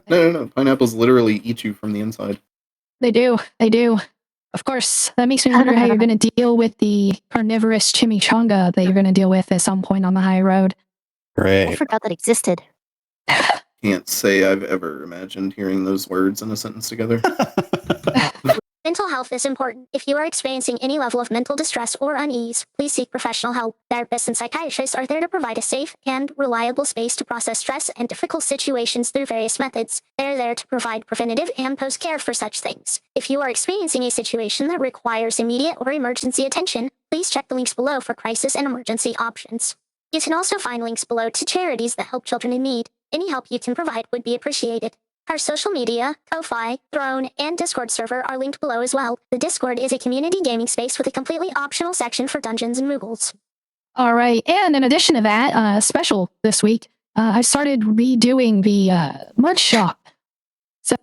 No. Pineapples literally eat you from the inside. They do. Of course, that makes me wonder how you're going to deal with the carnivorous chimichanga that you're going to deal with at some point on the high road. Great. I forgot that existed. Can't say I've ever imagined hearing those words in a sentence together. Mental health is important. If you are experiencing any level of mental distress or unease, please seek professional help. Therapists and psychiatrists are there to provide a safe and reliable space to process stress and difficult situations through various methods. They are there to provide preventative and post-care for such things. If you are experiencing a situation that requires immediate or emergency attention, please check the links below for crisis and emergency options. You can also find links below to charities that help children in need. Any help you can provide would be appreciated. Our social media, Ko-Fi, Throne, and Discord server are linked below as well. The Discord is a community gaming space with a completely optional section for Dungeons and Moogles. All right, and in addition to that, special this week, I started redoing the mud shop. So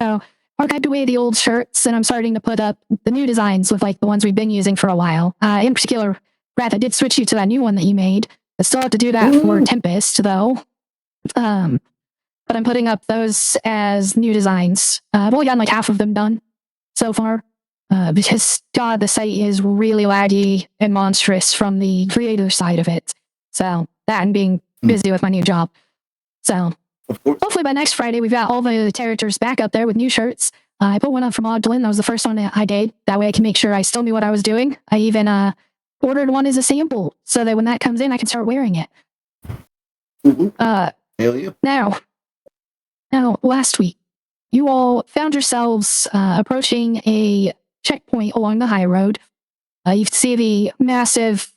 archived away the old shirts, and I'm starting to put up the new designs with like the ones we've been using for a while. In particular, Wrath, I did switch you to that new one that you made. I still have to do that for Tempest, though. But I'm putting up those as new designs. I've only gotten like half of them done so far. Because, God, the site is really laggy and monstrous from the creator side of it. So, that and being busy with my new job. So, hopefully by next Friday, we've got all the characters back up there with new shirts. I put one up from Ogdalin. That was the first one that I did. That way I can make sure I still knew what I was doing. I even ordered one as a sample so that when that comes in, I can start wearing it. Hell yeah. Now, last week, you all found yourselves approaching a checkpoint along the high road. You see the massive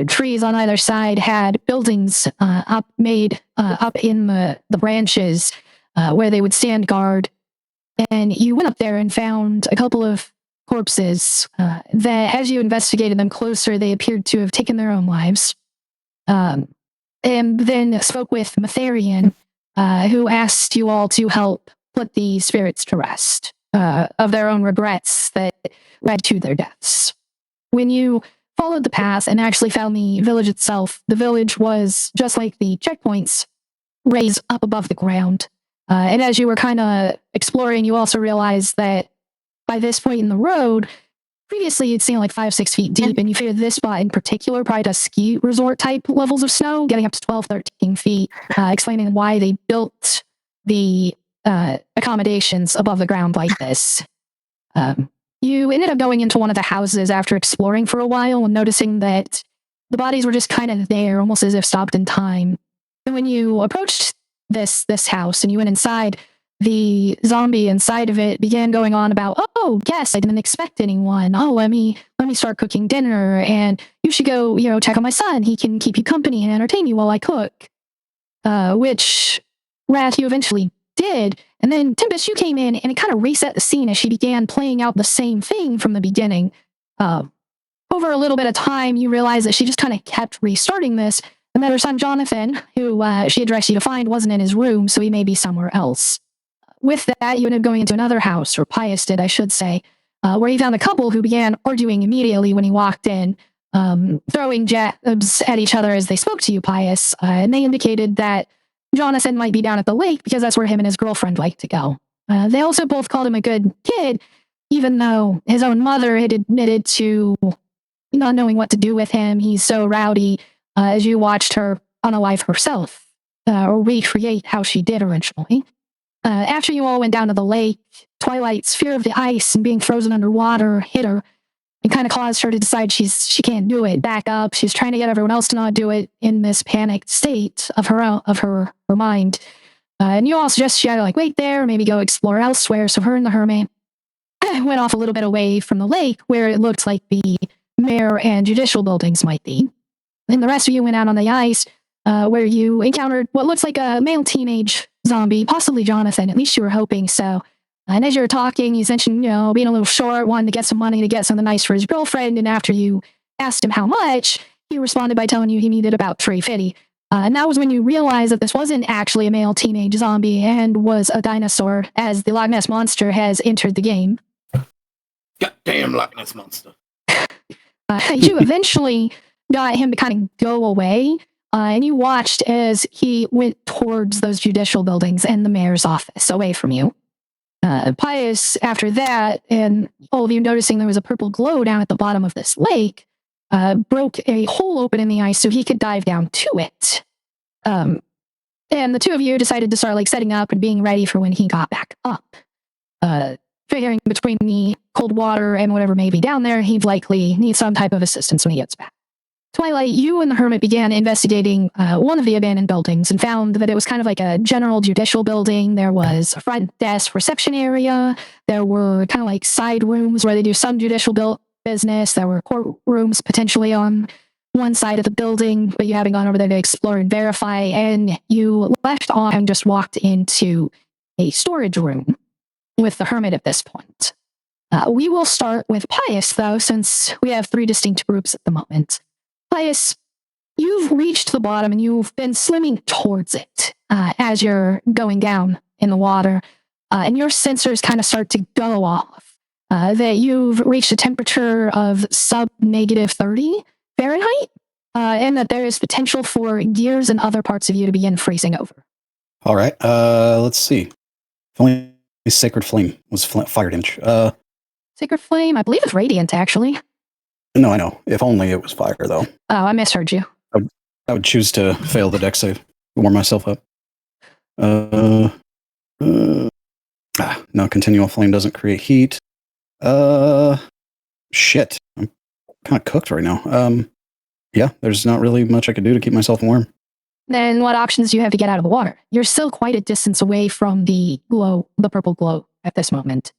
trees on either side had buildings up in the branches where they would stand guard. And you went up there and found a couple of corpses that, as you investigated them closer, they appeared to have taken their own lives. And then spoke with Matharian, who asked you all to help put the spirits to rest of their own regrets that led to their deaths. When you followed the path and actually found the village itself, the village was just like the checkpoints, raised up above the ground. And as you were kind of exploring, you also realized that by this point in the road, previously you'd seen like 5-6 feet deep, and you figured this spot in particular probably does ski resort type levels of snow, getting up to 12-13 feet, explaining why they built the accommodations above the ground like this. You ended up going into one of the houses after exploring for a while and noticing that the bodies were just kind of there, almost as if stopped in time. And when you approached this house and you went inside, the zombie inside of it began going on about, oh, yes, I didn't expect anyone. Oh, let me start cooking dinner, and you should go, check on my son. He can keep you company and entertain you while I cook. Which, Wrath, you eventually did. And then, Tempest, you came in, and it kind of reset the scene as she began playing out the same thing from the beginning. Over a little bit of time, you realize that she just kind of kept restarting this, and that her son Jonathan, who she had directed you to find, wasn't in his room, so he may be somewhere else. With that, you ended up going into another house, or Pius did, I should say, where he found a couple who began arguing immediately when he walked in, throwing jabs at each other as they spoke to you, Pius, and they indicated that Jonathan might be down at the lake because that's where him and his girlfriend like to go. They also both called him a good kid, even though his own mother had admitted to not knowing what to do with him. He's so rowdy, as you watched her unalive herself, or recreate how she did originally. After you all went down to the lake, Twilight's fear of the ice and being frozen underwater hit her. It kind of caused her to decide she can't do it. Back up. She's trying to get everyone else to not do it in this panicked state of her mind. And you all suggested she either wait there, or maybe go explore elsewhere. So her and the hermit went off a little bit away from the lake, where it looked like the mayor and judicial buildings might be. And the rest of you went out on the ice, where you encountered what looks like a male teenage zombie, possibly Jonathan. At least you were hoping so. And as you were talking, you mentioned, being a little short, wanting to get some money to get something nice for his girlfriend. And after you asked him how much, he responded by telling you he needed about $350. And that was when you realized that this wasn't actually a male teenage zombie and was a dinosaur, as the Loch Ness Monster has entered the game. Goddamn Loch Ness Monster. You eventually got him to kind of go away. and you watched as he went towards those judicial buildings and the mayor's office away from you. Pius, after that, and all of you noticing there was a purple glow down at the bottom of this lake, broke a hole open in the ice so he could dive down to it. And the two of you decided to start setting up and being ready for when he got back up. Figuring between the cold water and whatever may be down there, he'd likely need some type of assistance when he gets back. Twilight, you and the hermit began investigating one of the abandoned buildings and found that it was kind of like a general judicial building. There was a front desk reception area. There were kind of side rooms where they do some judicial business. There were courtrooms potentially on one side of the building, but you haven't gone over there to explore and verify. And you left off and just walked into a storage room with the hermit at this point. We will start with Pius, though, since we have 3 distinct groups at the moment. Pius, you've reached the bottom and you've been swimming towards it as you're going down in the water, and your sensors kind of start to go off. That you've reached a temperature of sub-30 Fahrenheit, and that there is potential for gears and other parts of you to begin freezing over. All right, let's see. If only Sacred Flame was fire damage. Sacred Flame, I believe it's radiant, actually. No, I know. If only it was fire, though. Oh, I misheard you. I would choose to fail the dex save. Warm myself up. No, continual flame doesn't create heat. Shit. I'm kind of cooked right now. Yeah, there's not really much I could do to keep myself warm. Then what options do you have to get out of the water? You're still quite a distance away from the purple glow at this moment.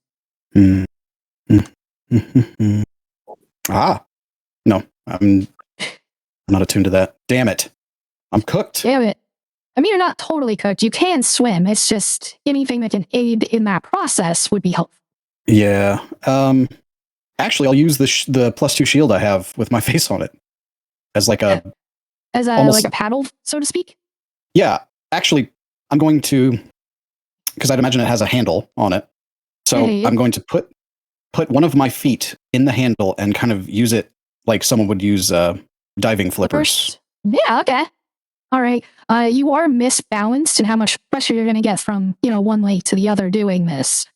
No, I'm not attuned to that. Damn it. I'm cooked. Damn it. I mean, you're not totally cooked. You can swim. It's just anything that can aid in that process would be helpful. Yeah. Actually, I'll use the +2 shield I have with my face on it as almost a paddle, so to speak. Yeah. Actually, I'm going to, because I'd imagine it has a handle on it. So I'm going to put one of my feet in the handle and kind of use it like someone would use diving flippers. Yeah, okay. All right. You are misbalanced in how much pressure you're going to get from, one leg to the other doing this.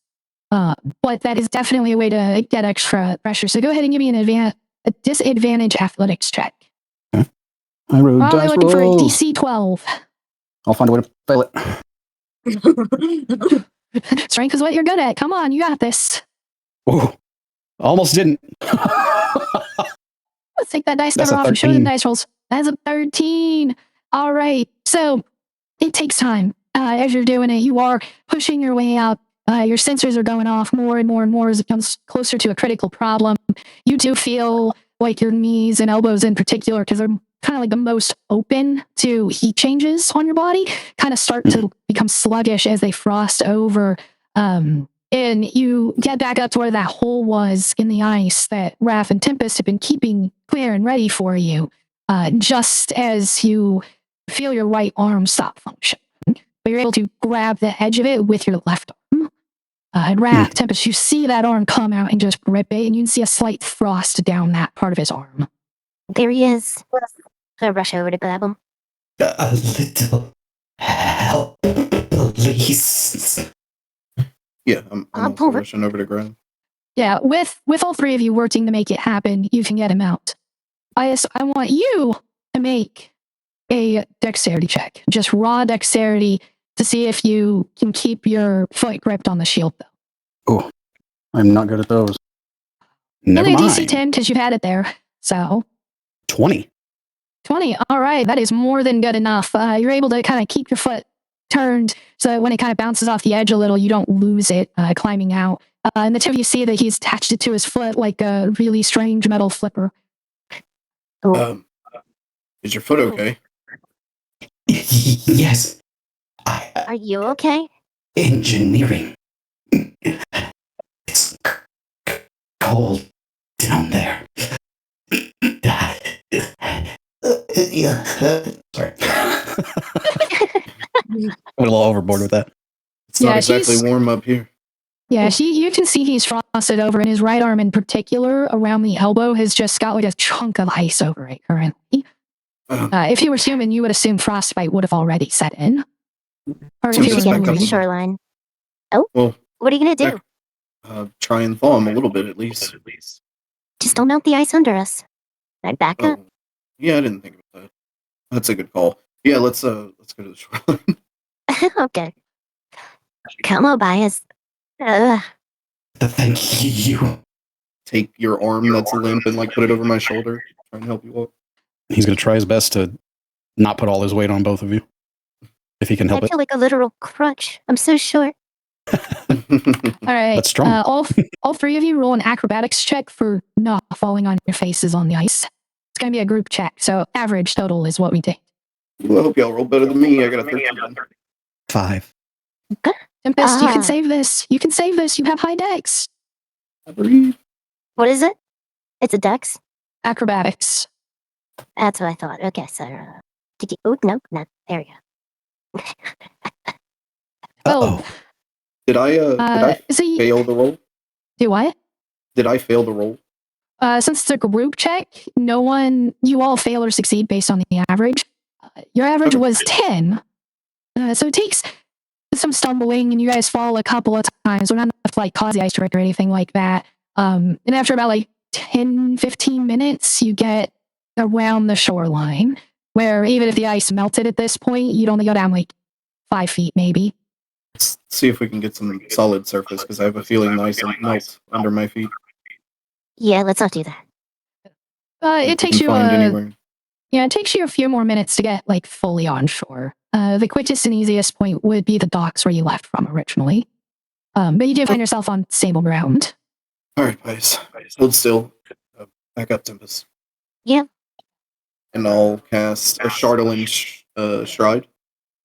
But that is definitely a way to get extra pressure. So go ahead and give me a disadvantage athletics check. Okay. Highroad dice looking for a rolls. DC 12. I'll find a way to fail it. Strength is what you're good at. Come on, you got this. Ooh, almost didn't. Let's take that dice That's cover a off and show 13. them dice rolls. That's a 13. All right. So it takes time. As you're doing it, you are pushing your way out. Your sensors are going off more and more and more as it comes closer to a critical problem. You do feel like your knees and elbows in particular, because they're kind of the most open to heat changes on your body, kind of start to become sluggish as they frost over. And you get back up to where that hole was in the ice that Raph and Tempest have been keeping clear and ready for you, just as you feel your right arm stop functioning. But you're able to grab the edge of it with your left arm. And Raph, Tempest, you see that arm come out and just grip it, and you can see a slight frost down that part of his arm. There he is. I rush over to grab him. A little help, please. Yeah, I'm also rushing over to grab. Yeah, with all 3 of you working to make it happen, you can get him out. I want you to make a dexterity check. Just raw dexterity to see if you can keep your foot gripped on the shield, though. Oh, I'm not good at those. Never Only a mind. DC 10 because you've had it there. So 20. 20. All right, that is more than good enough. You're able to kind of keep your foot turned so that when it kind of bounces off the edge a little, you don't lose it climbing out. And the 2 of you see that he's attached it to his foot like a really strange metal flipper. Is your foot okay? Yes. Are you okay? Engineering. It's cold down there. Sorry. Went a little overboard with that. It's not exactly warm up here. Yeah, you can see he's frosted over, and his right arm in particular, around the elbow, has just got like a chunk of ice over it currently. If you were human, you would assume frostbite would have already set in. Or So if We you just were should get back him up to the a moving. little. shoreline. Oh, Well, what are you gonna do? try and thaw him a little bit at least. Just don't melt the ice under us. Right, back up. Oh, yeah, I didn't think about that. That's a good call. Yeah, let's go to the shoreline. Okay. Come on, Bias. Thank you. Take your arm that's limp and like put it over my shoulder. Try and help you walk. He's going to try his best to not put all his weight on both of you, if he can help I it. feel like a literal crutch. I'm so short. All right. That's strong. All three of you roll an acrobatics check for not falling on your faces on the ice. It's going to be a group check, so average total is what we take. Well, I hope y'all roll better than me. I got a 13. 5. Tempest, you can Ah. save this. You can save this. You have high dex. I breathe. What is it? It's a dex? Acrobatics. That's what I thought. Okay, so did you? Oh no, there we go. Uh-oh. Did I So fail the roll? do what? Did I fail the roll? Since it's a group check, you all fail or succeed based on the average. Your average Okay. was 10. So it takes some stumbling and you guys fall a couple of times. So not enough to like cause the ice trick or anything like that. And after about like 10, 15 minutes, you get around the shoreline where even if the ice melted at this point, you'd only go down like 5 feet maybe. Let's see if we can get some solid surface because I have a feeling the ice will melt under my feet. Yeah, let's not do that. It We takes can you find anywhere. Yeah, it takes you a few more minutes to get like fully on shore. The quickest and easiest point would be the docks where you left from originally. But you do find yourself on stable ground. All right, guys. Hold still. Back up, Tempest. Yeah. And I'll cast a Chardolin Shroud.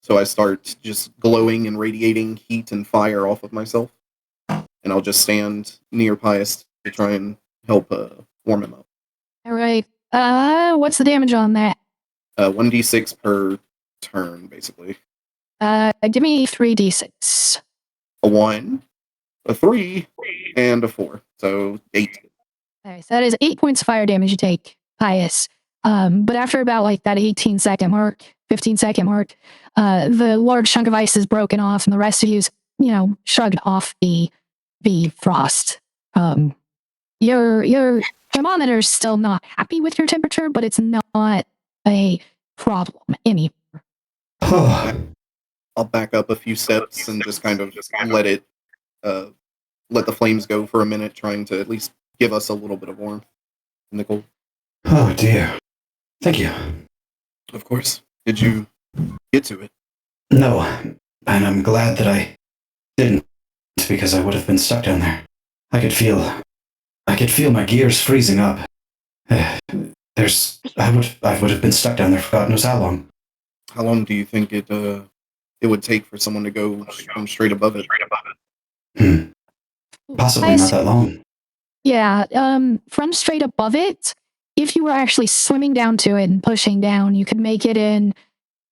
So I start just glowing and radiating heat and fire off of myself. And I'll just stand near Pius to try and help warm him up. All right. What's the damage on that? 1d6 per turn, basically. Give me 3d6. A 1, a 3, and a 4. So 8. Okay, so that is 8 points of fire damage you take, Pius. But after about like that 18-second mark, 15-second mark, the large chunk of ice is broken off, and the rest of you's, shrugged off the frost. Your thermometer's still not happy with your temperature, but it's not a problem anymore. I'll back up a few steps and just kind of let the flames go for a minute, trying to at least give us a little bit of warmth in the cold. Oh dear. Thank you. Of course. Did you get to it? No, and I'm glad that I didn't, because I would have been stuck down there. I could feel my gears freezing up. I would have been stuck down there for God knows how long. How long do you think it would take for someone to go from straight above it? Possibly not that long. Yeah, from straight above it, if you were actually swimming down to it and pushing down, you could make it in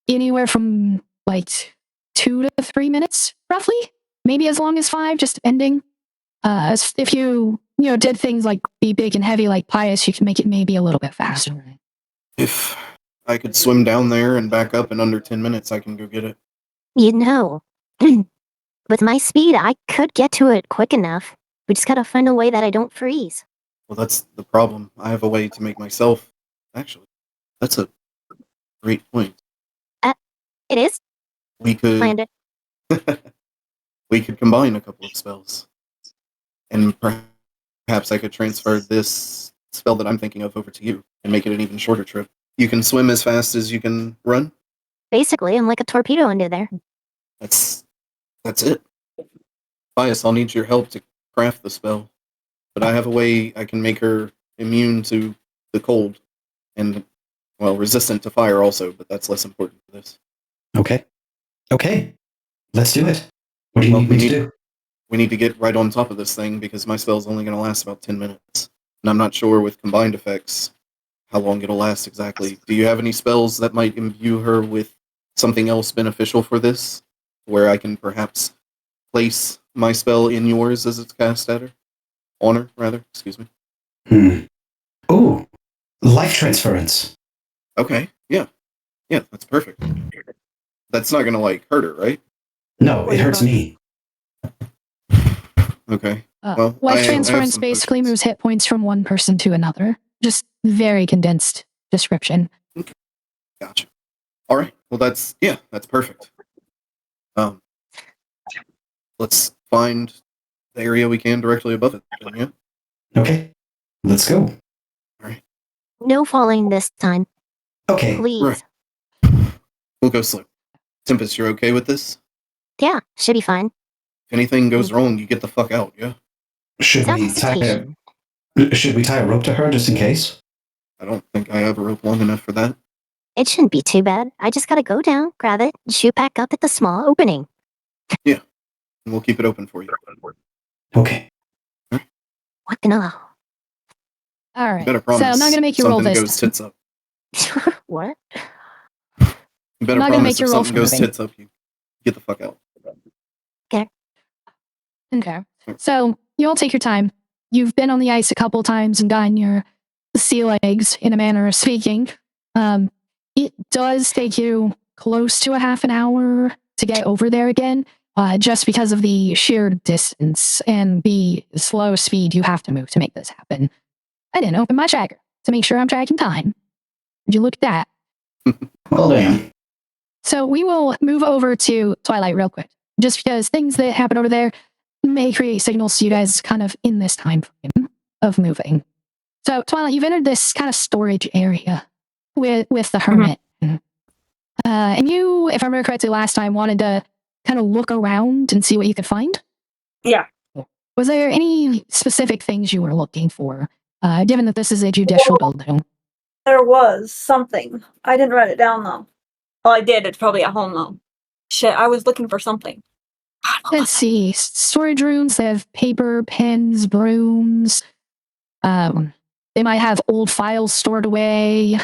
anywhere from like 2 to 3 minutes, roughly. Maybe as long as 5, just depending. If you did things like be big and heavy like Pius, you can make it maybe a little bit faster. If I could swim down there and back up in under 10 minutes, I can go get it. With my speed, I could get to it quick enough. We just gotta find a way that I don't freeze. Well, that's the problem. I have a way to make myself... Actually, that's a great point. It is? We could... Planned it. We could combine a couple of spells. And perhaps I could transfer this spell that I'm thinking of over to you and make it an even shorter trip. You can swim as fast as you can run? Basically, I'm like a torpedo under there. That's it. Bias, I'll need your help to craft the spell. But I have a way I can make her immune to the cold. And, well, resistant to fire also, but that's less important for this. Okay. Let's do it. What do you need me to do? We need to get right on top of this thing because my spell's only going to last about 10 minutes. And I'm not sure with combined effects how long it'll last exactly. Do you have any spells that might imbue her with something else beneficial for this? Where I can perhaps place my spell in yours as it's cast at her? On her, rather. Excuse me. Ooh. Life transference. Okay. Yeah, that's perfect. That's not gonna like hurt her, right? No, it hurts me. Okay. Life I have transference some basically potions. moves hit points from one person to another. Just very condensed description. Gotcha. All right. Well, that's perfect. Um, let's find the area we can directly above it. Then, yeah. Okay, let's go. All right. No falling this time. Okay. Please. Right. We'll go slow. Tempest, you're okay with this? Yeah, should be fine. If anything goes wrong, you get the fuck out. Yeah. Should Sounds we tie hesitation. a rope to her just in case? I don't think I have a rope long enough for that. It shouldn't be too bad. I just gotta go down, grab it, and shoot back up at the small opening. And we'll keep it open for you. Okay. What the no? All You right. better So promise I'm not going to make you roll something this. goes tits up. What? You better not gonna promise make if you roll something for goes moving. tits up, you get the fuck out. Okay. So you all take your time. You've been on the ice a couple times and gotten your sea legs, in a manner of speaking. It does take you close to a half an hour to get over there again, just because of the sheer distance and the slow speed you have to move to make this happen. I didn't open my tracker to make sure I'm tracking time. Would you look at that? Well, damn. So we will move over to Twilight real quick, just because things that happen over there may create signals to you guys kind of in this time frame of moving. So Twilight, you've entered this kind of storage area with the hermit. And you, if I remember correctly last time, wanted to kind of look around and see what you could find? Yeah. Was there any specific things you were looking for, given that this is a judicial building? There was something. I didn't write it down though. Well, I did. It's probably at home though. Shit, I was looking for something. God, what Let's was see. Storage rooms, they have paper, pens, brooms. They might have old files stored away.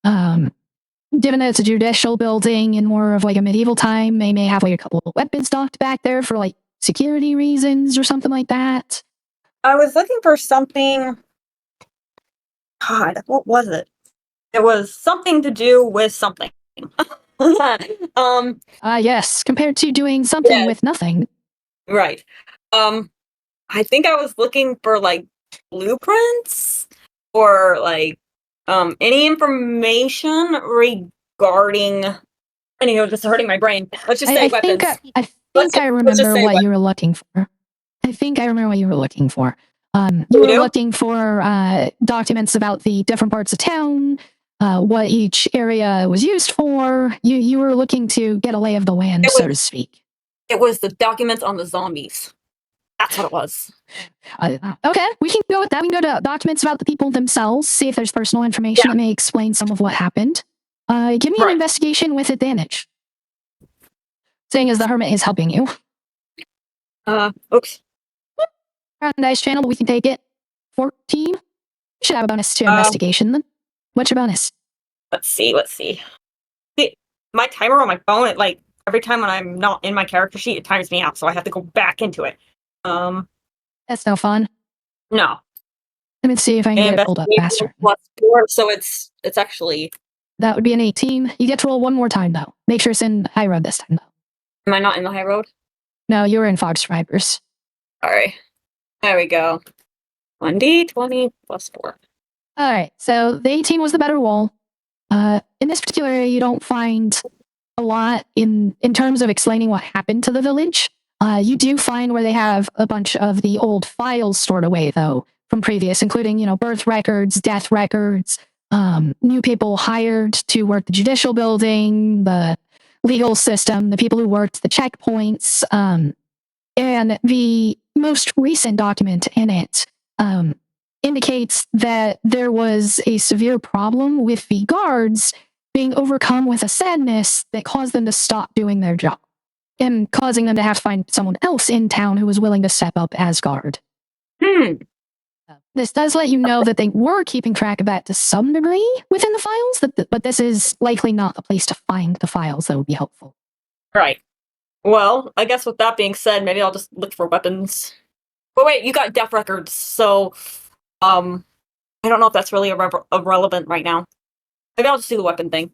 Given that it's a judicial building in more of like a medieval time, they may have like a couple of weapons docked back there for like security reasons or something like that. I was looking for something. God, what was it? It was something to do with something. Yes, compared to doing something Yeah. with nothing. Right. I think I was looking for like blueprints or like any information regarding. Anyway, it's hurting my brain. Let's just say I weapons. think I remember what you were looking for. I think I remember what you were looking for. You were looking for documents about the different parts of town, what each area was used for. You were looking to get a lay of the land, so to speak. It was the documents on the zombies. That's what it was. Okay, we can go with that. We can go to documents about the people themselves, see if there's personal information that may explain some of what happened. Give me an investigation with advantage. Seeing as the hermit is helping you. Oops. Nice channel, but we can take it. 14? You should have a bonus to investigation then. What's your bonus? Let's see. See, my timer on my phone, it like every time when I'm not in my character sheet, it timers me out, so I have to go back into it. That's no fun. No. Let me see if I can get it pulled up faster. +4, so it's actually. That would be an 18. You get to roll one more time though. Make sure it's in Highroad this time though. Am I not in the Highroad? No, you were in Fog Survivors. Sorry. There we go. 1d20 +4. All right, so the 18 was the better roll. In this particular area, you don't find a lot in terms of explaining what happened to the village. You do find where they have a bunch of the old files stored away, though, from previous, including, birth records, death records, new people hired to work the judicial building, the legal system, the people who worked the checkpoints, and the most recent document in it indicates that there was a severe problem with the guards being overcome with a sadness that caused them to stop doing their job and causing them to have to find someone else in town who was willing to step up as guard. This does let you know that they were keeping track of that to some degree within the files, but this is likely not the place to find the files that would be helpful. Right. Well, I guess with that being said, maybe I'll just look for weapons. But wait, you got death records, so I don't know if that's really irrelevant right now. Maybe I'll just do the weapon thing.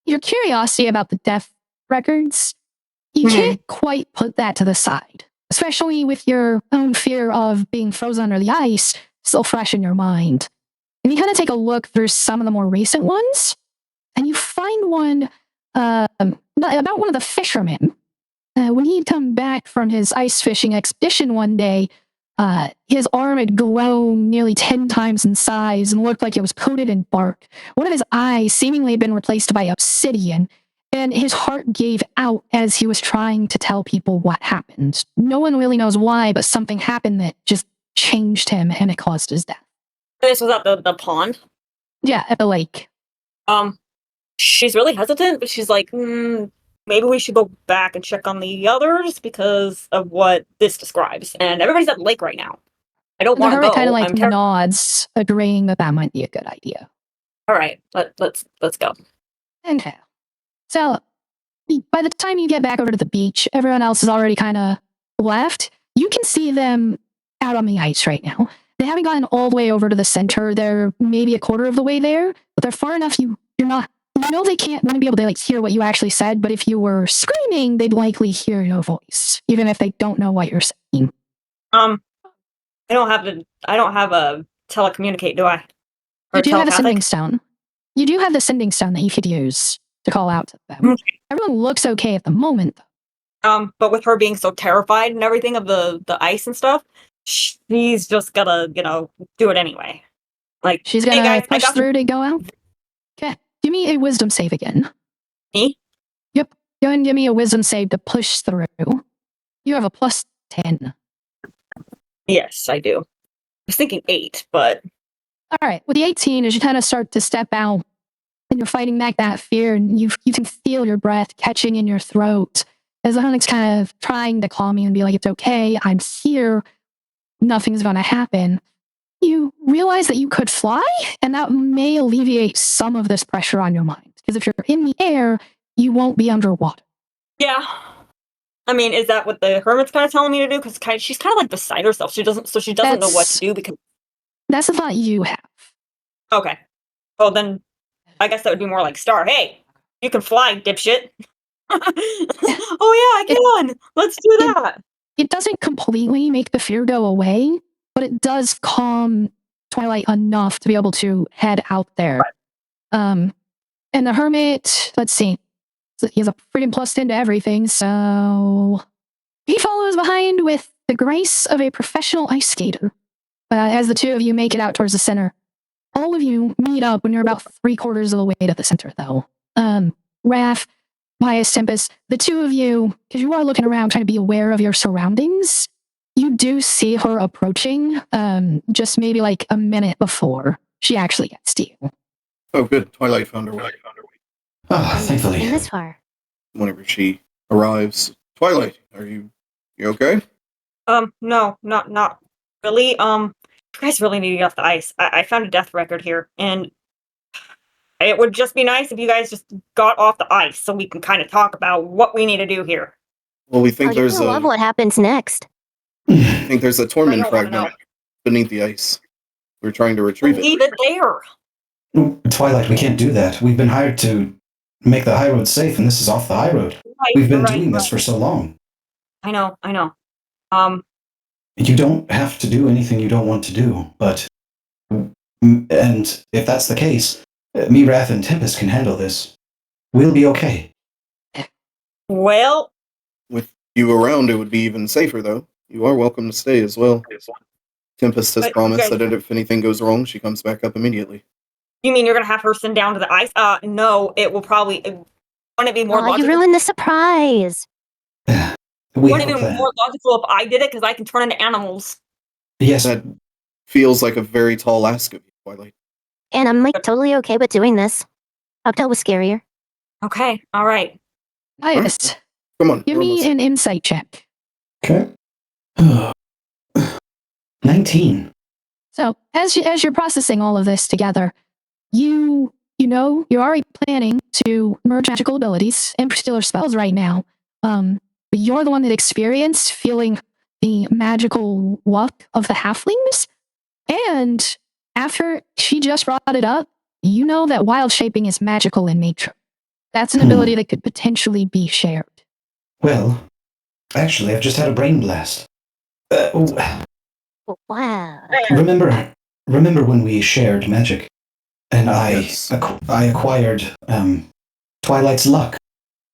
your curiosity about the death records, you can't quite put that to the side, especially with your own fear of being frozen under the ice still fresh in your mind. And you kind of take a look through some of the more recent ones, and you find one about one of the fishermen. When he'd come back from his ice fishing expedition one day, his arm had grown nearly 10 times in size and looked like it was coated in bark. One of his eyes seemingly had been replaced by obsidian, and his heart gave out as he was trying to tell people what happened. No one really knows why, but something happened that just changed him, and it caused his death. This was at the pond? Yeah, at the lake. She's really hesitant, but she's like, maybe we should go back and check on the others because of what this describes. And everybody's at the lake right now. I don't want to go. Kind of like nods, agreeing that might be a good idea. All right, let's go. Okay. So, by the time you get back over to the beach, everyone else is already kind of left. You can see them out on the ice right now. They haven't gotten all the way over to the center. They're maybe a quarter of the way there, but they're far enough you're not. You know they wouldn't be able to hear what you actually said, but if you were screaming, they'd likely hear your voice, even if they don't know what you're saying. I don't have a telecommunicate, do I? You do have a sending stone. You do have the sending stone that you could use to call out to them. Okay. Everyone looks okay at the moment, though. But with her being so terrified and everything of the ice and stuff, she's just gonna, do it anyway. Like, she's gonna hey guys, push through to go out. Okay, give me a wisdom save again. Me? Yep. Go ahead and give me a wisdom save to push through. You have a plus 10. Yes, I do. I was thinking 8, but all right. With the 18, as you kind of start to step out, and you're fighting back that fear, and you can feel your breath catching in your throat as the Onyx kind of trying to calm you and be like, it's okay, I'm here, nothing's going to happen. You realize that you could fly, and that may alleviate some of this pressure on your mind. Because if you're in the air, you won't be underwater. Yeah. I mean, is that what the hermit's kind of telling me to do? Because she's kind of like beside herself. She doesn't know what to do because that's the thought you have. Okay. Well, then I guess that would be more like Star. Hey, you can fly, dipshit. Oh yeah, I can. Let's do that. It doesn't completely make the fear go away, but it does calm Twilight enough to be able to head out there. Right. And the hermit, let's see. So he has a freaking +10 to everything, so he follows behind with the grace of a professional ice skater. As the two of you make it out towards the center. All of you meet up when you're about 3/4 of the way to the center, though. Raph, Pius, Tempest, the two of you, because you are looking around trying to be aware of your surroundings, you do see her approaching, just maybe like a minute before she actually gets to you. Oh, good. Twilight found her way. Oh, thankfully. And this far. Whenever she arrives. Twilight, are you okay? No, not really. You guys really need to get off the ice. I found a death record here, and it would just be nice if you guys just got off the ice so we can kind of talk about what we need to do here. Well, we think I love what happens next. I think there's a torment fragment beneath the ice. We're trying to retrieve it. Leave it there. Twilight, we can't do that. We've been hired to make the Highroad safe, and this is off the Highroad. Right, We've been doing this for so long. I know. You don't have to do anything you don't want to do, but... And if that's the case, me, Raph, and Tempest can handle this. We'll be okay. Well... With you around, it would be even safer, though. You are welcome to stay as well. Tempest has promised that if anything goes wrong, she comes back up immediately. You mean you're going to have her send down to the ice? No, it will probably... Wouldn't it be more logical? You ruined the surprise. Wouldn't it be more logical if I did it, because I can turn into animals? Yes. That feels like a very tall ask of you, Twilight. And I'm totally okay with doing this. Octo was scarier. Okay, alright. Nice. Come on. Give me an insight check. Okay. 19. So, as you're processing all of this together, you're already planning to merge magical abilities and particular spells right now. But you're the one that experienced feeling the magical luck of the halflings. And after she just brought it up, you know that wild shaping is magical in nature. That's an ability that could potentially be shared. Well, actually, I've just had a brain blast. Wow. Remember when we shared magic, and Yes. I acquired Twilight's luck.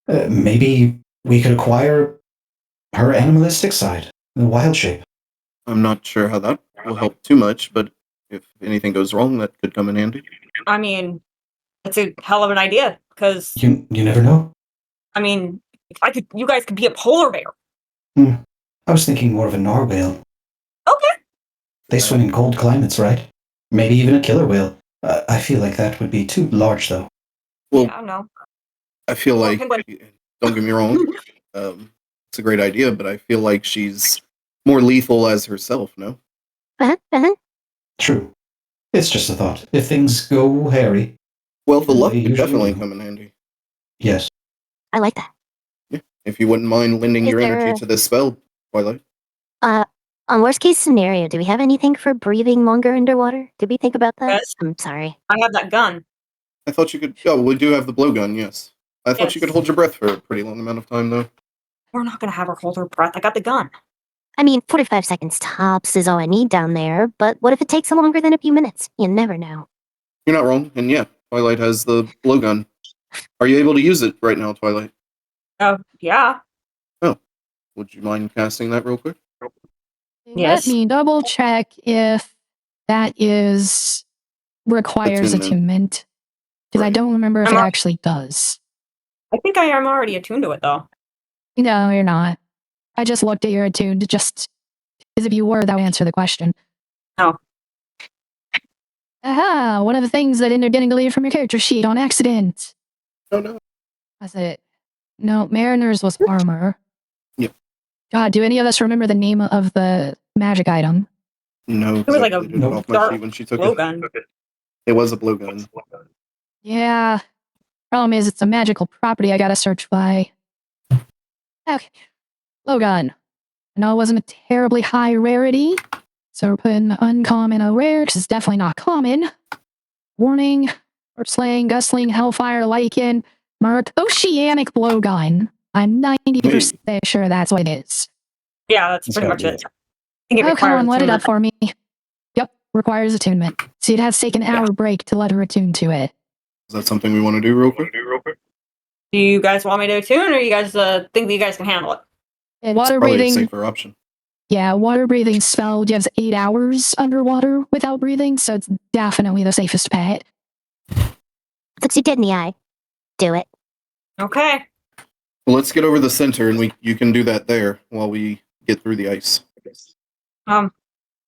Maybe we could acquire her animalistic side, the wild shape. I'm not sure how that will help too much, but if anything goes wrong, that could come in handy. I mean, it's a hell of an idea because You never know. I mean, you guys could be a polar bear. I was thinking more of a narwhal. Okay. They swim in cold climates, right? Maybe even a killer whale. I feel like that would be too large, though. Well, I don't know. I feel Well, like, penguin. don't get me wrong, it's a great idea, but I feel like she's more lethal as herself, no? True. It's just a thought. If things go hairy. Well, the luck They could usually definitely do. come in handy. Yes. I like that. If you wouldn't mind lending Is your there- energy to this spell, Twilight. On worst case scenario, do we have anything for breathing longer underwater? Did we think about that? Yes. I'm sorry. I have that gun. I thought you could. Oh, we do have the blowgun, yes. I thought you could Yes. hold your breath for a pretty long amount of time, though. We're not gonna have her hold her breath. I got the gun. I mean, 45 seconds tops is all I need down there, but what if it takes longer than a few minutes? You never know. You're not wrong, and yeah, Twilight has the blowgun. Are you able to use it right now, Twilight? Oh, yeah. Would you mind casting that real quick? Yes. Let me double check if that requires Attunement. attunement. Because I Right. don't remember if I'm it al- actually does. I think I am already attuned to it though. No, you're not. I just looked at your attuned just because if you were, that would answer the question. Oh. Aha! One of the things that ended up getting deleted from your character sheet on accident. Oh, no. Was it? No, Mariner's was armor. Yep. God, do any of us remember the name of the magic item? No, It was like a didn't it off my dark sheet when she took blowgun. it. It was a blowgun. Yeah. Problem is, it's a magical property I gotta search by. Okay. Blowgun. I know it wasn't a terribly high rarity, so we're putting uncommon or rare because it's definitely not common. Warning, or slaying, gustling, hellfire, lichen, marked oceanic blowgun. I'm 90% sure that's what it is. Yeah, that's It's pretty gotta much be it. I think it Oh, come requires on, let it up attunement. for me. Yep, requires attunement. See, it has to take an hour break to let her attune to it. Is that something we want to do real quick? Do you guys want me to attune, or you guys think that you guys can handle it? It's Water probably a breathing. safer option. Yeah, water breathing spell gives 8 hours underwater without breathing, so it's definitely the safest bet. Looks you dead in the eye. Do it. Okay. Well, let's get over the center, and you can do that there while we get through the ice. Water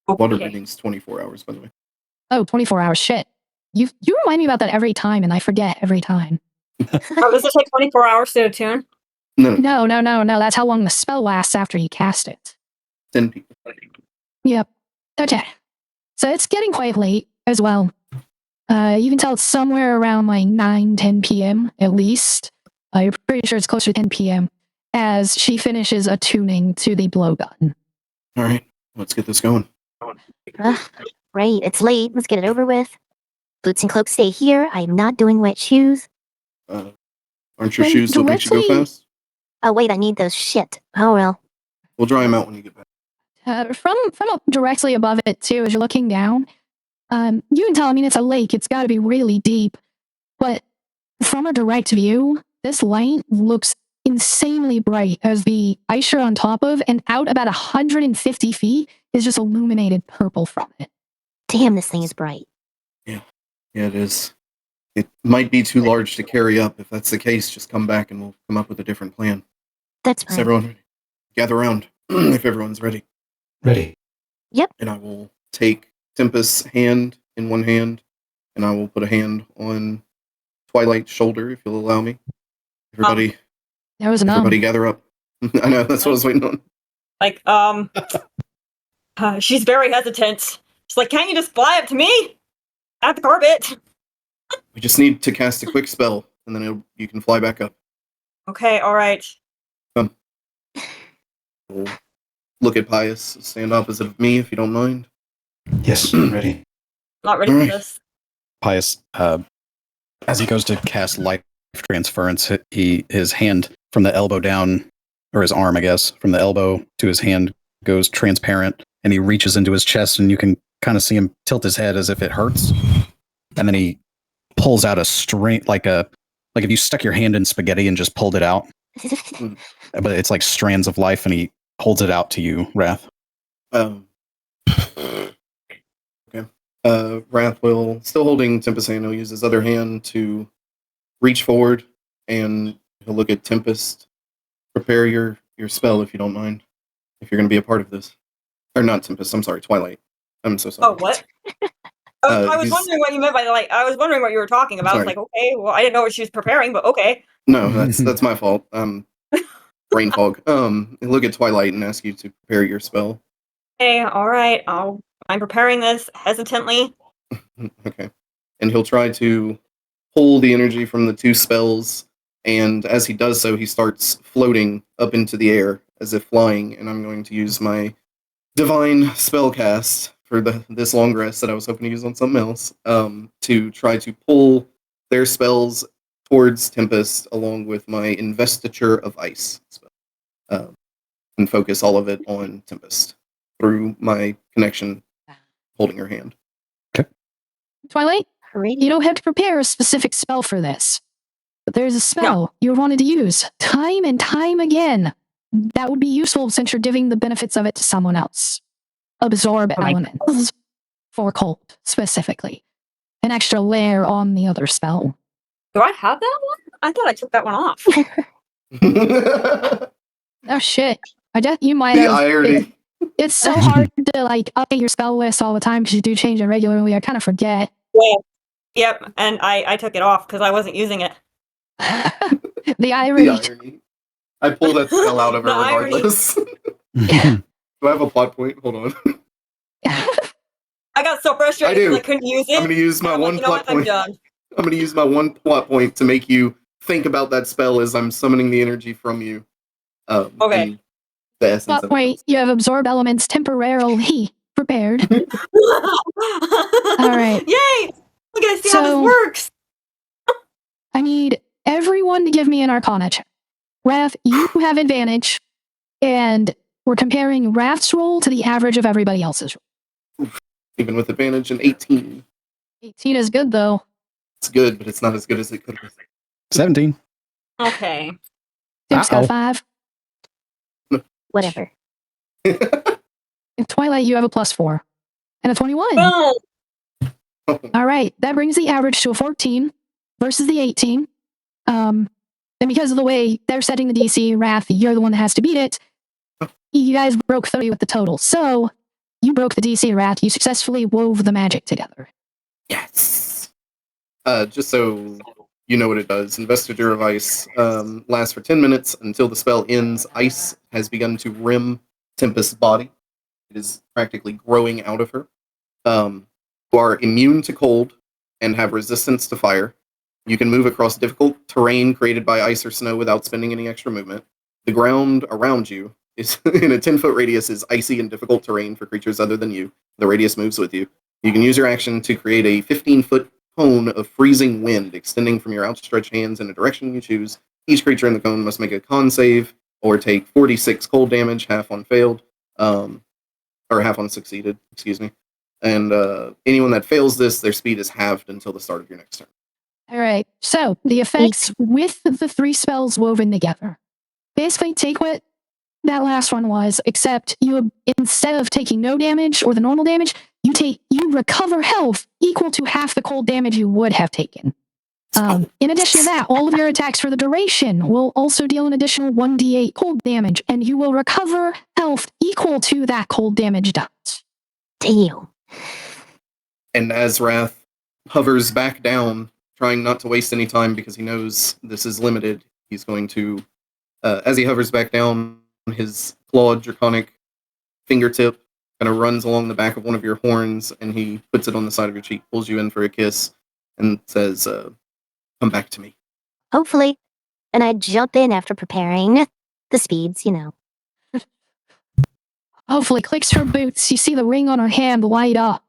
Okay. breathing's 24 hours, by the way. Oh, 24 hours. Shit. You remind me about that every time, and I forget every time. Oh, does it take 24 hours to attune? No, No. That's how long the spell lasts after you cast it. 10 people. Yep. Okay. So it's getting quite late as well. You can tell it's somewhere around like 9, 10 p.m. at least. You're pretty sure it's closer to 10 p.m. as she finishes attuning to the blowgun. All right, let's get this going. Right, it's late. Let's get it over with. Boots and cloaks stay here. I am not doing wet shoes. Aren't your And shoes what makes you go directly- fast? Oh, wait, I need those. Shit. Oh, well. We'll dry them out when you get back. From up directly above it too, as you're looking down, you can tell. I mean, it's a lake; it's got to be really deep. But from a direct view, this light looks insanely bright as the ice you're on top of, and out about 150 feet is just illuminated purple from it. Damn, this thing is bright. Yeah, it is. It might be too large to carry up. If that's the case, just come back and we'll come up with a different plan. That's Is fine. everyone ready? Gather around if everyone's ready. Ready. And I will take Tempest's hand in one hand, and I will put a hand on Twilight's shoulder, if you'll allow me. Everybody, There was everybody gather up. I know, that's what I was waiting on. Like, she's very hesitant. She's like, can't you just fly up to me? At the carpet. We just need to cast a quick spell, and then you can fly back up. Okay, alright. We'll look at Pius, stand opposite of me, if you don't mind. Yes, ready. Not ready for Alright. this. Pius, as he goes to cast light transference. His hand from the elbow down, or his arm, I guess, from the elbow to his hand goes transparent, and he reaches into his chest, and you can kind of see him tilt his head as if it hurts. And then he pulls out a string, like if you stuck your hand in spaghetti and just pulled it out. But it's like strands of life, and he holds it out to you, Wrath. Okay. Wrath will, still holding Tempest's hand, he'll use his other hand to reach forward, and he'll look at Tempest. Prepare your spell, if you don't mind, if you're going to be a part of this. Or not Tempest, I'm sorry, Twilight. I'm so sorry. Oh, what? I was wondering what you meant by, I was wondering what you were talking about. I was like, okay, well, I didn't know what she was preparing, but okay. No, that's my fault. Brain fog. Look at Twilight and ask you to prepare your spell. Okay, alright, I'm preparing this hesitantly. Okay. And he'll try to pull the energy from the two spells, and as he does so, he starts floating up into the air as if flying, and I'm going to use my divine spellcast for this long rest that I was hoping to use on something else, to try to pull their spells towards Tempest along with my Investiture of Ice spell, and focus all of it on Tempest through my connection holding her hand. Okay. Twilight, you don't have to prepare a specific spell for this, but there's a spell you wanted to use time and time again that would be useful since you're giving the benefits of it to someone else. Absorb elements for cold, specifically. An extra layer on the other spell. Do I have that one? I thought I took that one off. Oh shit. I guess you might the have. irony. It's so hard to update your spell list all the time because you do change it regularly. I kind of forget. Yeah. Yep, and I took it off because I wasn't using it. The irony. The irony. I pulled that spell out of her regardless. Do I have a plot point? Hold on. I got so frustrated because I couldn't use it. I'm going to use my one plot point. I'm going to use my one plot point to make you think about that spell as I'm summoning the energy from you. Okay. The essence plot of point, you have absorb elements temporarily prepared. All right. Yay! We're going to see how this works. I need everyone to give me an Arcana check. Wrath, you have advantage, and we're comparing Wrath's roll to the average of everybody else's roll. Even with advantage, an 18. 18 is good, though. It's good, but it's not as good as it could be. 17. Okay. Tim's got 5. Whatever. In Twilight, you have a +4. And a 21. Boom! All right, that brings the average to a 14 versus the 18. And because of the way they're setting the DC, Wrath, you're the one that has to beat it. You guys broke 30 with the total. So, you broke the DC, Wrath. You successfully wove the magic together. Yes! Just so you know what it does, Investiture of Ice lasts for 10 minutes until the spell ends. Ice has begun to rim Tempest's body. It is practically growing out of her. You are immune to cold and have resistance to fire. You can move across difficult terrain created by ice or snow without spending any extra movement. The ground around you is in a 10-foot radius is icy and difficult terrain for creatures other than you. The radius moves with you. You can use your action to create a 15-foot cone of freezing wind extending from your outstretched hands in a direction you choose. Each creature in the cone must make a con save or take 46 cold damage, half on failed, or half on succeeded, excuse me. And anyone that fails this, their speed is halved until the start of your next turn. All right, so the effects with the 3 spells woven together. Basically, take what that last one was, except you, instead of taking no damage or the normal damage, you recover health equal to half the cold damage you would have taken. In addition to that, all of your attacks for the duration will also deal an additional 1d8 cold damage, and you will recover health equal to that cold damage does. Damn. And as Wrath hovers back down, trying not to waste any time because he knows this is limited, he's going to, as he hovers back down, his clawed draconic fingertip kind of runs along the back of one of your horns, and he puts it on the side of your cheek, pulls you in for a kiss, and says, come back to me. Hopefully. And I jump in after preparing the speeds, you know. Hopefully, clicks her boots. You see the ring on her hand light up,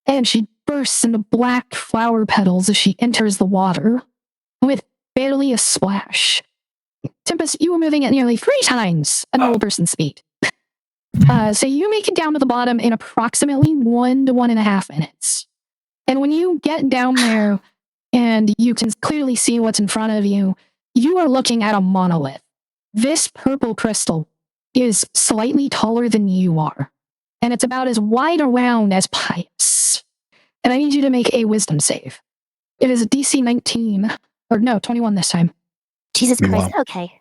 and she bursts into black flower petals as she enters the water. With barely a splash. Tempest, you were moving at nearly 3 times a normal person's speed. So you make it down to the bottom in approximately 1 to 1.5 minutes. And when you get down there and you can clearly see what's in front of you, you are looking at a monolith. This purple crystal is slightly taller than you are, and it's about as wide around as pipes. And I need you to make a wisdom save. It is a DC 19, or no, 21 this time. Jesus Christ, Meanwhile- okay.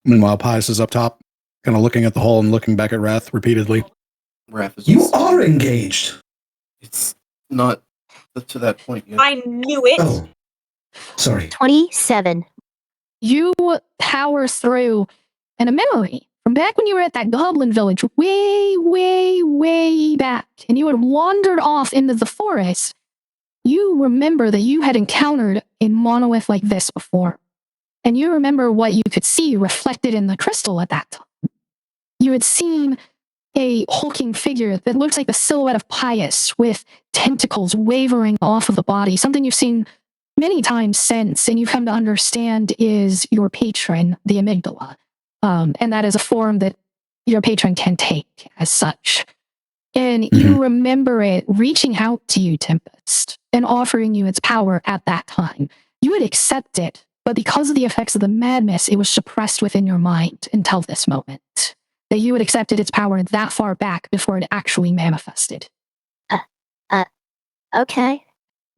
Meanwhile, Pius is up top, kind of looking at the hole and looking back at Wrath repeatedly. Raph is You just- are engaged. It's not to that point yet. I knew it. Oh, sorry. 27. You power through, and a memory from back when you were at that goblin village, way, way, way back, and you had wandered off into the forest. You remember that you had encountered a monolith like this before. And you remember what you could see reflected in the crystal at that time. You had seen a hulking figure that looks like the silhouette of Pius with tentacles wavering off of the body, something you've seen many times since, and you've come to understand is your patron, the amygdala. And that is a form that your patron can take as such. And you remember it reaching out to you, Tempest, and offering you its power at that time. You would accept it, but because of the effects of the madness, it was suppressed within your mind until this moment. That you had accepted its power that far back before it actually manifested. Okay.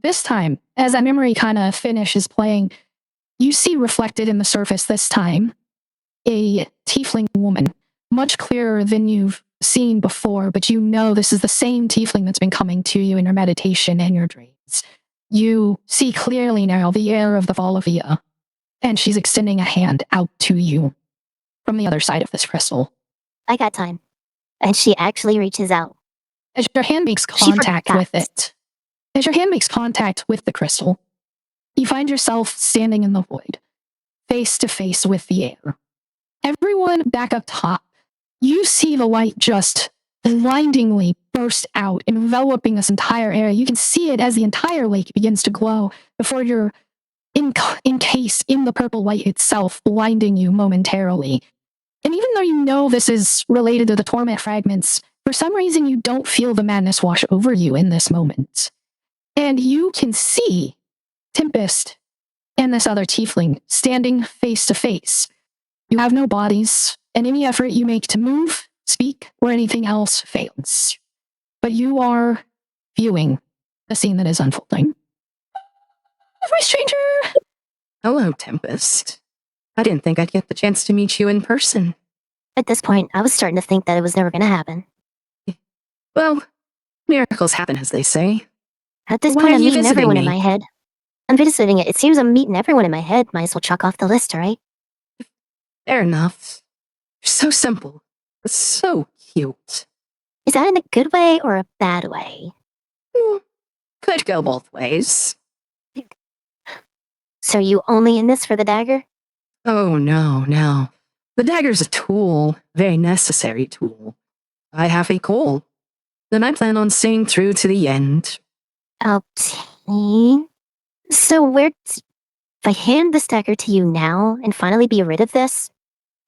This time, as that memory kind of finishes playing, you see reflected in the surface this time a tiefling woman, much clearer than you've seen before, but you know this is the same tiefling that's been coming to you in your meditation and your dreams. You see clearly now the air of the Maluviette, and she's extending a hand out to you from the other side of this crystal. I got time. And she actually reaches out. As your hand makes She contact forgot. with it, as your hand makes contact with the crystal, you find yourself standing in the void, face to face with the air. Everyone back up top, you see the light just blindingly burst out, enveloping this entire area. You can see it as the entire lake begins to glow before you're encased in the purple light itself, blinding you momentarily. And even though you know this is related to the torment fragments, for some reason you don't feel the madness wash over you in this moment. And you can see Tempest and this other tiefling standing face to face. You have no bodies, and any effort you make to move, speak, or anything else fails. But you are viewing the scene that is unfolding. My stranger! Hello, Tempest. I didn't think I'd get the chance to meet you in person. At this point, I was starting to think that it was never going to happen. Well, miracles happen, as they say. At this Why point, are I'm you meeting visiting everyone in me? my head. I'm visiting it. It seems I'm meeting everyone in my head. Might as well chuck off the list, right? Fair enough. You're so simple. So cute. Is that in a good way or a bad way? Could go both ways. So are you only in this for the dagger? Oh, no. The dagger's a tool, very necessary tool. I have a goal. Then I plan on staying through to the end. Okay. So if I hand this dagger to you now and finally be rid of this,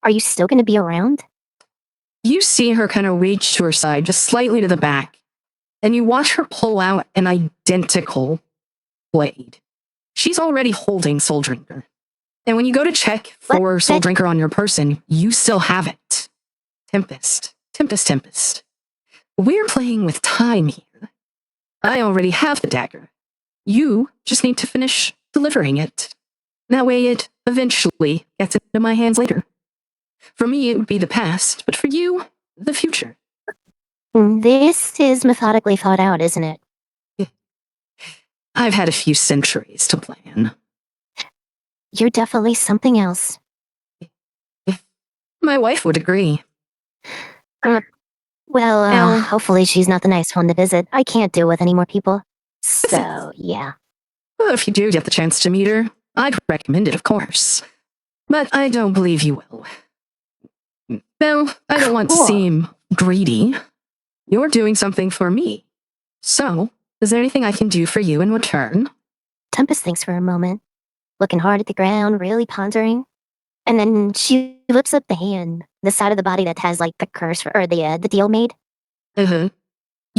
are you still going to be around? You see her kind of reach to her side, just slightly to the back, and you watch her pull out an identical blade. She's already holding Soul Drinker. And when you go to check for What? Soul Drinker on your person, you still have it. Tempest. We're playing with time here. I already have the dagger. You just need to finish delivering it. That way it eventually gets into my hands later. For me, it would be the past, but for you, the future. This is methodically thought out, isn't it? I've had a few centuries to plan. You're definitely something else. My wife would agree. Well, hopefully she's not the nice one to visit. I can't deal with any more people. So, yeah. Well, if you do get the chance to meet her, I'd recommend it, of course. But I don't believe you will. Well, I don't want to Cool. seem greedy. You're doing something for me. So, is there anything I can do for you in return? Tempest thinks for a moment. looking hard at the ground, really pondering. And then she lifts up the hand, the side of the body that has like the curse or the deal made. Uh-huh.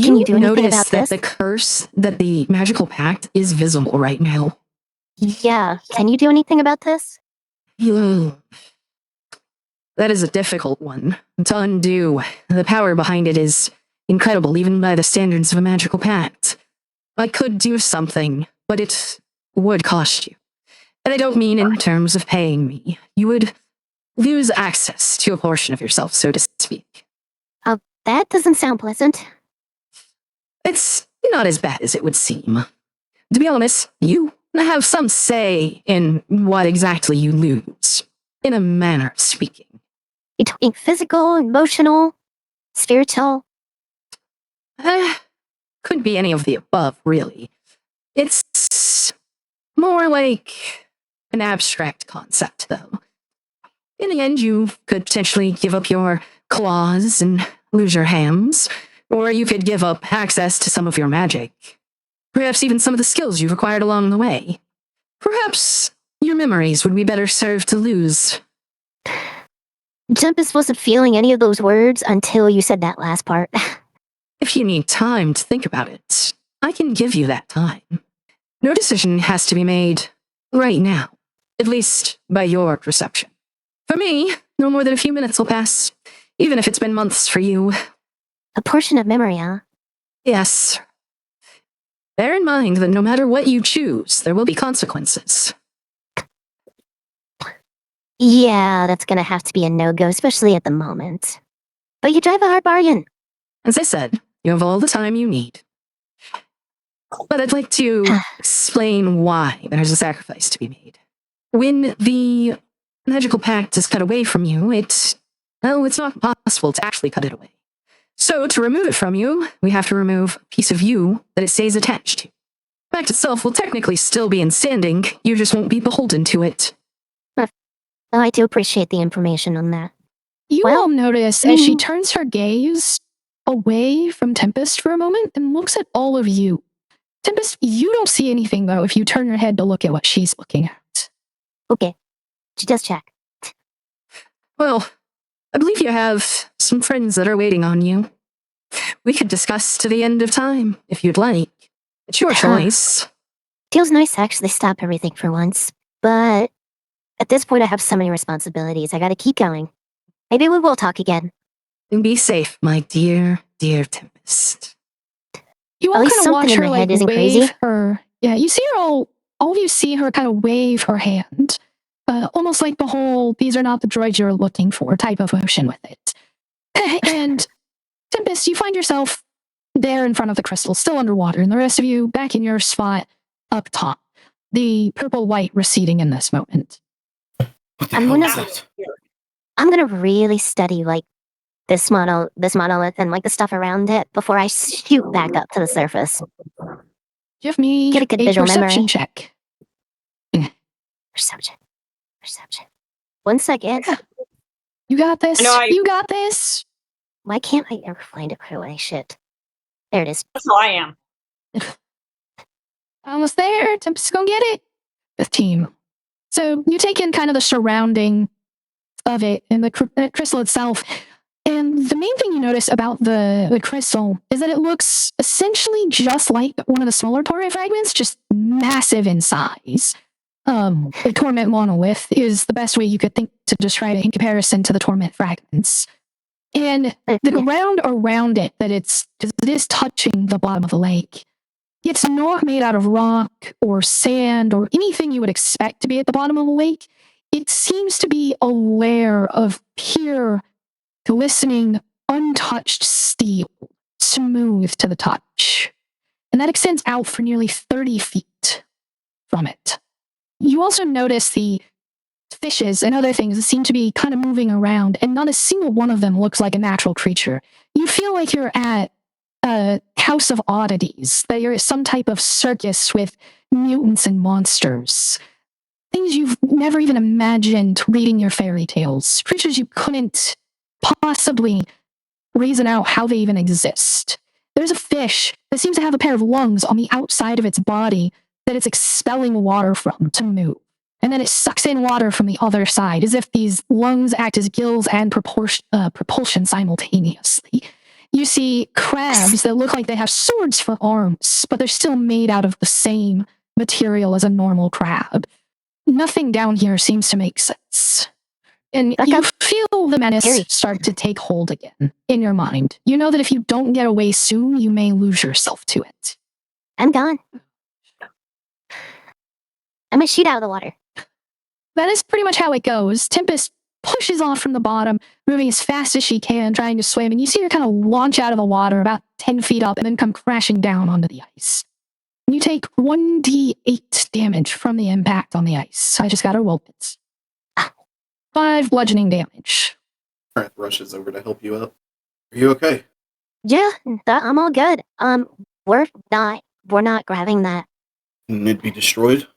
Can you do anything notice about that this? the curse that the magical pact is visible right now. Yeah. Can you do anything about this? That is a difficult one to undo. The power behind it is incredible, even by the standards of a magical pact. I could do something, but it would cost you. And I don't mean in terms of paying me. You would lose access to a portion of yourself, so to speak. That doesn't sound pleasant. It's not as bad as it would seem. To be honest, you have some say in what exactly you lose, in a manner of speaking. You talking physical, emotional, spiritual? Could be any of the above, really. It's more like an abstract concept, though. In the end, you could potentially give up your claws and lose your hands, or you could give up access to some of your magic. Perhaps even some of the skills you've acquired along the way. Perhaps your memories would be better served to lose. Tempest wasn't feeling any of those words until you said that last part. If you need time to think about it, I can give you that time. No decision has to be made right now, at least by your perception. For me, no more than a few minutes will pass, even if it's been months for you. A portion of memory, huh? Yes. Bear in mind that no matter what you choose, there will be consequences. Yeah, that's gonna have to be a no-go, especially at the moment. But you drive a hard bargain. As I said, you have all the time you need. But I'd like to explain why there's a sacrifice to be made. When the magical pact is cut away from you, it's not possible to actually cut it away. So to remove it from you, we have to remove a piece of you that it stays attached to. The pact itself will technically still be in standing, you just won't be beholden to it. Oh, I do appreciate the information on that. You Well, all notice as she turns her gaze away from Tempest for a moment and looks at all of you. Tempest, you don't see anything, though, if you turn your head to look at what she's looking at. Okay. Just check. Well, I believe you have some friends that are waiting on you. We could discuss to the end of time, if you'd like. It's your choice. Feels nice to actually stop everything for once. But at this point, I have so many responsibilities. I gotta keep going. Maybe we will talk again. And be safe, my dear, dear Tempest. You At all least kind of watch something in her, my head like, isn't wave crazy. her. Yeah, you see her all of you see her kind of wave her hand. Almost like the whole, these are not the droids you're looking for type of motion with it. And Tempest, you find yourself there in front of the crystal, still underwater, and the rest of you back in your spot up top. The purple-white receding in this moment. What the I'm hell gonna- is that? I'm gonna really study, like, this monolith and, like, the stuff around it before I shoot back up to the surface. Give me Get a good a visual perception memory. check. Perception. 1 second. You got this. No, You got this. Why can't I ever find it right away? Shit. There it is. That's how I am. Almost there. Tempest is gonna get it. 15. So you take in kind of the surrounding of it and the crystal itself. And the main thing you notice about the crystal is that it looks essentially just like one of the smaller Torment fragments, just massive in size. The Torment Monolith is the best way you could think to describe it in comparison to the Torment fragments. And the ground around it, that it is touching the bottom of the lake, it's not made out of rock or sand or anything you would expect to be at the bottom of the lake. It seems to be a layer of pure, glistening, untouched steel, smooth to the touch. And that extends out for nearly 30 feet from it. You also notice the fishes and other things that seem to be kind of moving around, and not a single one of them looks like a natural creature. You feel like you're at a house of oddities, that you're at some type of circus with mutants and monsters. Things you've never even imagined reading your fairy tales. Creatures you couldn't possibly reason out how they even exist. There's a fish that seems to have a pair of lungs on the outside of its body that it's expelling water from to move. and then it sucks in water from the other side, as if these lungs act as gills and propulsion simultaneously. You see crabs that look like they have swords for arms, but they're still made out of the same material as a normal crab. Nothing down here seems to make sense. And you feel the menace start to take hold again in your mind. You know that if you don't get away soon, you may lose yourself to it. I'm gone. I'm gonna shoot out of the water. That is pretty much how it goes. Tempest pushes off from the bottom, moving as fast as she can, trying to swim, and you see her kind of launch out of the water about 10 feet up and then come crashing down onto the ice. You take 1d8 damage from the impact on the ice. I just got her roll bits. 5 bludgeoning damage. Trent rushes over to help you up. Are you okay? Yeah, I'm all good. We're not grabbing that. Can it be destroyed?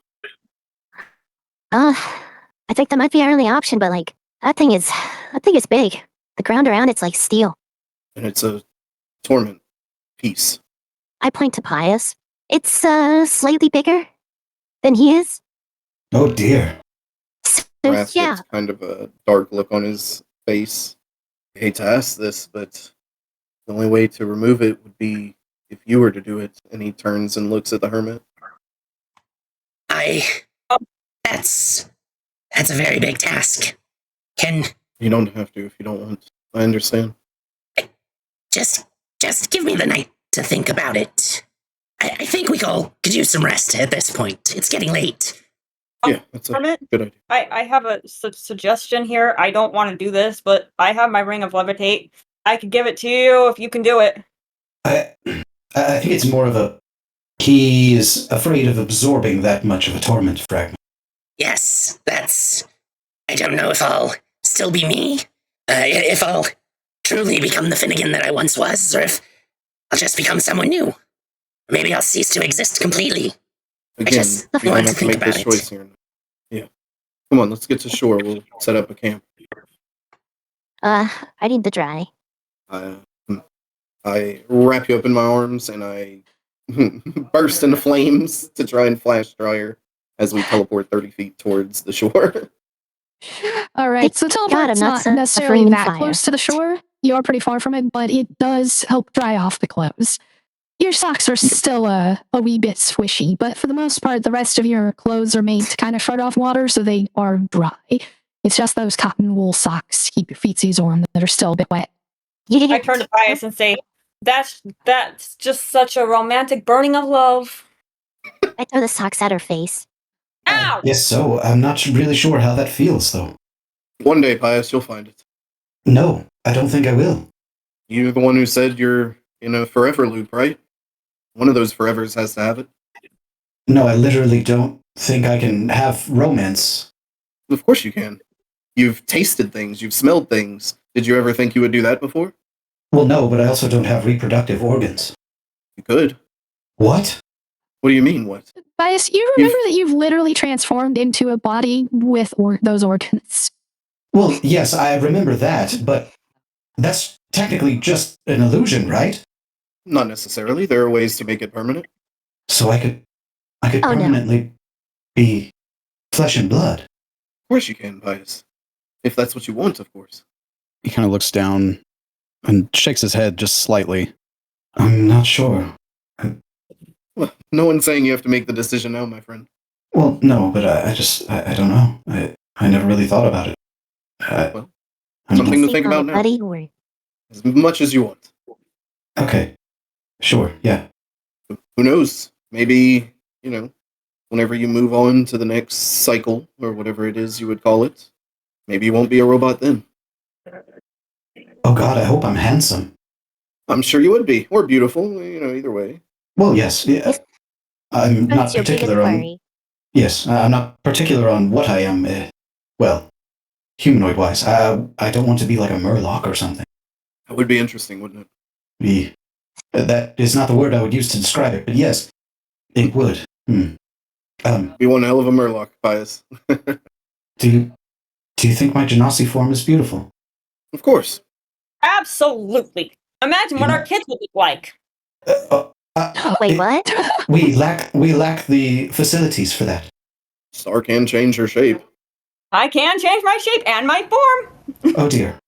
I think that might be our only option, but like, that thing is big. The ground around it's like steel. And it's a torment piece. I point to Pius. It's, slightly bigger than he is. Oh dear. Wrath Yeah. gets kind of a dark look on his face. I hate to ask this, but the only way to remove it would be if you were to do it. And he turns and looks at the hermit. That's a very big task. You don't have to if you don't want. I understand. Just give me the night to think about it. I think we all could use some rest at this point. It's getting late. Yeah, that's a Hermit, good idea. I have a suggestion here. I don't want to do this, but I have my ring of levitate. I could give it to you if you can do it. I think it's more of he's afraid of absorbing that much of a torment fragment. Yes, I don't know if I'll still be me, if I'll truly become the Finnegan that I once was, or if I'll just become someone new. Maybe I'll cease to exist completely. Again, I you want don't to have to think make about this it. choice here. Yeah. Come on, let's get to shore. We'll set up a camp. I need the dry. I wrap you up in my arms and I burst into flames to try and flash dryer as we teleport 30 feet towards the shore. All right, so teleport's not necessarily that close to the shore. You are pretty far from it, but it does help dry off the clothes. Your socks are still a wee bit swishy, but for the most part, the rest of your clothes are made to kind of shred off water, so they are dry. It's just those cotton wool socks keep your feetsies warm that are still a bit wet. I turn to Pius and say, that's just such a romantic burning of love. I throw the socks at her face. Ow! Yes, so I'm not really sure how that feels, though. One day, Pius, you'll find it. No, I don't think I will. You're the one who said you're in a forever loop, right? One of those forevers has to have it. No, I literally don't think I can have romance. Of course you can. You've tasted things, you've smelled things. Did you ever think you would do that before? Well, no, but I also don't have reproductive organs. You could. What? What do you mean, what? Bias, you remember that you've literally transformed into a body with those organs. Well, yes, I remember that, but that's technically just an illusion, right? Not necessarily. There are ways to make it permanent. So I could permanently be flesh and blood. Of course you can, Bias. If that's what you want, of course. He kind of looks down and shakes his head just slightly. I'm not sure. Well, no one's saying you have to make the decision now, my friend. Well, no, but I don't know. I never really thought about it. Well, something to think about now. As much as you want. Okay. Sure, yeah. Who knows? Maybe, whenever you move on to the next cycle, or whatever it is you would call it, maybe you won't be a robot then. Oh God, I hope I'm handsome. I'm sure you would be. Or beautiful, either way. Well, yes. Yeah. I'm not particular on... Yes, I'm not particular on what I am. Humanoid-wise. I don't want to be like a Murloc or something. That would be interesting, wouldn't it? That is not the word I would use to describe it, but yes, it would. Be one hell of a Murloc, Pius. Do you think my Genasi form is beautiful? Of course. Absolutely. Imagine what our kids would look like. Wait, what? We lack the facilities for that. Star can change her shape. I can change my shape and my form. Oh dear.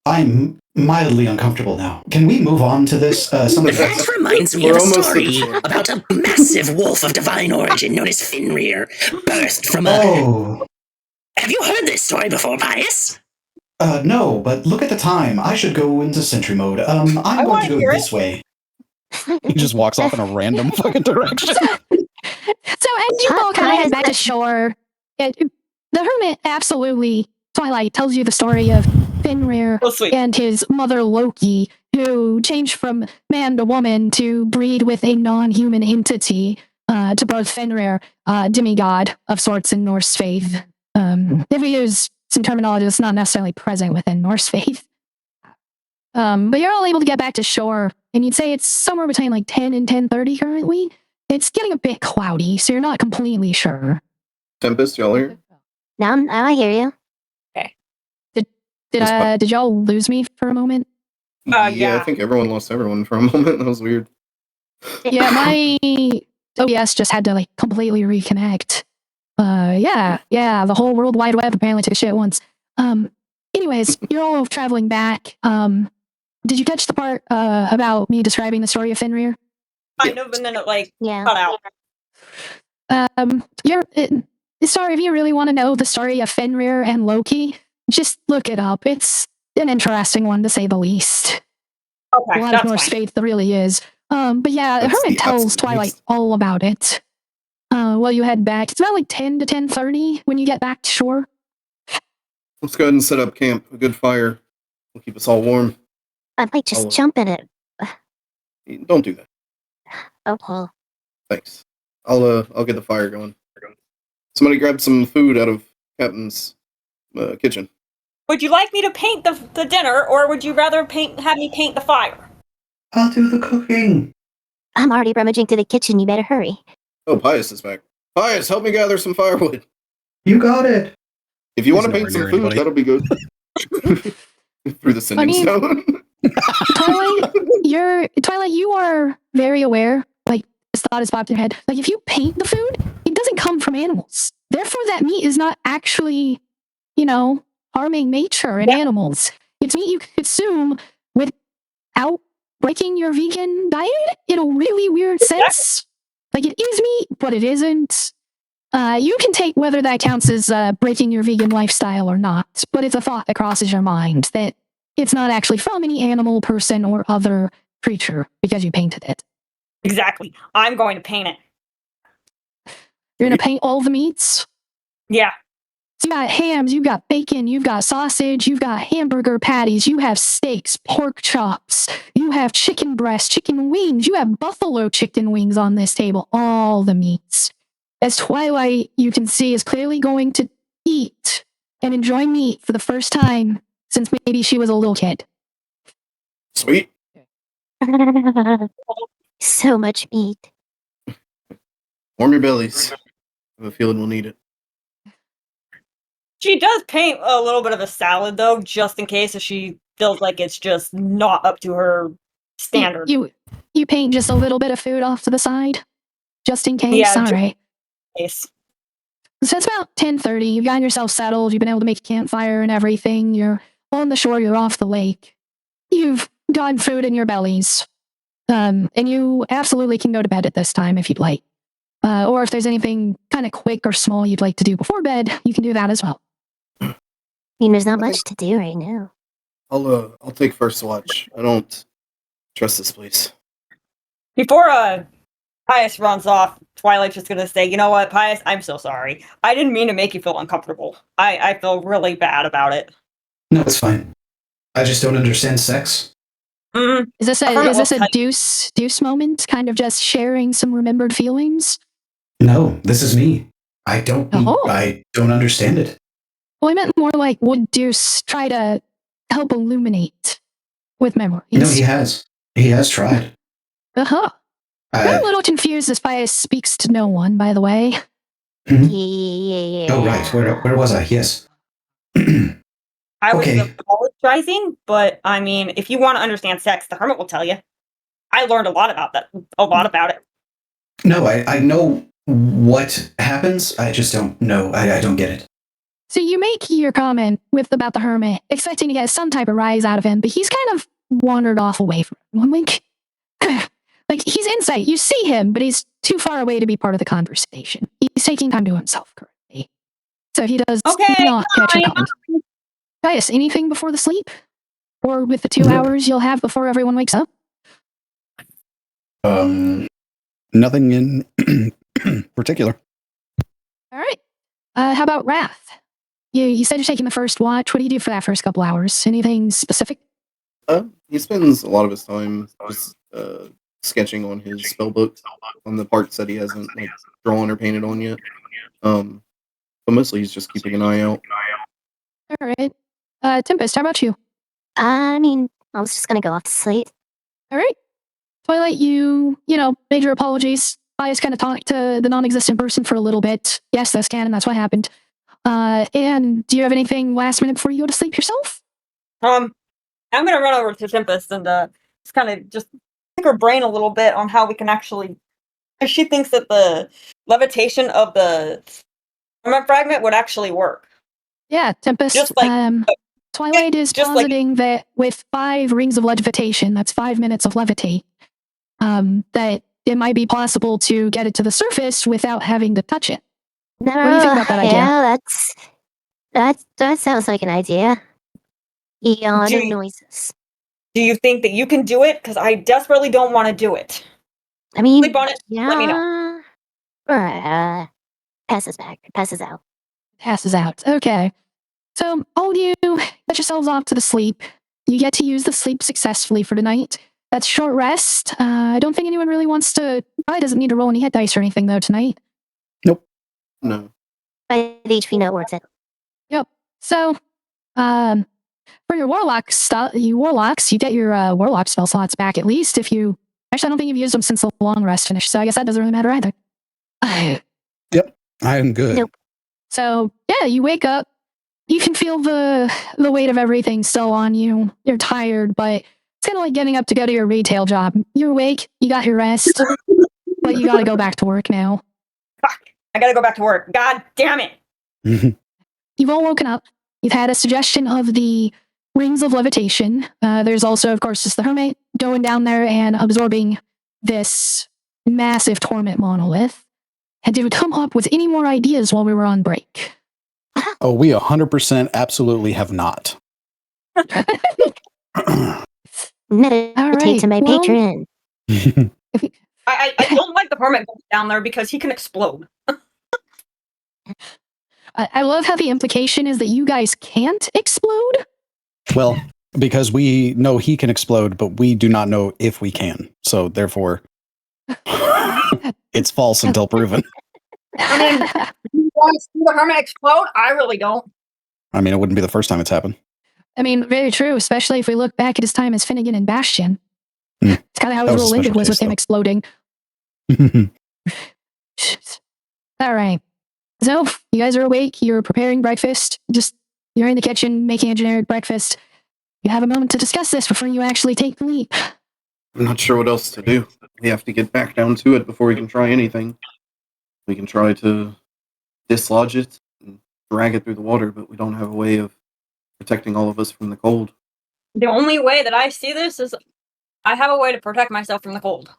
I'm mildly uncomfortable now. Can we move on to this? Something That reminds me of a story about a massive wolf of divine origin known as Fenrir, birthed from a... Oh. Have you heard this story before, Pius? No, but look at the time. I should go into sentry mode. I'm going to go this way. He just walks off in a random fucking direction. So as you all kind of head back to shore, the hermit absolutely, Twilight tells you the story of Fenrir and his mother Loki, who changed from man to woman to breed with a non-human entity to birth Fenrir, demigod of sorts in Norse faith. If we use some terminology that's not necessarily present within Norse faith. But you're all able to get back to shore, and you'd say it's somewhere between like 10 and 10:30 currently. It's getting a bit cloudy, so you're not completely sure. Tempest, y'all here? Now I hear you. Okay. Did y'all lose me for a moment? Yeah, I think everyone lost everyone for a moment. That was weird. Yeah, my OBS just had to like completely reconnect. Yeah, the whole World Wide Web apparently took a shit once. Anyways, you're all traveling back. Did you catch the part about me describing the story of Fenrir? Kind of, and then it cut out. Sorry, if you really want to know the story of Fenrir and Loki, just look it up. It's an interesting one to say the least. Okay, a lot of Norse faith there really is. But yeah, That's Hermit the tells absolute Twilight least. all about it. While you head back, it's about like 10 to 10:30 when you get back to shore. Let's go ahead and set up camp. A good fire will keep us all warm. I might just jump in it. Don't do that. Okay. Thanks. I'll get the fire going. Somebody grab some food out of Captain's kitchen. Would you like me to paint the dinner, or would you rather have me paint the fire? I'll do the cooking. I'm already rummaging through the kitchen. You better hurry. Oh, Pius is back. Pius, help me gather some firewood. You got it. If you want to He's paint never some near food, anybody. that'll be good. Through the sending stone. Twilight, you are very aware. Like, this thought has popped in your head. Like, if you paint the food, it doesn't come from animals. Therefore, that meat is not actually, harming nature and animals. It's meat you consume without breaking your vegan diet in a really weird sense. Like, it is meat, but it isn't. You can take whether that counts as breaking your vegan lifestyle or not, but it's a thought that crosses your mind that it's not actually from any animal, person, or other creature because you painted it. Exactly. I'm going to paint it. You're going to paint all the meats? Yeah. So you got hams, you've got bacon, you've got sausage, you've got hamburger patties, you have steaks, pork chops, you have chicken breast, chicken wings, you have buffalo chicken wings on this table, all the meats. As Twilight, you can see, is clearly going to eat and enjoy meat for the first time since maybe she was a little kid. Sweet. So much meat. Warm your bellies. I have a feeling we'll need it. She does paint a little bit of a salad, though, just in case if she feels like it's just not up to her standard. You paint just a little bit of food off to the side? Just in case? Yeah, All right. Case. So it's about 10:30. You've gotten yourself settled. You've been able to make a campfire and everything. You're on the shore. You're off the lake. You've gotten food in your bellies. And you absolutely can go to bed at this time if you'd like. Or if there's anything kind of quick or small you'd like to do before bed, you can do that as well. There's not much to do right now. I'll take first watch. I don't trust this place. Before Pius runs off, Twilight's just gonna say, you know what, Pius, I'm so sorry. I didn't mean to make you feel uncomfortable. I feel really bad about it. No, it's fine. I just don't understand sex. Mm-hmm. Is this a deuce moment? Kind of just sharing some remembered feelings? No, this is me. I don't understand it. Well, I meant more like, would Deuce try to help illuminate with memories? No, he has. He has tried. Uh-huh. I'm a little confused as Pius speaks to no one, by the way. Mhm. Yeah. Oh, right. Where was I? Yes. I was Okay. apologizing, but I mean, if you want to understand sex, the hermit will tell you. I learned a lot about it. No, I know What happens? I just don't know. I don't get it. So you make your comment with about the hermit, expecting to get some type of rise out of him, but he's kind of wandered off away from everyone. Like he's in sight. You see him, but he's too far away to be part of the conversation. He's taking time to himself currently. So he does not catch your comment. Gaius, anything before the sleep? Or with the 2 hours you'll have before everyone wakes up? Nothing in particular. All right. How about Wrath? You said you're taking the first watch. What do you do for that first couple hours? Anything specific? He spends a lot of his time just sketching on his spell book on the parts that he hasn't like drawn or painted on yet. But mostly he's just keeping an eye out. All right. Tempest, how about you? I mean, I was just gonna go off to sleep. All right. Twilight, you major apologies. I just kind of talked to the non-existent person for a little bit. Yes, that's canon. That's what happened. And do you have anything last minute before you go to sleep yourself? I'm gonna run over to Tempest and just kind of just pick her brain a little bit on how we can actually. If she thinks that the levitation of the fragment would actually work. Yeah, Tempest. Just like Twilight is positing that with 5 rings of levitation, that's 5 minutes of levity, that it might be possible to get it to the surface without having to touch it. No, what do you think about that idea? Yeah, that sounds like an idea. Noises. Do you think that you can do it? Because I desperately don't want to do it. I mean, sleep on it. Yeah. Let me know. Passes back. Passes out. Passes out. Okay. So all you get yourselves off to the sleep. You get to use the sleep successfully for tonight. That's short rest. I don't think anyone really wants to. Probably doesn't need to roll any hit dice or anything though tonight. Nope. No. By the HP note worth it. Yep. So, for your warlock stuff, you get your warlock spell slots back at least if you. Actually, I don't think you've used them since the long rest finished, so I guess that doesn't really matter either. Yep, I'm good. Nope. So yeah, you wake up. You can feel the weight of everything still on you. You're tired, but it's kind of like getting up to go to your retail job. You're awake. You got your rest, but you got to go back to work now. Fuck! I gotta go back to work. God damn it! You've all woken up. You've had a suggestion of the rings of levitation. There's also, of course, just the hermit going down there and absorbing this massive torment monolith. And did we come up with any more ideas while we were on break? Oh, we 100% absolutely have not. Meditate to my patron. I don't like the hermit going down there because he can explode. I love how the implication is that you guys can't explode. Well, because we know he can explode, but we do not know if we can. So therefore, it's false until proven. I mean, you want to see the hermit explode? I really don't. I mean, it wouldn't be the first time it's happened. I mean, very true, especially if we look back at his time as Finnegan and Bastion. It's kind of how his little was with him exploding. All right. So, you guys are awake. You're preparing breakfast. You're in the kitchen making a generic breakfast. You have a moment to discuss this before you actually take the leap. I'm not sure what else to do. We have to get back down to it before we can try anything. We can try to dislodge it and drag it through the water, but we don't have a way of protecting all of us from the cold. The only way that I see this is I have a way to protect myself from the cold.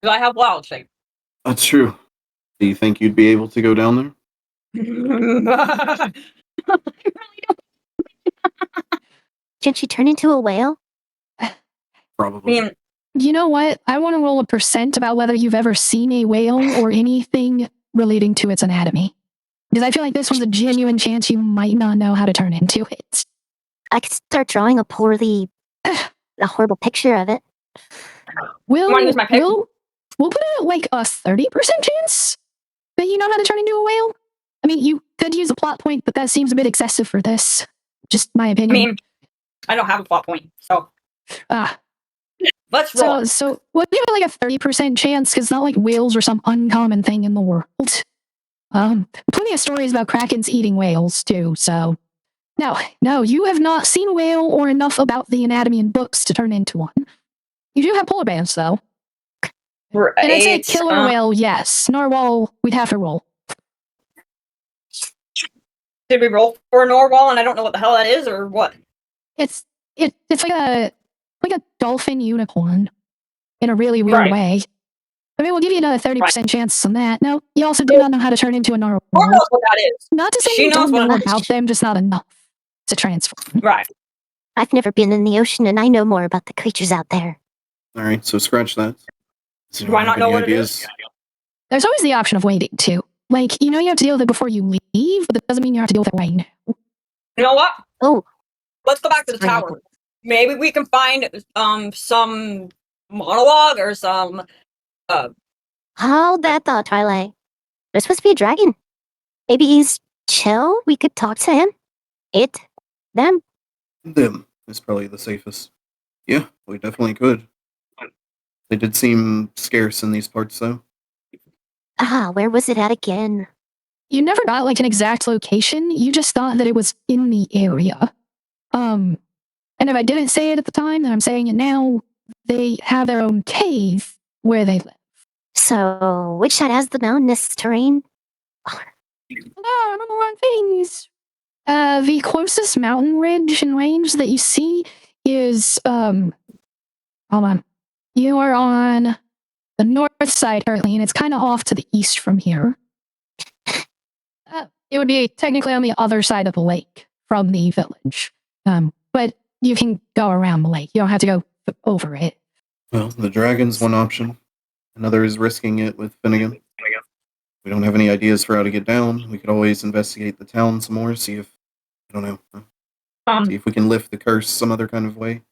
Because I have wild shape. That's true. Do you think you'd be able to go down there? Can she turn into a whale? Probably. I mean, you know what? I want to roll a % about whether you've ever seen a whale or anything relating to its anatomy. Because I feel like this one's a genuine chance you might not know how to turn into it. I could start drawing a horrible picture of it. We'll put it at like a 30% chance that you know how to turn into a whale. I mean, you could use a plot point, but that seems a bit excessive for this. Just my opinion. I mean, I don't have a plot point, so. Let's roll. So we'll give it like a 30% chance, because it's not like whales are some uncommon thing in the world. Plenty of stories about krakens eating whales, too, so. No, you have not seen a whale or enough about the anatomy in books to turn into one. You do have polar bears, though. Right. And I'd say killer whale, yes. Narwhal, we'd have to roll. Did we roll for a narwhal and I don't know what the hell that is or what? It's like a dolphin unicorn in a really weird way. I mean, we'll give you another 30% chance on that. No, you also do not know how to turn into a narwhal. Who knows what that is? Not to say She you knows don't what know it is. about them, just not enough to transform. Right. I've never been in the ocean and I know more about the creatures out there. All right, so scratch that. So Do I not know what it is? There's always the option of waiting, too. Like, you know you have to deal with it before you leave, but that doesn't mean you have to deal with it right now. You know what? Oh. Let's go back to the tower. Maybe we can find some monologue or some Hold that thought, Twilight. There's supposed to be a dragon. Maybe he's chill? We could talk to him? It? Them? Them is probably the safest. Yeah, we definitely could. They did seem scarce in these parts, though. Where was it at again? You never got like an exact location. You just thought that it was in the area. And if I didn't say it at the time, then I'm saying it now. They have their own cave where they live. So, which side has the mountainous terrain? No, number one things. The closest mountain ridge and range that you see is hold on. You are on the north side currently, and it's kind of off to the east from here. It would be technically on the other side of the lake from the village. But you can go around the lake. You don't have to go over it. Well, the dragon's one option. Another is risking it with Finnegan. We don't have any ideas for how to get down. We could always investigate the town some more, see if, I don't know, see if we can lift the curse some other kind of way.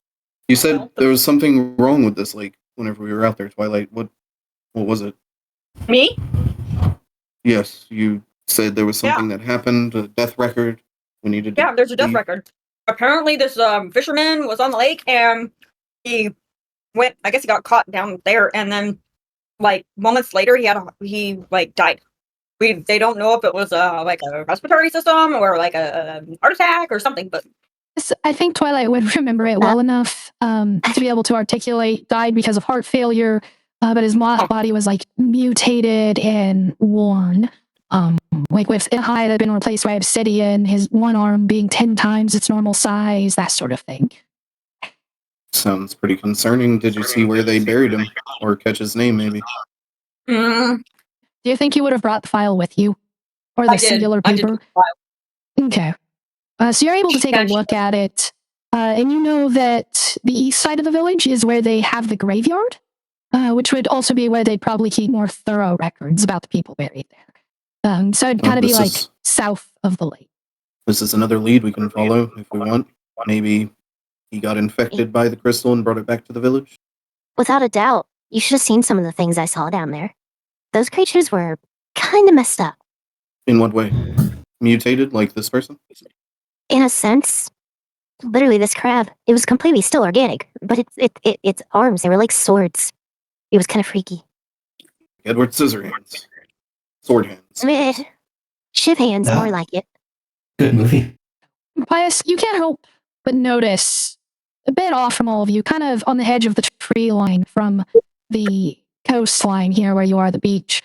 You said there was something wrong with this lake whenever we were out there, Twilight. What was it? Me? Yes, you said there was something that happened, a death record. We needed to there's a death record. Apparently this fisherman was on the lake and he went, I guess he got caught down there, and then like moments later he died. They don't know if it was like a respiratory system or like a heart attack or something, but I think Twilight would remember it well enough to be able to articulate. Died because of heart failure, but his body was like mutated and worn. Like with an eye that had been replaced by obsidian, his one arm being 10 times its normal size, that sort of thing. Sounds pretty concerning. Did you see where they buried him? Or catch his name, maybe? Do you think you would have brought the file with you? Or the singular paper? Okay. So you're able to take a look at it, and you know that the east side of the village is where they have the graveyard, which would also be where they'd probably keep more thorough records about the people buried there. So it'd kind of be like south of the lake. This is another lead we can follow if we want. Maybe he got infected by the crystal and brought it back to the village? Without a doubt. You should have seen some of the things I saw down there. Those creatures were kind of messed up. In what way? Mutated, like this person? In a sense. Literally, this crab, it was completely still organic, but its arms, they were like swords. It was kind of freaky. Edward Scissorhands. Sword hands. Shiv hands, more like it. Good movie. Pius, you can't help but notice, a bit off from all of you, kind of on the edge of the tree line from the coastline here where you are, the beach,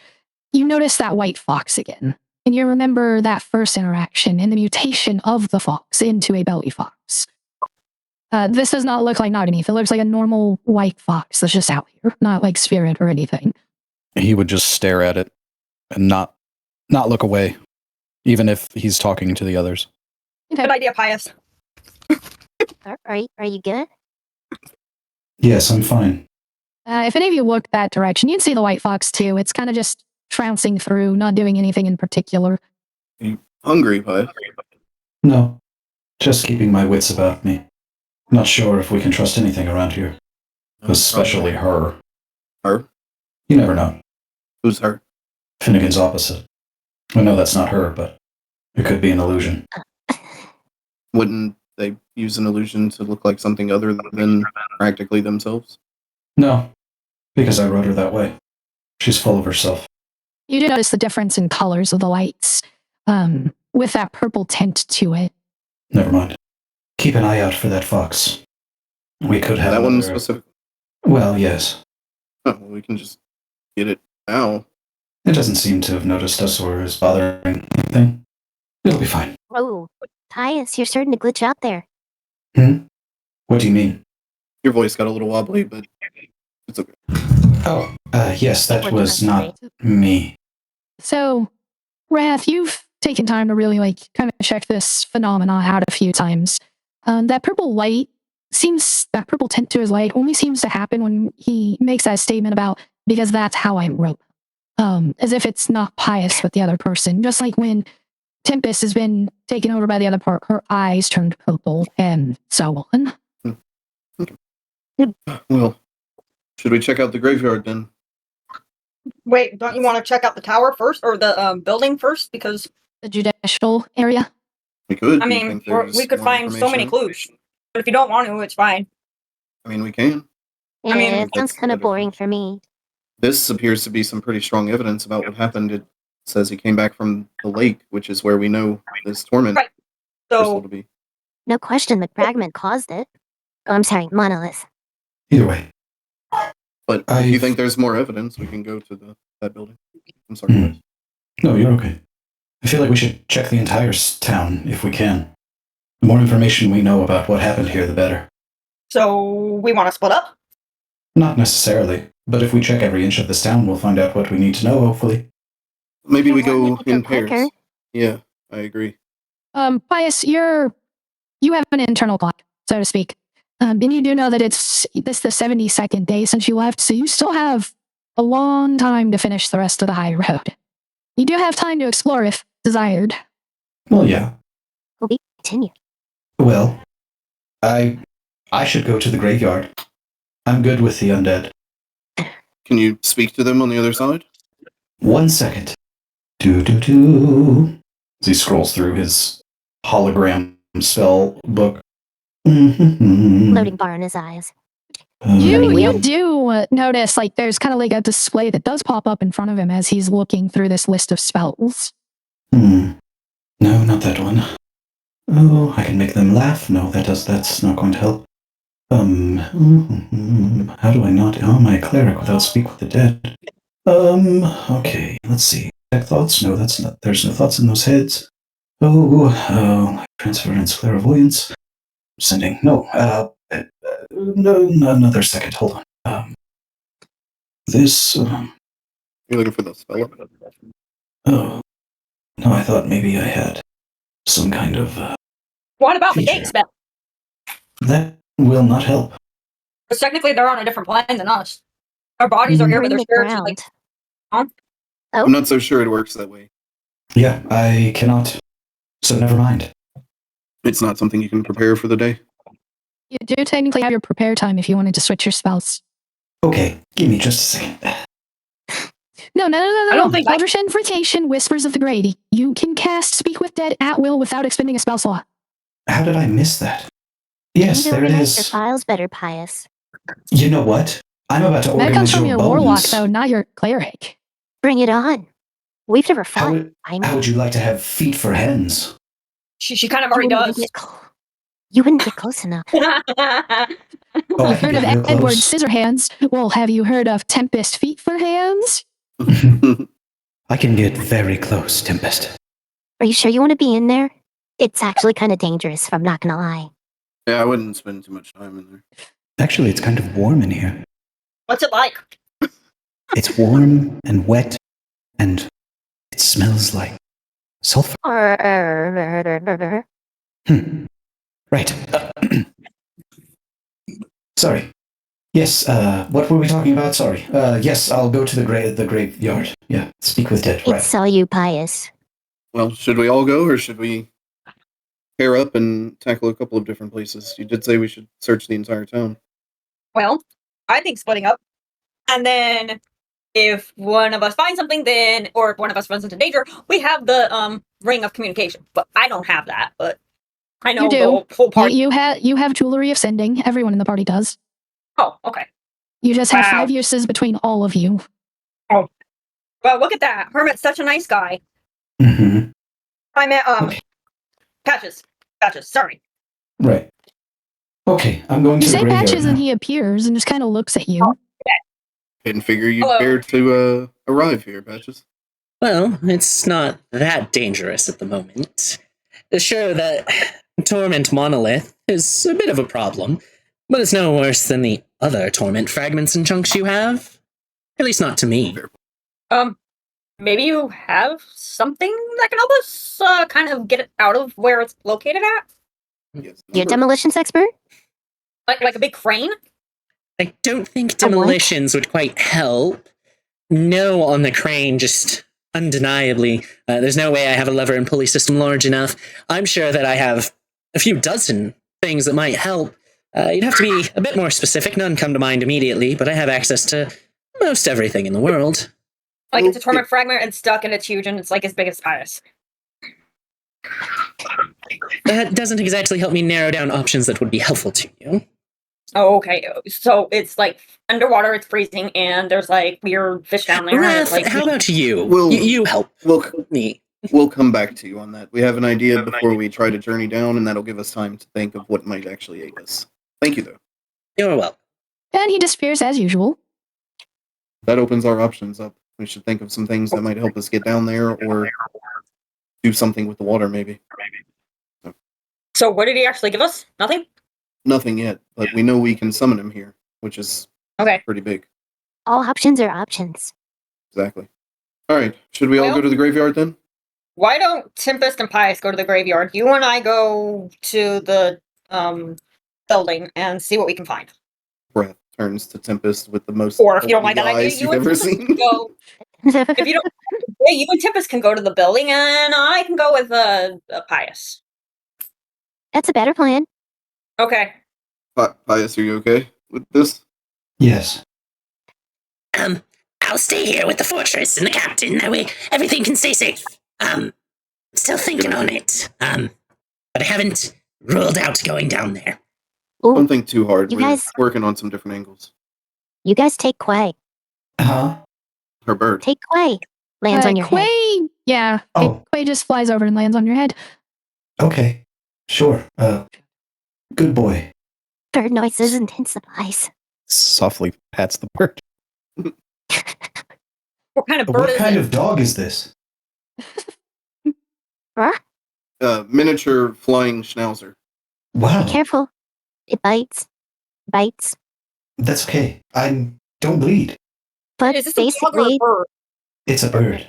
you notice that white fox again. And you remember that first interaction and the mutation of the fox into a belly fox. This does not look like Naganeath. It looks like a normal white fox that's just out here, not like spirit or anything. He would just stare at it and not look away, even if he's talking to the others. Good idea, Pius. Are you good? Yes, I'm fine. If any of you look that direction, you'd see the white fox too. It's kind of just trouncing through, not doing anything in particular. Are you hungry, Pius? No, just keeping my wits about me. Not sure if we can trust anything around here. Especially her. Her? You never know. Who's her? Finnegan's opposite. I know that's not her, but it could be an illusion. Wouldn't they use an illusion to look like something other than practically themselves? No, because I wrote her that way. She's full of herself. You do notice the difference in colors of the lights, with that purple tint to it. Never mind. Keep an eye out for that fox. We could have that another... one specific. Well, yes. Oh, well, we can just get it now. It doesn't seem to have noticed us or is bothering anything. It'll be fine. Oh, Pius, you're starting to glitch out there. What do you mean? Your voice got a little wobbly, but it's okay. Oh, yes, that was not me. So, Wrath, you've taken time to really kind of check this phenomenon out a few times. That purple tint to his light only seems to happen when he makes that statement about, because that's how I wrote. As if it's not Pius but the other person. Just like when Tempest has been taken over by the other part, her eyes turned purple and so on. Okay. Well, should we check out the graveyard then? Wait, don't you want to check out the tower first, or the building first? Because the judicial area. We could. I mean, we could find so many clues. But if you don't want to, it's fine. I mean, we can. Yeah, I mean, it sounds kind of boring for me. This appears to be some pretty strong evidence about what happened. It says he came back from the lake, which is where we know this torment crystal to be. No question, the fragment caused it. Oh, I'm sorry, monolith. Either way. But if you think there's more evidence, we can go to that building. I'm sorry, guys. No, you're okay. I feel like we should check the entire town if we can. The more information we know about what happened here, the better. So, we want to split up? Not necessarily, but if we check every inch of this town, we'll find out what we need to know, hopefully. Maybe we go in pairs. Yeah, I agree. Pius, you have an internal clock, so to speak. And you do know that it's the 72nd day since you left, so you still have a long time to finish the rest of the Highroad. You do have time to explore if desired. Well, yeah. We continue. Well, I should go to the graveyard. I'm good with the undead. Can you speak to them on the other side? 1 second. Do. As he scrolls through his hologram spell book. Loading bar in his eyes. You do notice there's kind of a display that does pop up in front of him as he's looking through this list of spells. No, not that one. Oh, I can make them laugh. No, that's not going to help. How do I not my cleric without speak with the dead? Okay, let's see. Check thoughts? No, there's no thoughts in those heads. Transference, clairvoyance. Sending. No, another second. Hold on. This. You're looking for the spell? Oh. No, I thought maybe I had some kind of. What about the feature. gate spell? That will not help. Because technically they're on a different plane than us. Our bodies are here, but their spirits are I'm not so sure it works that way. Yeah, I cannot. So never mind. It's not something you can prepare for the day? You do technically have your prepare time if you wanted to switch your spells. Okay, give me just a second. No. I don't think Eldritch Invitation, Whispers of the Grady. You can cast Speak with Dead at will without expending a spell slot. How did I miss that? Yes, there it Organize your is. files better, Pius. You know what? I'm about to That organize comes from your your warlock, bones. though, not your cleric. Bring it on. We've never fought. How would you like to have feet for hands? She kind of already does. You wouldn't get close enough. Oh, I You've can heard of get real Edward close. Scissorhands. Well, have you heard of Tempest Feet for Hands? I can get very close, Tempest. Are you sure you want to be in there? It's actually kind of dangerous, if I'm not gonna lie. Yeah, I wouldn't spend too much time in there. Actually, it's kind of warm in here. What's it like? It's warm and wet, and it smells like sulfur. Right. Sorry. Yes, what were we talking about? Sorry. Yes, I'll go to the graveyard. Yeah, speak with dead. Right. It's all you, Pius. Well, should we all go, or should we pair up and tackle a couple of different places? You did say we should search the entire town. Well, I think splitting up. And then if one of us finds something, or if one of us runs into danger, we have the ring of communication. But I don't have that, but I know You do. the whole party. You have Jewelry of Sending. Everyone in the party does. Oh, okay. You just have Wow. 5 uses between all of you. Oh. Well, look at that. Hermit's such a nice guy. Mm-hmm. I meant, Okay. Patches, sorry. Right. Okay, I'm going You to the say graveyard Patches now. and he appears and just kind of looks at you. Didn't figure you'd Hello. care to arrive here, Patches. Well, it's not that dangerous at the moment. Sure, that Torment Monolith is a bit of a problem, but it's no worse than the other Torment fragments and chunks you have. At least not to me. Maybe you have something that can help us kind of get it out of where it's located at? Yes, You're a demolitions expert? Like a big crane? I don't think demolitions would quite help. No on the crane, just undeniably. There's no way I have a lever and pulley system large enough. I'm sure that I have a few dozen things that might help. You'd have to be a bit more specific. None come to mind immediately, but I have access to most everything in the world. Like, it's a torment fragment, and stuck, and it's huge, and it's like as big as Pius. That doesn't exactly help me narrow down options that would be helpful to you. Oh, okay. So it's like underwater, it's freezing, and there's like weird fish down there. Raph, like, how about you? We'll- You help We'll me. we'll come back to you on that. We have an idea before we try to journey down, and that'll give us time to think of what might actually aid us. Thank you, though. You're welcome. And he disappears as usual. That opens our options up. We should think of some things that might help us get down there, or do something with the water, maybe. So what did he actually give us? Nothing? Nothing yet, but we know we can summon him here, which is Okay. pretty big. All options are options. Exactly. All right. Should we all Well- go to the graveyard then? Why don't Tempest and Pius go to the graveyard? You and I go to the building and see what we can find. Breath turns to Tempest with the most Or if you don't like that ugly idea, eyes you you've and ever Tempest seen. can go. If you don't, yeah, you and Tempest can go to the building, and I can go with Pius. That's a better plan. Okay. Pius, are you okay with this? Yes. I'll stay here with the fortress and the captain. That way everything can stay safe. Still thinking on it. But I haven't ruled out going down there. Ooh, Don't think too hard. You We're guys- working on some different angles. you guys take Quay. Huh? Her bird. Take Quay. Lands on your head. Quay, yeah. Oh. Quay just flies over and lands on your head. Okay. Sure. Good boy. Bird noises intensifies. Softly pats the bird. What kind of bird What is kind it? of dog is this? Miniature flying schnauzer. Wow. Careful. It bites. Bites. That's okay. I don't bleed. But Is this a dog or a basically, bird? It's a bird.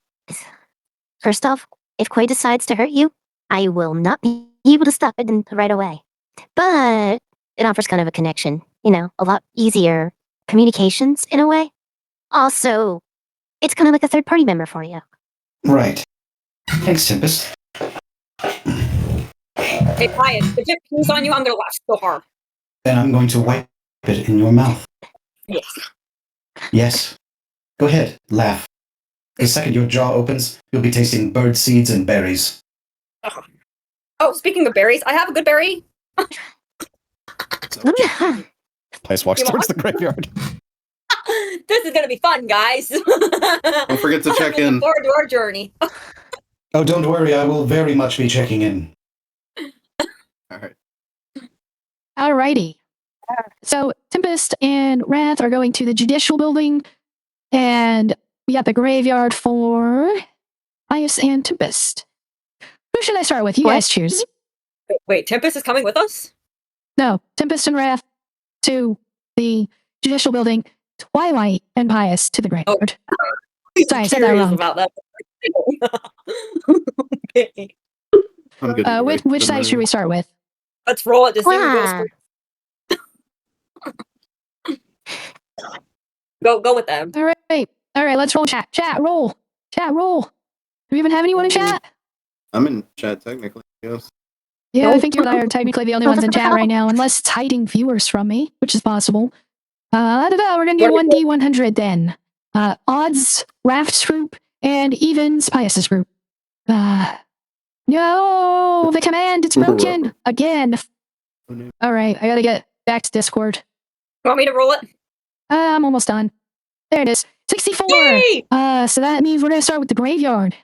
first off, if Quay decides to hurt you, I will not be able to stop it right away. But it offers kind of a connection, a lot easier communications in a way. Also, it's kind of like a third party member for you. Right. Thanks, Tempest. Hey, Pius, if it pees on you, I'm gonna laugh so hard. Then I'm going to wipe it in your mouth. Yes. Yes. Go ahead, laugh. The second your jaw opens, you'll be tasting bird seeds and berries. Oh, speaking of berries, I have a good berry. Pius walks You want towards the graveyard. This is gonna be fun, guys. Don't forget to check in. Looking forward to our journey. Oh, don't worry, I will very much be checking in. All right. Alrighty. So Tempest and Wrath are going to the judicial building, and we got the graveyard for Pius and Tempest. Who should I start with? You What? guys choose. Wait, Tempest is coming with us? No, Tempest and Wrath to the judicial building. Twilight and Pius to the graveyard. Sorry, I said that Curious wrong. about that. Okay. I'm good. either way. Which Doesn't side matter. should we start with? Let's roll it to see who Wow. goes first. Go with them. All right. Let's roll chat. Chat roll. Do we even have anyone in chat? I'm in chat technically. Yes. Yeah, I Nope. think you and I are technically the only ones in chat right now, unless it's hiding viewers from me, which is possible. We're gonna do 1D100 then. Odds, Raft's group, and evens, Pius's group. No, the command, it's broken again. Oh, no. All right, I gotta get back to Discord. You want me to roll it? I'm almost done. There it is. 64. Yay! So that means we're gonna start with the graveyard.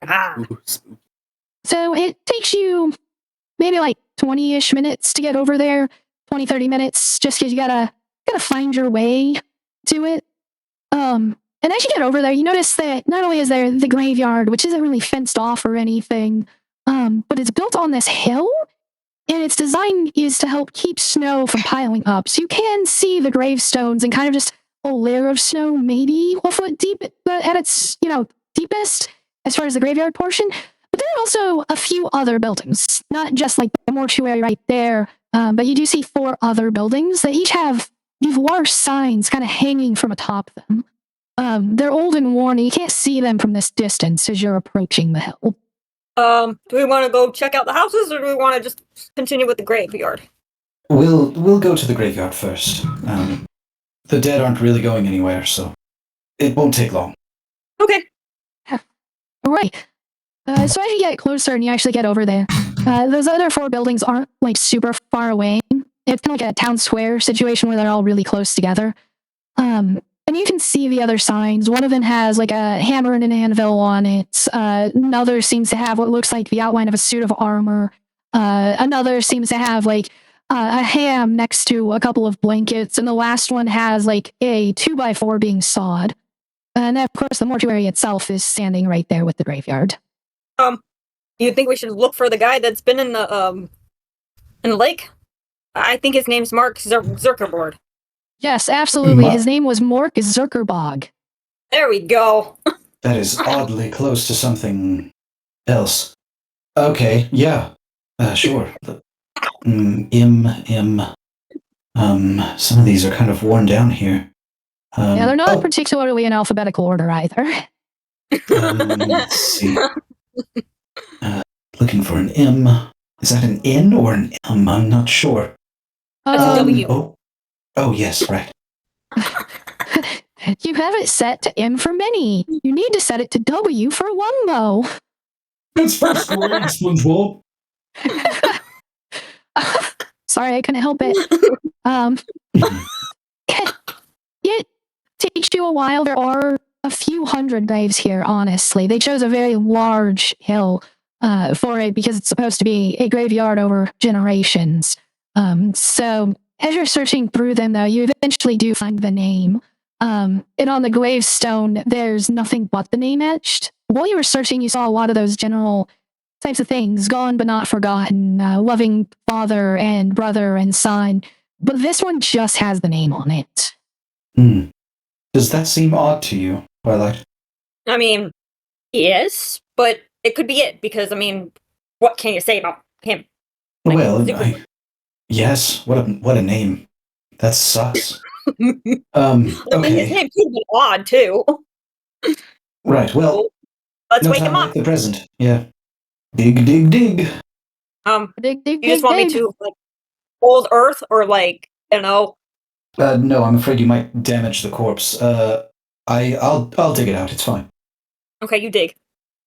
Ah, Ooh, spooky. So it takes you maybe like 20-ish minutes to get over there. 20, 30 minutes, just because you gotta find your way to it. And as you get over there, you notice that not only is there the graveyard, which isn't really fenced off or anything, but it's built on this hill, and its design is to help keep snow from piling up. So you can see the gravestones and kind of just a layer of snow, maybe a foot deep at its, deepest as far as the graveyard portion. But there are also a few other buildings, not just like the mortuary right there, but you do see 4 other buildings that each have these large signs kind of hanging from atop them. They're old and worn, and you can't see them from this distance as you're approaching the hill. Do we want to go check out the houses, or do we want to just continue with the graveyard? We'll go to the graveyard first. The dead aren't really going anywhere, so it won't take long. Okay. All right. So as you get closer and you actually get over there, those other 4 buildings aren't like super far away. It's kind of like a town square situation where they're all really close together. And you can see the other signs. One of them has like a hammer and an anvil on it. Another seems to have what looks like the outline of a suit of armor. Another seems to have like a ham next to a couple of blankets. And the last one has like a 2x4 being sawed. And of course, the mortuary itself is standing right there with the graveyard. You think we should look for the guy that's been in the lake? I think his name's Mark Zuckerberg. Yes, absolutely. His name was Mork Zuckerbog. There we go. That is oddly close to something else. Okay, yeah. Sure. Some of these are kind of worn down here. Yeah, they're not particularly in alphabetical order either. Let's see. Looking for an M. Is that an N or an M? I'm not sure. That's a W. Oh, yes, right. You have it set to M for many. You need to set it to W for one, though. That's first word, SpongeBob. Sorry, I couldn't help it. It takes you a while. There are a few hundred graves here, honestly. They chose a very large hill for it because it's supposed to be a graveyard over generations. So as you're searching through them, though, you eventually do find the name. And on the gravestone, there's nothing but the name etched. While you were searching, you saw a lot of those general types of things, gone but not forgotten, loving father and brother and son. But this one just has the name on it. Does that seem odd to you, Twilight? I mean, yes, but it could be it, because, I mean, what can you say about him? Well, yes, what a name. That sucks. His Okay. name could be odd, too. Right, well, let's no wake time him like up. the present. Yeah. Dig, dig, dig. Dig, dig, You just want me to, like, hold Earth, or, like, I don't know? No, I'm afraid you might damage the corpse. I'll dig it out. It's fine. Okay, you dig.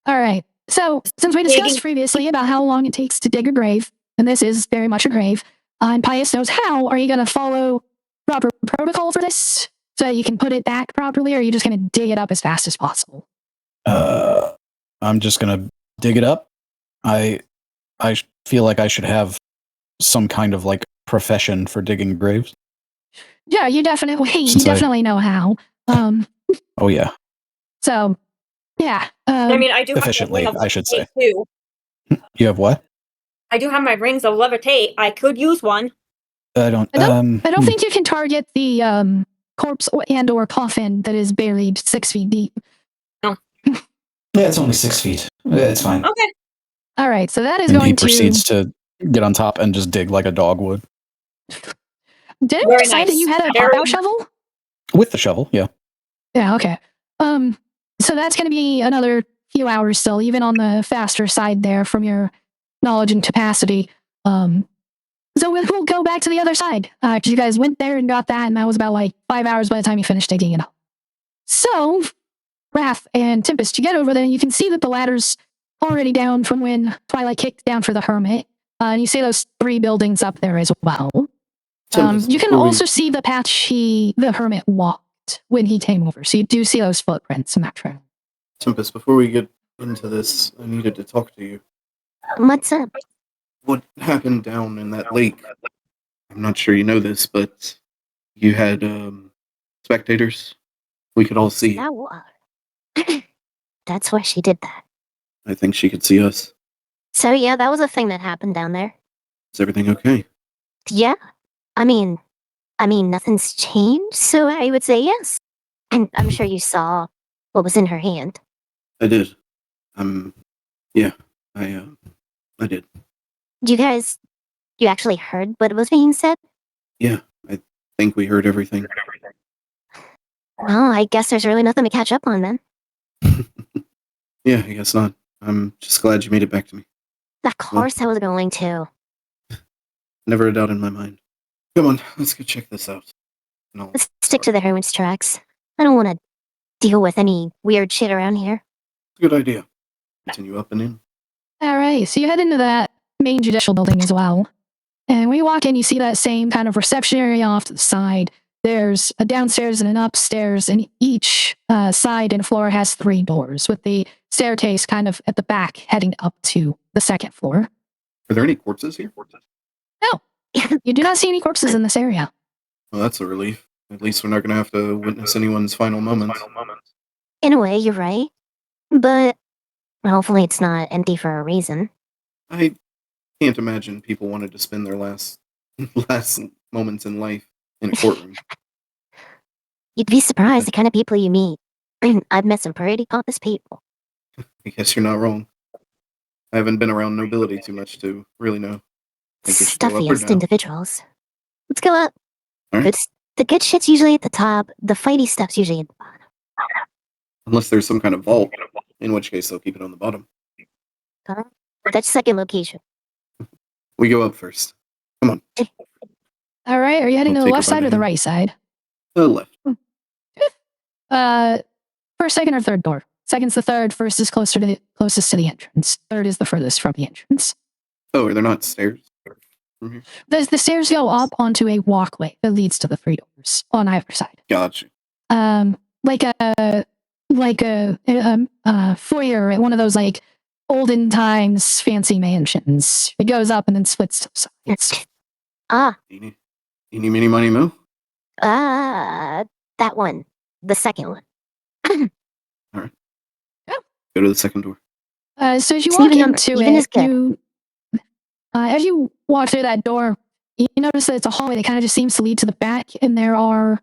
All right. So, since we discussed previously about how long it takes to dig a grave, and this is very much a grave, and Pius knows how, are you going to follow proper protocol for this so that you can put it back properly, or are you just going to dig it up as fast as possible? I'm just going to dig it up. I feel like I should have some kind of like profession for digging graves. Yeah, you definitely know how. Oh yeah. So, yeah. I mean, I do efficiently, have I should say. Too. You have what? I do have my rings of levitate. I could use one. I don't think you can target the corpse and/or coffin that is buried 6 feet deep. No. Yeah, it's only 6 feet. It's fine. Okay. All right, so that is and going he proceeds to get on top and just dig like a dog would. Did we decide that you had a pop-out shovel? With the shovel, yeah. Yeah, okay. So that's going to be another few hours still, even on the faster side there from your knowledge and capacity. So we'll go back to the other side, because you guys went there and got that, and that was about like 5 hours by the time you finished digging it up. So, Wrath and Tempest, you get over there, and you can see that the ladder's already down from when Twilight kicked down for the Hermit, and you see those 3 buildings up there as well. You can also see the path the Hermit walked when he came over, so you do see those footprints in that trail. Tempest, before we get into this, I needed to talk to you. What's up? What happened down in that lake? I'm not sure you know this, but you had spectators We could all see you. That was. That's why she did that. I think she could see us. So yeah, that was a thing that happened down there. Is everything okay? Yeah. I mean, nothing's changed, so I would say yes. And I'm sure you saw what was in her hand. I did. Yeah, I did. You actually heard what was being said? Yeah, I think we heard everything. Well, I guess there's really nothing to catch up on then. Yeah, I guess not. I'm just glad you made it back to me. Of course I was going to. Never a doubt in my mind. Come on, let's go check this out. Let's stick to the hermit's tracks. I don't want to deal with any weird shit around here. Good idea. Continue up and in. All right, so you head into that main judicial building as well. And when you walk in, you see that same kind of reception area off to the side. There's a downstairs and an upstairs, and each side and floor has 3 doors, with the staircase kind of at the back heading up to the second floor. Are there any corpses here? No, you do not see any corpses in this area. Well, that's a relief. At least we're not going to have to witness anyone's final moments. In a way, you're right. But hopefully it's not empty for a reason. I can't imagine people wanted to spend their last moments in life in a courtroom. You'd be surprised the kind of people you meet. I've met some pretty pompous people. I guess you're not wrong. I haven't been around nobility too much to really know. Stuffiest individuals. Let's go up. Right. The good shit's usually at the top. The fighty stuff's usually at the bottom. Unless there's some kind of vault, in which case they'll keep it on the bottom. That's second location. We go up first. Come on. All right, are you heading I'll to the take left her by side the or the hand. right side? Left. First, second, or third door? Second's the third. First is closest to the entrance. Third is the furthest from the entrance. Oh, are there not stairs from here? The stairs go up onto a walkway that leads to the 3 doors on either side. Gotcha. Like a foyer at one of those like olden times fancy mansions. It goes up and then splits to the sides. Eeny, meeny, miny, mo. That one. The second one. All right. Go to the second door. So as you walk Even number. into Even is it, good. as you walk through that door, you notice that it's a hallway that kind of just seems to lead to the back, and there are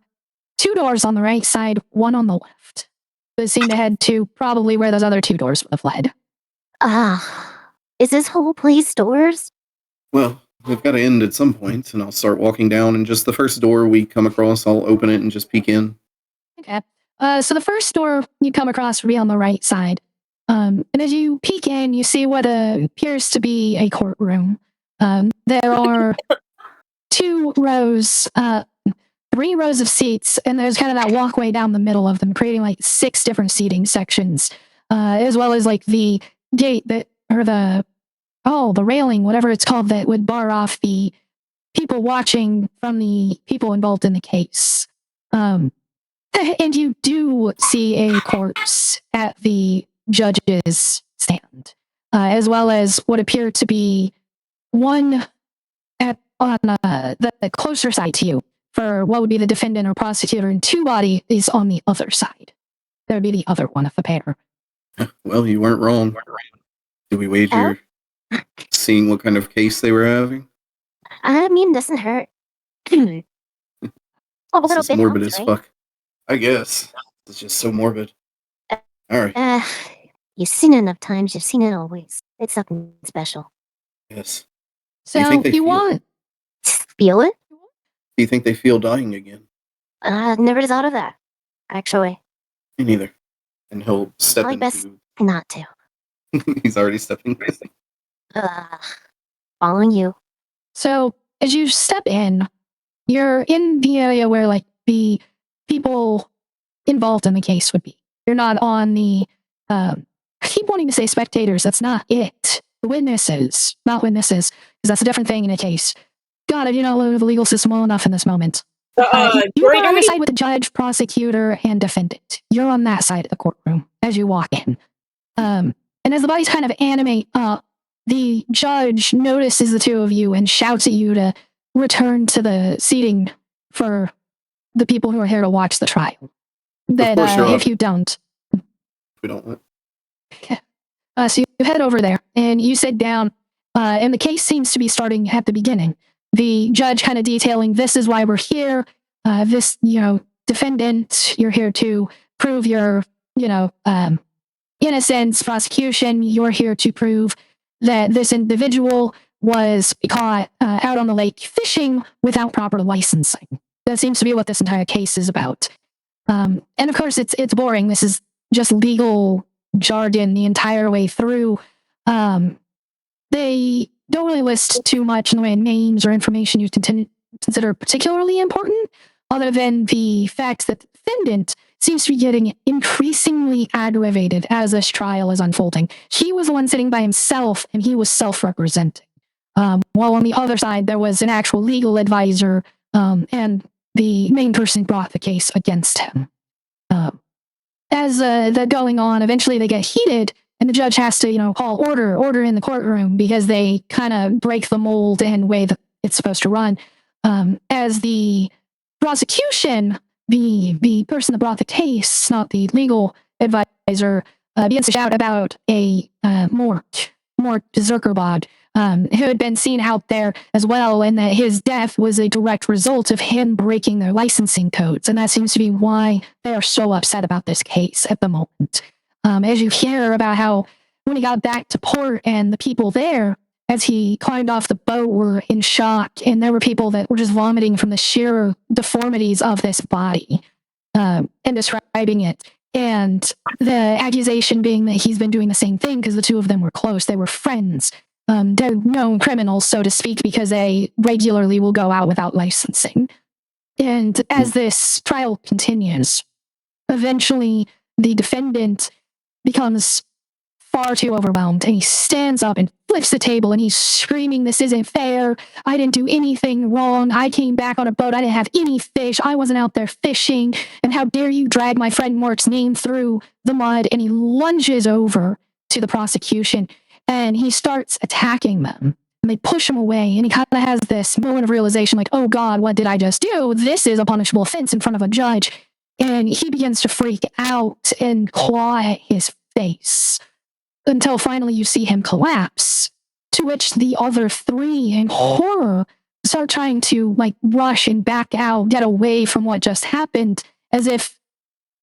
2 doors on the right side, 1 on the left. That seem to head to probably where those other 2 doors would have led. Is this whole place doors? Well, we've got to end at some point, and I'll start walking down, and just the first door we come across, I'll open it and just peek in. Okay. So the first door you come across will be on the right side. And as you peek in, you see what appears to be a courtroom. There are 2 rows, 3 rows of seats, and there's kind of that walkway down the middle of them, creating like 6 different seating sections, as well as like the gate or the railing, whatever it's called, that would bar off the people watching from the people involved in the case. And you do see a corpse at the judge's stand, as well as what appear to be one on the closer side to you for what would be the defendant or prosecutor, and 2 bodies on the other side. That would be the other one of the pair. Well, you weren't wrong. Did we wager seeing what kind of case they were having? I mean, doesn't hurt. A This little is bit morbid helps, as right? fuck. I guess. It's just so morbid. Alright. You've seen it enough times, you've seen it always. It's something special. Yes. So think they you feel- want Feel it? Do you think they feel dying again? Never thought of that, actually. Me neither. And he'll step Probably best into... not to. He's already stepping in. Following you. So as you step in, you're in the area where like the people involved in the case would be. You're not on the I keep wanting to say spectators. That's not it. The witnesses, not witnesses, because that's a different thing in a case. God, I do not know the legal system well enough in this moment. You Jury are on the duty? side with the judge, prosecutor, and defendant. You're on that side of the courtroom as you walk in. And as the bodies kind of animate up, the judge notices the 2 of you and shouts at you to return to the seating for the people who are here to watch the trial. that course you're if up. you don't. We don't. Okay. So you head over there and you sit down, and the case seems to be starting at the beginning. The judge kind of detailing, this is why we're here. This, defendant, you're here to prove your, innocence. Prosecution, you're here to prove that this individual was caught out on the lake fishing without proper licensing. That seems to be what this entire case is about. And of course, it's boring. This is just legal jargon the entire way through. They don't really list too much in the way of names or information you consider particularly important, other than the fact that the defendant seems to be getting increasingly aggravated as this trial is unfolding. He was the one sitting by himself, and he was self-representing. While on the other side, there was an actual legal advisor, and the main person brought the case against him. As they're going on, eventually they get heated, and the judge has to, call order in the courtroom because they kind of break the mold and way that it's supposed to run. As the prosecution, the person that brought the case, not the legal advisor, begins to shout about a Mort Zuckerbog, who had been seen out there as well, and that his death was a direct result of him breaking their licensing codes. And that seems to be why they are so upset about this case at the moment. As you hear about how when he got back to port and the people there, as he climbed off the boat, were in shock, and there were people that were just vomiting from the sheer deformities of this body, and describing it. And the accusation being that he's been doing the same thing because the two of them were close. They were friends. They're known criminals, so to speak, because they regularly will go out without licensing. And as this trial continues, eventually the defendant becomes far too overwhelmed, and he stands up and flips the table, and he's screaming, "This isn't fair. I didn't do anything wrong. I came back on a boat. I didn't have any fish. I wasn't out there fishing. And how dare you drag my friend Mort's name through the mud?" And he lunges over to the prosecution, and he starts attacking them. And they push him away, and he kind of has this moment of realization, like, oh God, what did I just do? This is a punishable offense in front of a judge. And he begins to freak out and claw at his face, until finally you see him collapse, to which the other three in horror start trying to rush and back out, get away from what just happened, as if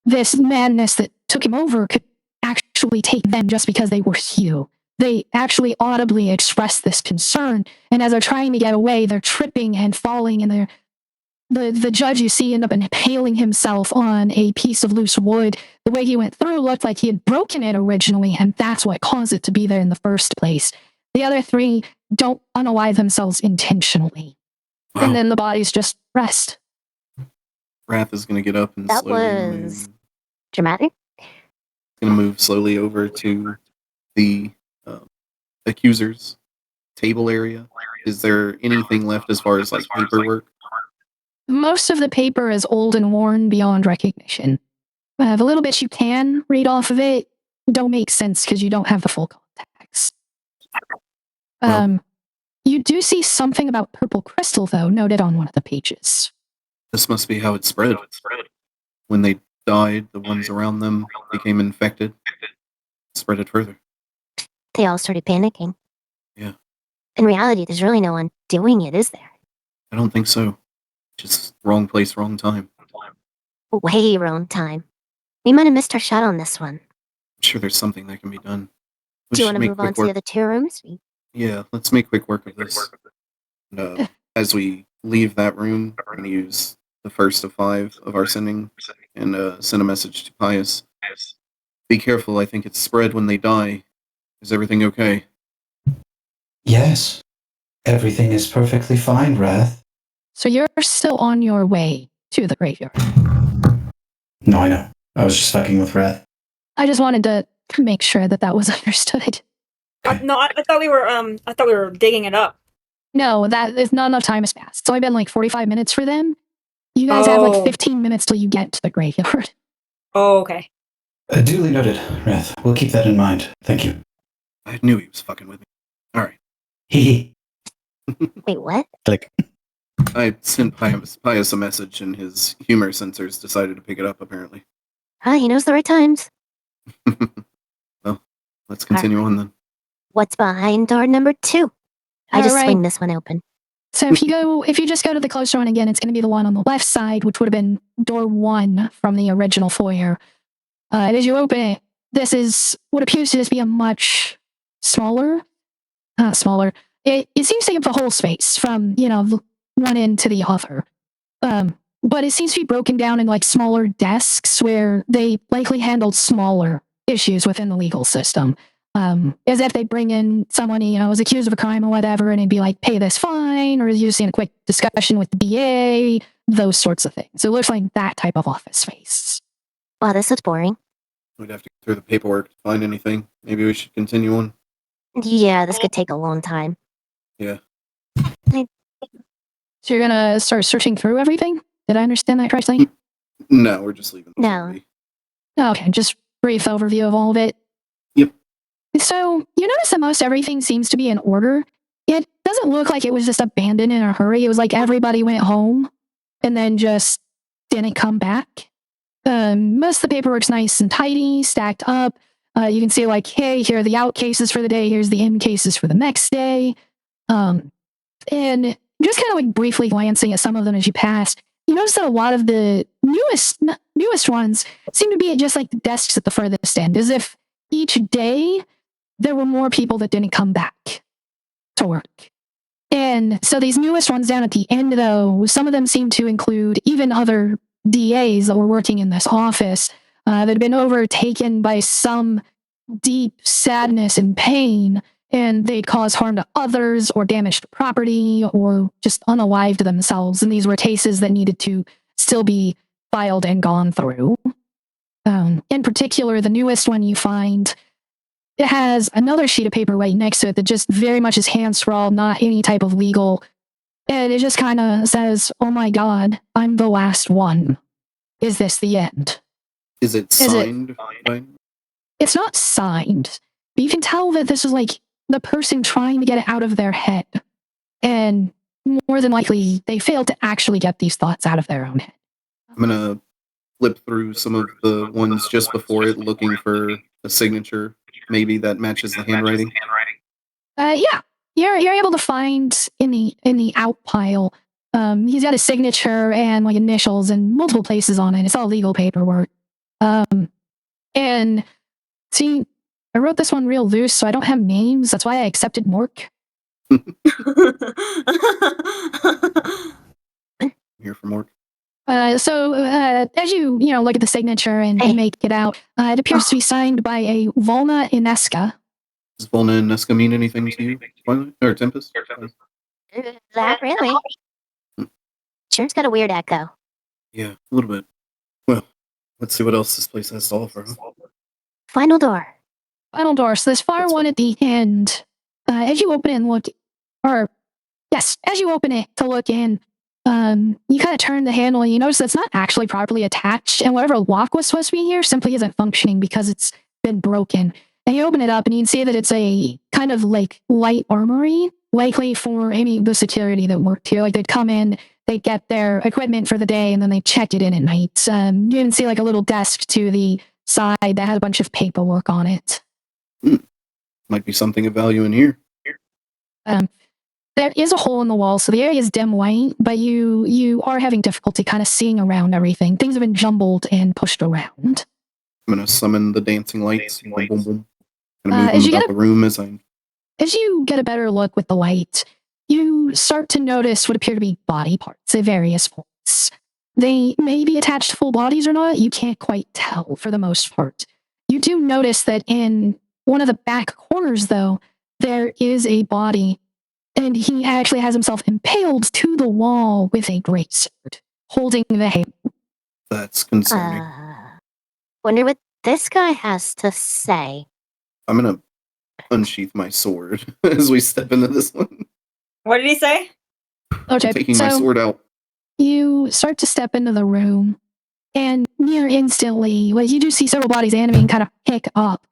this madness that took him over could actually take them just because they were Hugh. They actually audibly express this concern, and as they're trying to get away, they're tripping and falling, and the judge, you see, end up impaling himself on a piece of loose wood. The way he went through looked like he had broken it originally, and that's what caused it to be there in the first place. The other three don't unalive themselves intentionally. Wow. And then the bodies just rest. Wrath is going to get up and That slowly was dramatic. Going to move slowly over to the accuser's table area. Is there anything left as far as paperwork? Most of the paper is old and worn beyond recognition. The little bits you can read off of it don't make sense because you don't have the full context. You do see something about purple crystal, though, noted on one of the pages. This must be how it spread. When they died, the ones around them became infected. Spread it further. They all started panicking. Yeah. In reality, there's really no one doing it, is there? I don't think so. Just wrong place, wrong time. Way wrong time. We might have missed our shot on this one. I'm sure there's something that can be done. Do you want to move on to the other two rooms? Yeah, let's make quick work of this. As we leave that room, we're going to use the first of 5 of our sending and send a message to Pius. Be careful, I think it's spread when they die. Is everything okay? Yes. Everything is perfectly fine, Wrath. So you're still on your way to the graveyard? No, I know. I was just fucking with Wrath. I just wanted to make sure that was understood. No, I thought we were digging it up. No, that is not enough time has passed. It's only been 45 minutes for them. You guys have 15 minutes till you get to the graveyard. Oh, okay. Duly noted, Wrath. We'll keep that in mind. Thank you. I knew he was fucking with me. Alright. Hee Wait, what? Click. I sent Pius a message, and his humor sensors decided to pick it up, apparently. He knows the right times. Well, let's continue on then. What's behind door number 2? I just swing this one open. So if you just go to the closer one again, it's going to be the one on the left side, which would have been door 1 from the original foyer. And as you open it, this is what appears to just be a much smaller. It seems to take up the whole space from the one end to the other. But it seems to be broken down in like smaller desks where they likely handled smaller issues within the legal system. As if they bring in someone, was accused of a crime or whatever, and it'd be like, pay this fine, or you just in a quick discussion with the DA, those sorts of things. So it looks like that type of office space. Wow, this looks boring. We'd have to go through the paperwork to find anything. Maybe we should continue on. Yeah, this could take a long time. Yeah. So you're gonna start searching through everything? Did I understand that correctly? No, we're just leaving. No. Okay, just brief overview of all of it. Yep. So you notice that most everything seems to be in order. It doesn't look like it was just abandoned in a hurry. It was like everybody went home and then just didn't come back. Most of the paperwork's nice and tidy, stacked up. You can see like, hey, here are the out cases for the day. Here's the in cases for the next day. And just kind of like briefly glancing at some of them as you pass, you notice that a lot of the newest ones seem to be at just like the desks at the furthest end, as if each day there were more people that didn't come back to work. And so these newest ones down at the end, though, some of them seem to include even other DAs that were working in this office that had been overtaken by some deep sadness and pain, and they'd cause harm to others or damaged property or just unalived themselves. And these were cases that needed to still be filed and gone through. In particular, the newest one you find, it has another sheet of paper right next to it that just very much is hand scrawled, not any type of legal. And it just kind of says, "Oh my God, I'm the last one. Is this the end?" Is it signed? It's not signed, but you can tell that this is like the person trying to get it out of their head. And more than likely, they failed to actually get these thoughts out of their own head. I'm going to flip through some of the ones just before it, looking for a signature, maybe that matches the handwriting. Yeah. You're able to find in the out pile. He's got a signature and like initials and multiple places on it. It's all legal paperwork. And see, I wrote this one real loose, so I don't have names. That's why I accepted Mork. Here for Mork. So as you look at the signature and make it out, it appears to be signed by a Volna Ineska. Does Volna Ineska mean anything to you, Twilight? Or Tempest? That really? Sure, it's got a weird echo. Yeah, a little bit. Well, let's see what else this place has to offer. Final door. So this far one at the end, as you open it and look, as you open it to look in, you kind of turn the handle and you notice that it's not actually properly attached, and whatever lock was supposed to be here simply isn't functioning because it's been broken. And you open it up and you can see that it's a kind of like light armory, likely for any of the security that worked here. Like they'd come in, they'd get their equipment for the day, and then they check it in at night. You even see like a little desk to the side that had a bunch of paperwork on it. Might be something of value in here. There is a hole in the wall, so the area is dim white, but you are having difficulty kind of seeing around everything. Things have been jumbled and pushed around. I'm going to summon the dancing lights. Boom, boom, boom. Gonna move them about the room as you get a better look with the light, you start to notice what appear to be body parts at various points. They may be attached to full bodies or not, you can't quite tell for the most part. You do notice that in one of the back corners, though, there is a body, and he actually has himself impaled to the wall with a greatsword, holding the handle. That's concerning. Wonder what this guy has to say. I'm going to unsheath my sword as we step into this one. What did he say? Okay, taking my sword out. You start to step into the room, and near instantly, well, you do see several bodies animating kind of pick up.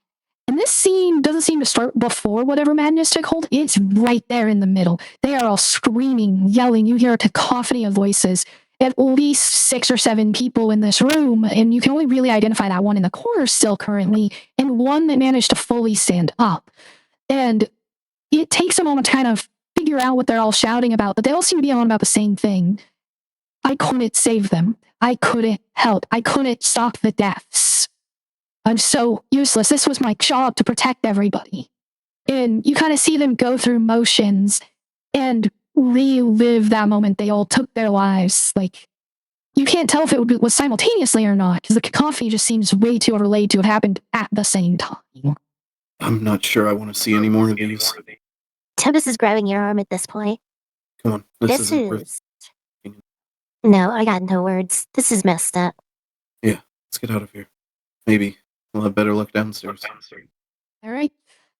And this scene doesn't seem to start before whatever madness took hold. It's right there in the middle. They are all screaming, yelling. You hear a cacophony of voices. at least 6 or 7 people in this room, and you can only really identify that one in the corner still currently, and one that managed to fully stand up. And it takes a moment to kind of figure out what they're all shouting about, but they all seem to be on about the same thing. I couldn't save them. I couldn't help. I couldn't stop the deaths. I'm so useless. This was my job to protect everybody. And you kind of see them go through motions and relive that moment they all took their lives. Like, you can't tell if it was simultaneously or not, because the cacophony just seems way too overlaid to have happened at the same time. I'm not sure I want to see any more of these. Tempest is grabbing your arm at this point. Come on, this isn't worth. No, I got no words. This is messed up. Yeah, let's get out of here. Maybe we'll have better luck downstairs. All right.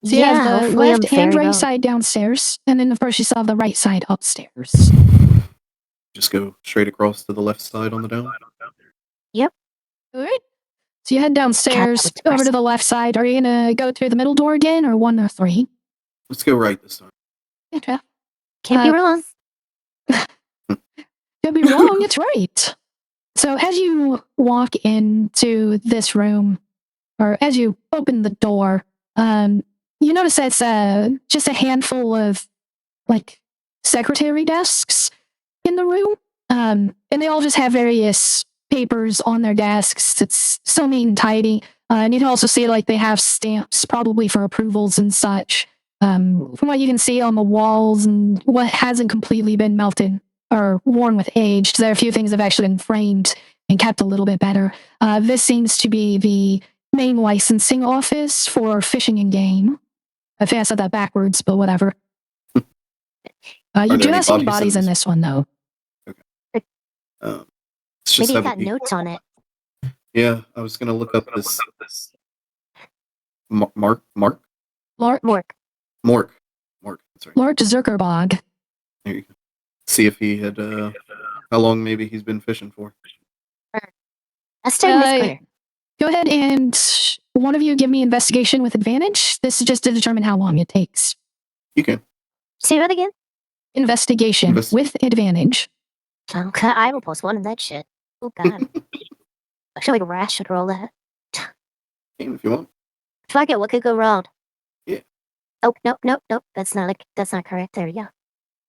So you have the hopefully I'm left and very right well. side downstairs, and then of course you still have the right side upstairs. Just go straight across to the left side on the down. Yep. All right. So you head downstairs over to the left side. Are you gonna go through the middle door again, or 1 or 3? Let's go right this time. Okay. Can't be wrong. Could be wrong. It's right. So as you walk into this room, or as you open the door, you notice that it's just a handful of like secretary desks in the room, and they all just have various papers on their desks. It's so neat and tidy, and you can also see like they have stamps, probably for approvals and such. From what you can see on the walls and what hasn't completely been melted or worn with age, there are a few things that have actually been framed and kept a little bit better. This seems to be the main licensing office for fishing and game. I think I said that backwards, but whatever. You do not see any bodies in this one, though. Okay. Maybe you got notes on it. Yeah, I was gonna look up this. Mark. Lord That's right. Lord Zuckerbog. There you go. See if he had how long maybe he's been fishing for. Let's turn this corner. Go ahead and one of you give me investigation with advantage. This is just to determine how long it takes. You can. Say that again. Investigation with advantage. Okay, I will post one of that shit. Oh god. I feel like Rash should roll that. If you want. Fuck it, what could go wrong? Yeah. Oh, nope. That's not correct. There we go.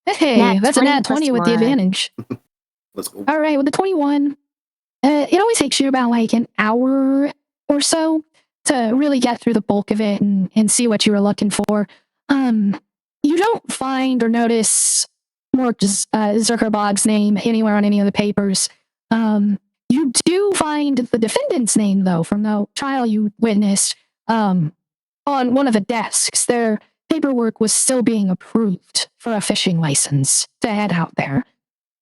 Hey, that's a nat 20 with the advantage. Let's go. All right, with the 21, it always takes you about like an hour or so to really get through the bulk of it and see what you were looking for. You don't find or notice Zuckerbog's name anywhere on any of the papers. You do find the defendant's name, though, from the trial you witnessed on one of the desks. Their paperwork was still being approved for a fishing license to head out there.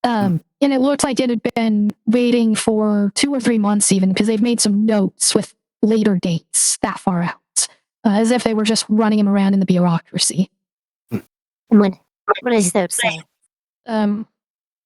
And it looked like it had been waiting for 2 or 3 months even, because they've made some notes with later dates that far out, as if they were just running him around in the bureaucracy. What does that say?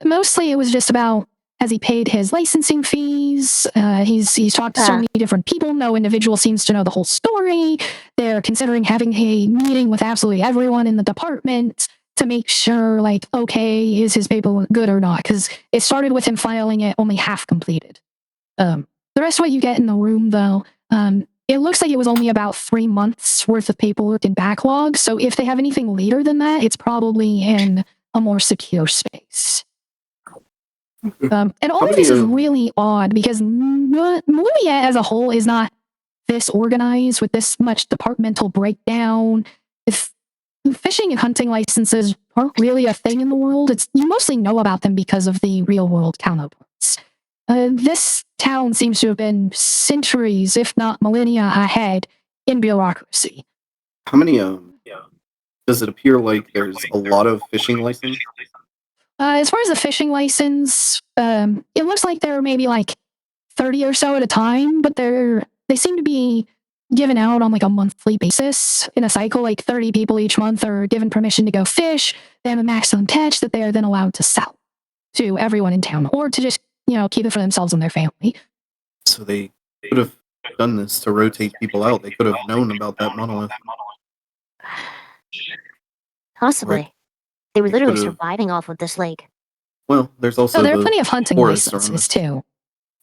Mostly it was just about, has he paid his licensing fees? He's talked to so many different people. No individual seems to know the whole story. They're considering having a meeting with absolutely everyone in the department to make sure, like, okay, is his paperwork good or not? Because it started with him filing it only half completed. The rest of what you get in the room, though, it looks like it was only about 3 months worth of paperwork and backlog. So if they have anything later than that, it's probably in a more secure space. And all of this is really odd because Maluviette as a whole is not this organized with this much departmental breakdown. If fishing and hunting licenses aren't really a thing in the world, you mostly know about them because of the real world counterparts. This town seems to have been centuries, if not millennia, ahead in bureaucracy. How many does it appear like there's a lot of fishing licenses? As far as the fishing license, it looks like there are maybe like 30 or so at a time, but they seem to be given out on like a monthly basis in a cycle. Like 30 people each month are given permission to go fish. They have a maximum catch that they are then allowed to sell to everyone in town, or to just, keep it for themselves and their family. So they could have done this to rotate people out. They could have known about that monolith. Possibly. Right. They were literally surviving off of this lake. Well, there's also Oh, there are the plenty of hunting forests around licenses us. too.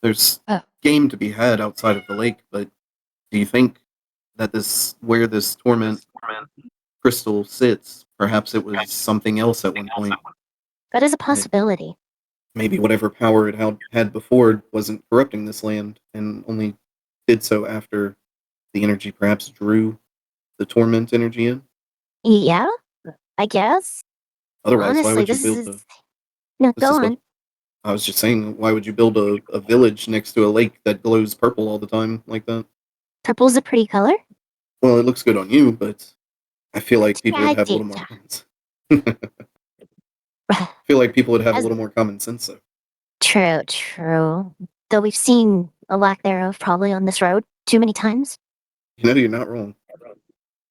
There's Oh. game to be had outside of the lake, but do you think that where this torment crystal sits, perhaps it was something else at one point? That is a possibility. Maybe whatever power it had before wasn't corrupting this land, and only did so after the energy perhaps drew the torment energy in. Yeah, I guess. Otherwise, why Honestly, would you this build is. the? No, This go is what on. I was just saying. Why would you build a village next to a lake that glows purple all the time like that? Purple's a pretty color. Well, it looks good on you, but I feel like people Yeah, would have a little more I feel like people would have a As- little more common sense, though. True. Though we've seen a lack thereof probably on this road too many times. You know, you're not wrong.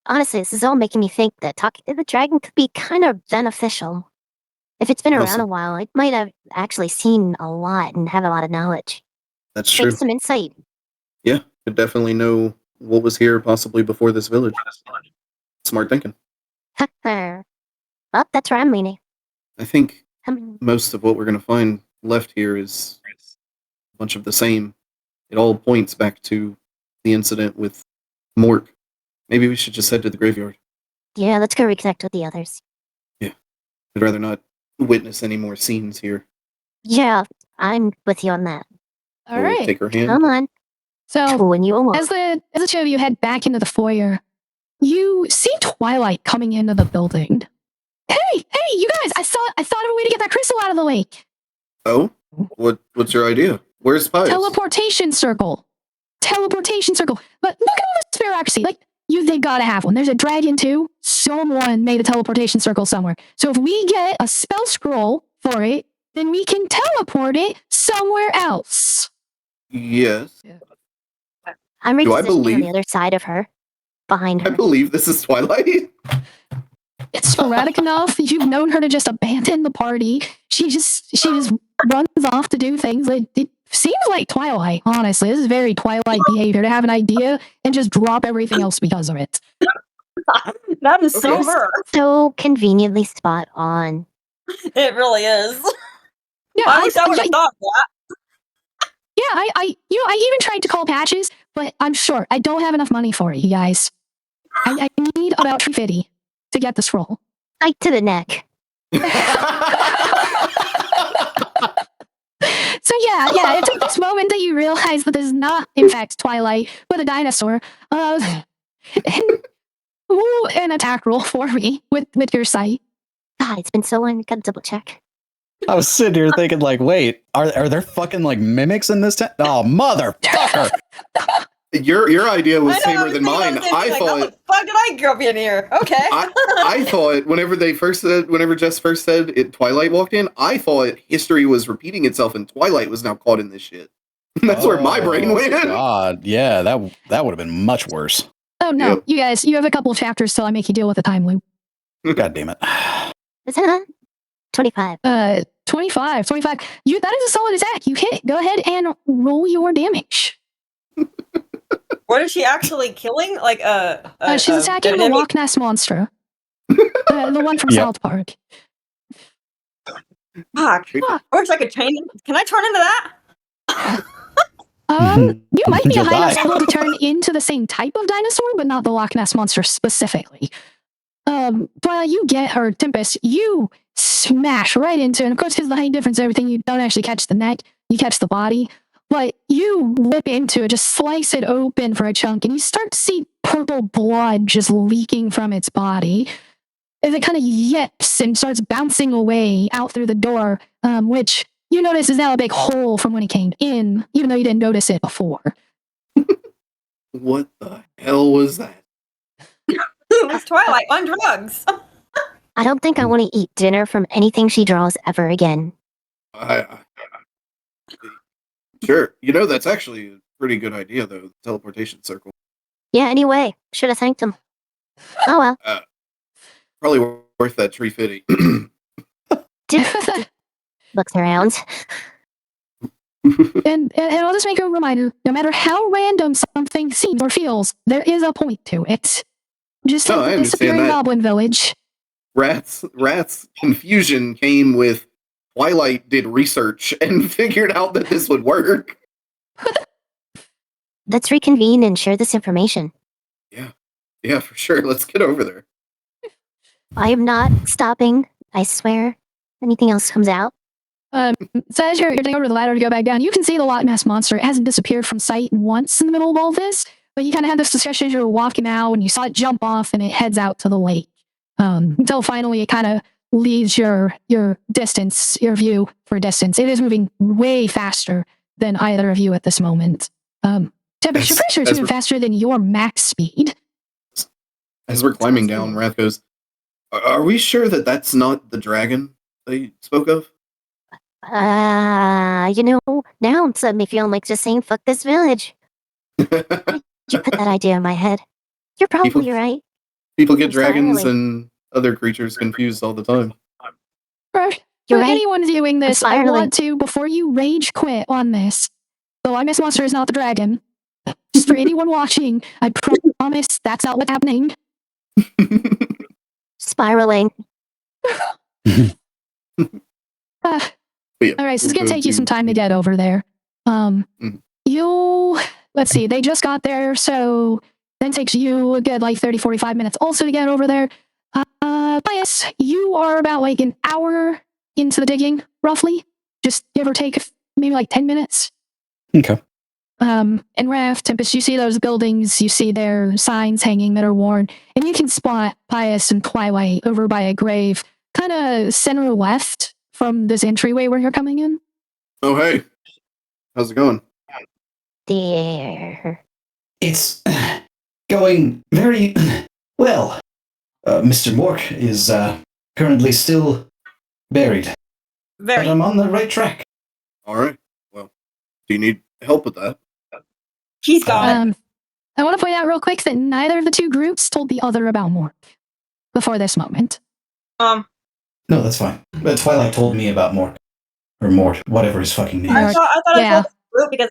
Honestly, this is all making me think that talking to the dragon could be kind of beneficial. If it's been around Awesome. a while, it might have actually seen a lot and have a lot of knowledge. That's true. Take some insight. Yeah, could definitely know what was here possibly before this village. Smart thinking. Well, that's where I'm leaning. I think Um, most of what we're going to find left here is a bunch of the same. It all points back to the incident with Mork. Maybe we should just head to the graveyard. yeah, let's go reconnect with the others. I'd rather not witness any more scenes here. Yeah, I'm with you on that. All We'll right. take her hand. Come on. So When you along. as the two of you head back into the foyer, you see Twilight coming into the building. Hey, you guys! I thought of a way to get that crystal out of the lake. Oh, what's your idea? Where's Pies? Teleportation circle. But look at all this bureaucracy. Like they gotta have one. There's a dragon too. Someone made a teleportation circle somewhere. So if we get a spell scroll for it, then we can teleport it somewhere else. Yes. I'm Do I repositioning on believe- the other side of her. Behind I her. believe this is Twilight. It's sporadic enough that you've known her to just abandon the party. She just runs off to do things. It seems like Twilight, honestly. This is very Twilight behavior to have an idea and just drop everything else because of it. That is Okay. so her. So conveniently spot on. It really is. Yeah, I wish I would have thought that. Yeah, I even tried to call Patches, but I'm short. I don't have enough money for it, you guys. I need about 350 to get the scroll. Tight to the neck. So yeah, it's at this moment that you realize that this is not, in fact, Twilight, but a dinosaur. And an attack roll for me with your sight. God, it's been so long. We gotta double check. I was sitting here thinking, like, wait, are there fucking like mimics in this tent? Oh, motherfucker! Your idea was I know, tamer than mine. I How thought the fuck did I grow up in here? Okay. I thought whenever Jess first said it, Twilight walked in, I thought history was repeating itself and Twilight was now caught in this shit. That's where my brain went. God, yeah, that would have been much worse. Oh no, Yep. you guys, you have a couple of chapters till I make you deal with the time loop. God damn it! Is that 25? 25. That is a solid attack. You hit. Go ahead and roll your damage. What is she actually killing? Like She's attacking the Loch Ness monster. The one from Yep. South Park. Fuck. I wish I could change. Can I turn into that? You might be You'll high enough die. level to turn into the same type of dinosaur, but not the Loch Ness monster specifically. But you get her, Tempest, you smash right into it. And of course, because of the height difference and everything, you don't actually catch the neck, you catch the body. But you whip into it, just slice it open for a chunk, and you start to see purple blood just leaking from its body. As it kind of yips and starts bouncing away out through the door, which you notice is now a big hole from when he came in, even though you didn't notice it before. What the hell was that? It's Twilight on drugs. I don't think I want to eat dinner from anything she draws ever again. Sure. You know, that's actually a pretty good idea, though. The teleportation circle. Yeah, anyway, should have thanked him. Oh well. Probably worth that tree fitty. Looks around. And I'll just make a reminder, no matter how random something seems or feels, there is a point to it. Just No, like I the understand disappearing that. goblin village. Rat's confusion came with Twilight did research and figured out that this would work. Let's reconvene and share this information. Yeah, for sure. Let's get over there. I am not stopping, I swear. Anything else comes out? So as you're getting over the ladder to go back down, you can see the Loch Ness Monster. It hasn't disappeared from sight once in the middle of all this, but you kind of had this discussion as you were walking out, and you saw it jump off, and it heads out to the lake. Until finally it kind of leaves your distance, your view for distance. It is moving way faster than either of you at this moment. Tempest, you're pretty sure it's moving faster than your max speed. As we're climbing down, Wrath goes, are we sure that that's not the dragon they spoke of? Now I'm suddenly feeling like just saying fuck this village. You put that idea in my head. You're probably right. People get dragons and other creatures confused all the time. For You're right. anyone viewing this, I want to, before you rage quit on this, the Loch Ness Monster is not the dragon. Just for anyone watching, I promise that's not what's happening. Spiraling. All right, so it's going to take you some time to get over there. Let's see, they just got there, so then takes you a good 30-45 minutes also to get over there. Bias, you are about an hour into the digging, roughly. Just give or take maybe 10 minutes. Okay. And Raph, Tempest, you see those buildings, you see their signs hanging that are worn, and you can spot Pius and Twilight over by a grave, kind of center left from this entryway where you're coming in. Oh, hey. How's it going? There. It's going very well. Mr. Mork is currently still buried. But I'm on the right track. All right. Well, do you need help with that? He's gone. I want to point out real quick that neither of the two groups told the other about Mork before this moment. No, that's fine. But Twilight told me about Mork. Or Mort, whatever his fucking name is. I thought I told the group because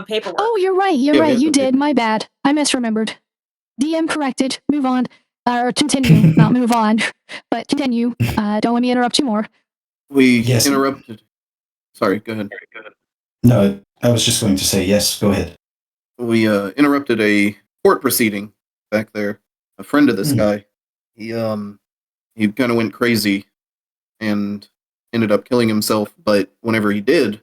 paperwork. Oh, you're right. You're right. You did. My bad. I misremembered. DM corrected. Move on. Or continue. Not move on. But continue. Don't let me interrupt you more. We interrupted. Sorry, go ahead. No, I was just going to say yes, go ahead. We interrupted a court proceeding back there. A friend of this guy. He kind of went crazy and ended up killing himself, but whenever he did,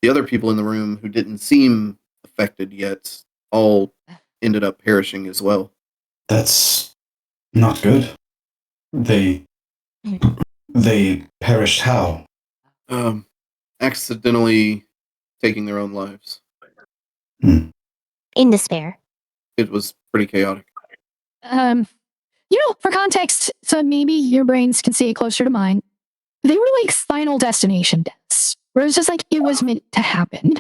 the other people in the room who didn't seem affected yet all ended up perishing as well. That's not good. They perished how? Accidentally taking their own lives. In despair. It was pretty chaotic. For context, so maybe your brains can see it closer to mine. They were Final Destination deaths, where it's just it was meant to happen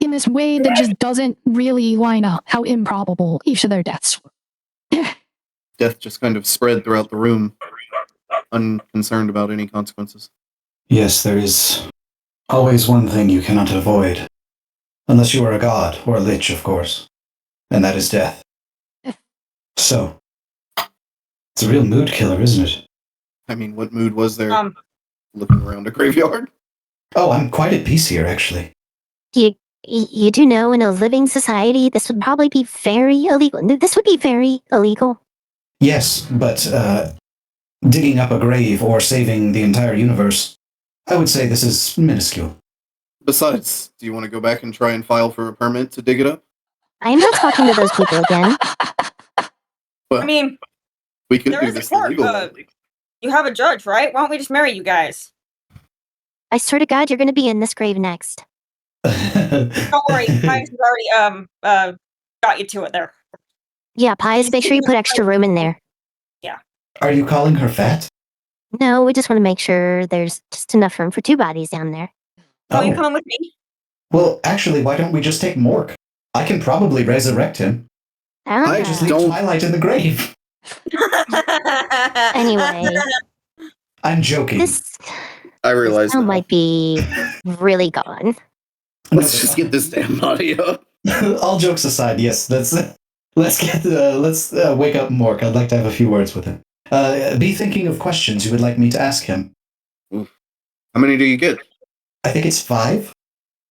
in this way that just doesn't really line up how improbable each of their deaths were. Death just kind of spread throughout the room, unconcerned about any consequences. Yes, there is always one thing you cannot avoid. Unless you are a god, or a lich, of course. And that is death. So, it's a real mood killer, isn't it? I mean, what mood was there looking around a graveyard? Oh, I'm quite at peace here, actually. You do know in a living society, this would probably be very illegal. This would be very illegal. Yes, but digging up a grave or saving the entire universe, I would say this is minuscule. Besides, do you want to go back and try and file for a permit to dig it up? I'm not talking to those people again. Well, I mean, we can do this the legal way. You have a judge, right? Why don't we just marry you guys? I swear to God, you're going to be in this grave next. Don't worry, Pius has already got you to it there. Yeah, Pius, make sure you put extra room in there. Yeah. Are you calling her fat? No, we just want to make sure there's just enough room for 2 bodies down there. Oh, you coming with me? Well, actually, why don't we just take Mork? I can probably resurrect him. I just leave Twilight in the grave. Anyway. I'm joking. I realize that might be really gone. Let's just get this damn body up. All jokes aside, yes. Let's wake up Mork. I'd like to have a few words with him. Be thinking of questions you would like me to ask him. How many do you get? I think it's 5.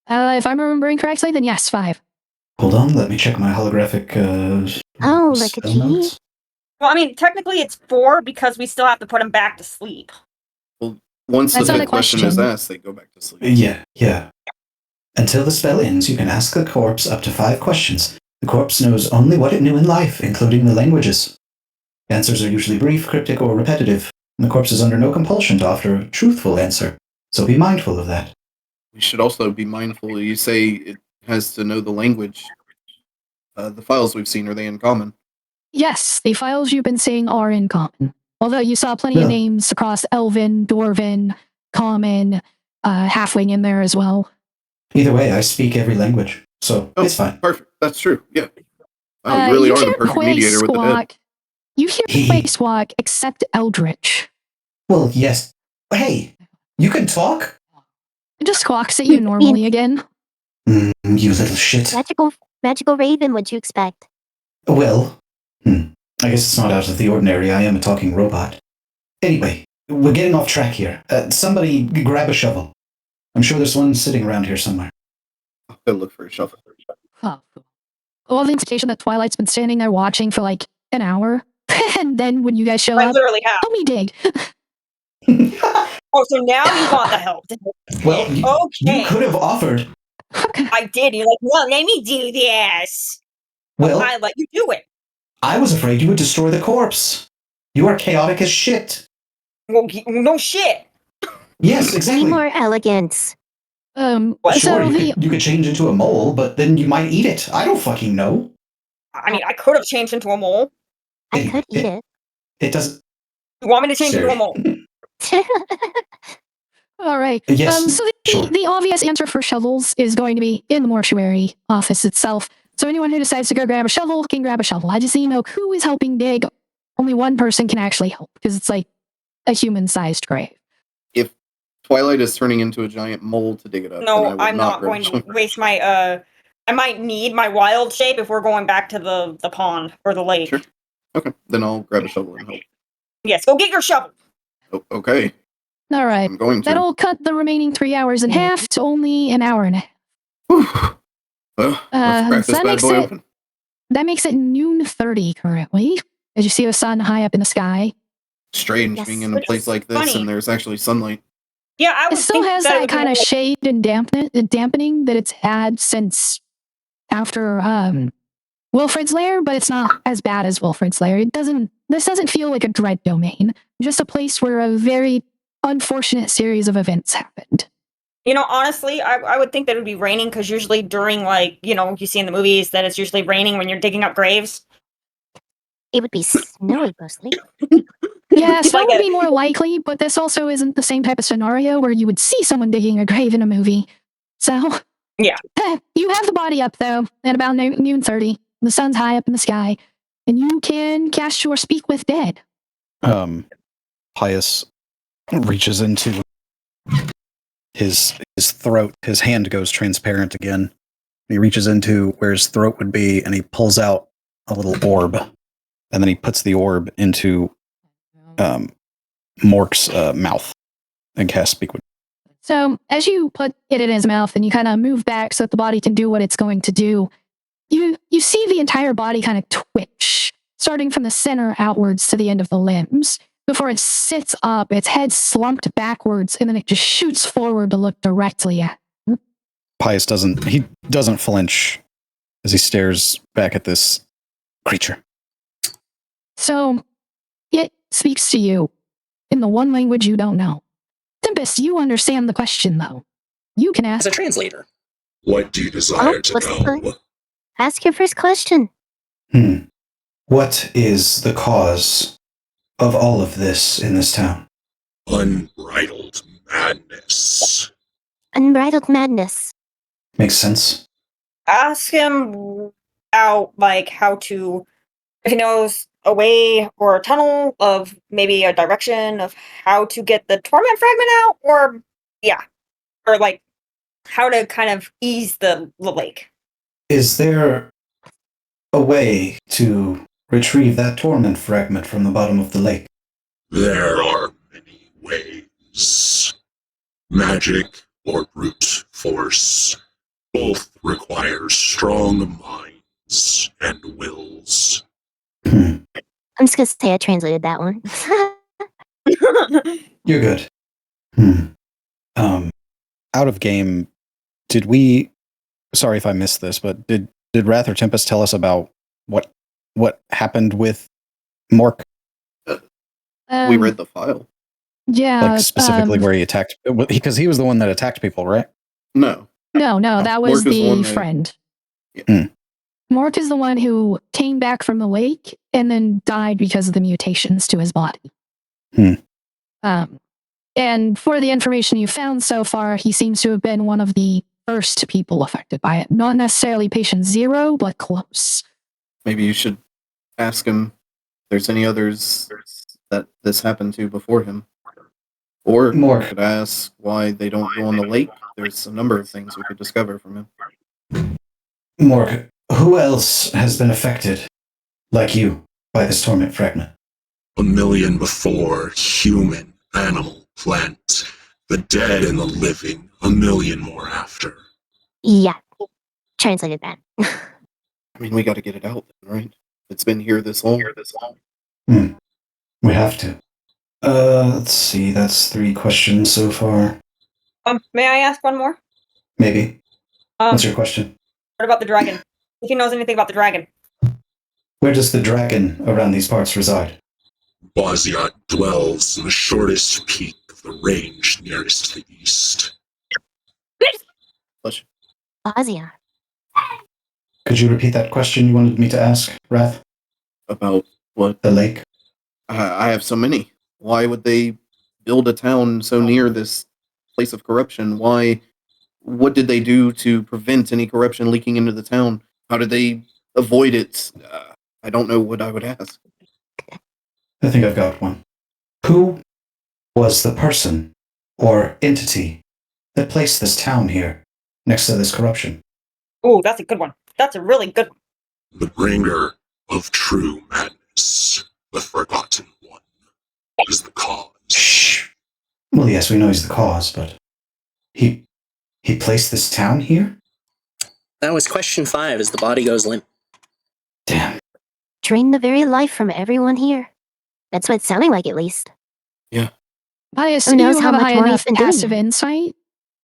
If I'm remembering correctly, then yes, 5. Hold on, let me check my holographic Oh, look at spell you. notes. Well, I mean, technically it's 4 because we still have to put him back to sleep. Well, once That's the not fifth a question is question. asked, they go back to sleep. Yeah. Until the spell ends, you can ask the corpse up to 5 questions. The corpse knows only what it knew in life, including the languages. Answers are usually brief, cryptic, or repetitive, and the corpse is under no compulsion to offer a truthful answer, so be mindful of that. We should also be mindful. You say it has to know the language. The files we've seen, are they in common? Yes, the files you've been seeing are in common. Although you saw plenty of Yeah. names across Elven, Dwarven, Common, Halfling in there as well. Either way, I speak every language, so it's fine. Perfect. That's true. Yeah. Wow, you really you are the hear perfect Quay mediator with the dead. squawk. You hear Quay squawk, except Eldritch. Well, yes. Hey, you can talk? It just squawks at you normally again. You little shit. Magical raven, what'd you expect? Well, I guess it's not out of the ordinary. I am a talking robot. Anyway, we're getting off track here. Somebody grab a shovel. I'm sure there's one sitting around here somewhere. I'll go look for a shovel. Oh. Well, the anticipation that Twilight's been standing there watching for like an hour. And then when you guys show I up, literally have. help me dig. Oh, so now you want the help. Well, you Okay. could have offered. I did. You're like, well, let me do this. Well, I let you do it. I was afraid you would destroy the corpse. You are chaotic as shit. Well, no shit. Yes, Be exactly. more elegant. Sure, so you could change into a mole, but then you might eat it. I don't fucking know. I mean, I could have changed into a mole. I could eat it. It doesn't. You want me to change into a mole? All right. Yes, So sure. the obvious answer for shovels is going to be in the mortuary office itself. So anyone who decides to go grab a shovel can grab a shovel. I just need to know who is helping dig. Only one person can actually help because it's like a human-sized grave. If Twilight is turning into a giant mole to dig it up, then I No, will I'm not grab going a to shovel. waste my I might need my wild shape if we're going back to the pond or the lake. Sure. Okay, then I'll grab a shovel and help. Yes, go get your shovel. Oh, okay. All right. I'm going to. That'll cut the remaining 3 hours in half to only an hour and a half. Whew. Well, let's crack so this bad boy open. That makes it noon 30 currently. As you see the sun high up in the sky. Strange Yes. being in a Which place is like this funny. and there's actually sunlight. Yeah, I It would still think has that it that would be kind of more- shade and dampening that it's had since after Wilfred's Lair, but it's not as bad as Wilfred's Lair. This doesn't feel like a dread domain. Just a place where a very unfortunate series of events happened. You know, honestly, I would think that it would be raining because usually during, like, you know, you see in the movies that it's usually raining when you're digging up graves. It would be snowy mostly. Yeah, snow Like would a- be more likely, but this also isn't the same type of scenario where you would see someone digging a grave in a movie. So, Yeah. You have the body up, though, at about noon 30. The sun's high up in the sky, and you can cast your Speak with Dead. Pius reaches into his throat. His hand goes transparent again. He reaches into where his throat would be, and he pulls out a little orb. And then he puts the orb into Mork's mouth and casts Speak with. So, as you put it in his mouth and you kind of move back so that the body can do what it's going to do, you see the entire body kind of twitch, starting from the center outwards to the end of the limbs. Before it sits up, its head slumped backwards, and then it just shoots forward to look directly at him. Pius doesn't flinch as he stares back at this creature. So, it speaks to you in the one language you don't know. Tempest, you understand the question, though. You can As ask. a translator. What do you desire to what's know? the- Ask your first question. What is the cause of all of this in this town? Unbridled madness. Unbridled madness. Makes sense. Ask him out, like, how to, if he knows a way or a tunnel of maybe a direction of how to get the torment fragment out, or, yeah, or, like, how to kind of ease the lake. Is there a way to retrieve that torment fragment from the bottom of the lake? There are many ways. Magic or brute force both require strong minds and wills. I'm just gonna say I translated that one. You're good. Out of game, did we? Sorry if I missed this, but did Wrath or Tempest tell us about what happened with Mork? We read the file. Yeah. Like specifically where he attacked, because he was the one that attacked people, right? No. No, that was Mork is the one the that- friend. Yeah. Mork is the one who came back from the lake and then died because of the mutations to his body. And for the information you found so far, he seems to have been one of the first people affected by it. Not necessarily patient 0, but close. Maybe you should ask him if there's any others that this happened to before him. Or Mork. you could ask why they don't go on the lake. There's a number of things we could discover from him. Morg, who else has been affected, like you, by this torment fragment? 1 million before, human, animal, plant, the dead and the living, 1 million more after. Yeah, translated that. I mean, we got to get it out, then, right? It's been here this long. We have to. Let's see, that's 3 questions so far. May I ask one more? Maybe. What's your question? What about the dragon? If he knows anything about the dragon. Where does the dragon around these parts reside? Baziat dwells in the shortest peak of the range nearest to the east. Azia. Could you repeat that question you wanted me to ask, Wrath? About what? The lake? I have so many. Why would they build a town so near this place of corruption? Why? What did they do to prevent any corruption leaking into the town? How did they avoid it? I don't know what I would ask. I think I've got one. Who was the person or entity that placed this town here next to this corruption? Ooh, that's a good one. That's a really good one. The bringer of true madness, the forgotten one, is the cause. Shh. Well, yes, we know he's the cause, but he placed this town here? That was question 5 as the body goes limp. Damn. Drain the very life from everyone here. That's what it's sounding like, at least. Yeah. Bias, Who knows you how have a much high more enough he's been doing passive here. insight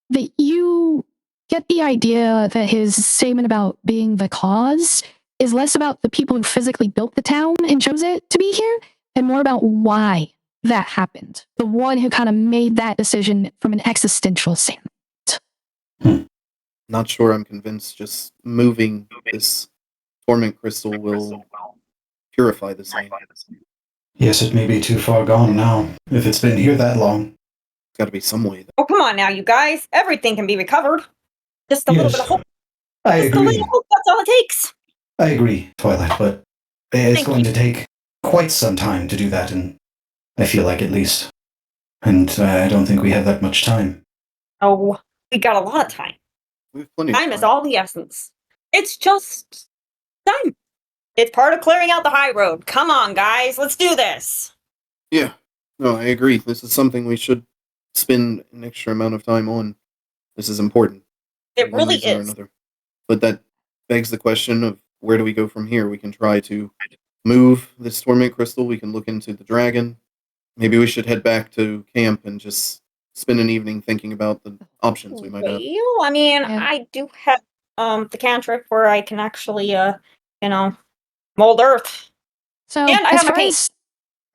that you get the idea that his statement about being the cause is less about the people who physically built the town and chose it to be here, and more about why that happened. The one who kind of made that decision from an existential standpoint. Not sure I'm convinced just moving this torment crystal will purify this land. Yes, it may be too far gone now, if it's been here that long. There's got to be some way. Oh, come on now, you guys. Everything can be recovered. Just a little Yes, bit of hope. I Just a agree. little hope, that's all it takes. I agree, Twilight, but it's Thank going you. to take quite some time to do that, and I feel like at least. And I don't think we have that much time. Oh, we got a lot of time. We have plenty of Time is all the essence. It's just time. It's part of clearing out the high road. Come on, guys. Let's do this. Yeah. No, I agree. This is something we should spend an extra amount of time on. This is important. It for one really reason or is. another. But that begs the question of where do we go from here? We can try to move this torment crystal. We can look into the dragon. Maybe we should head back to camp and just spend an evening thinking about the options we might have. Well, I mean, Yeah. I do have the cantrip where I can actually mold earth. So And I as have my far paint.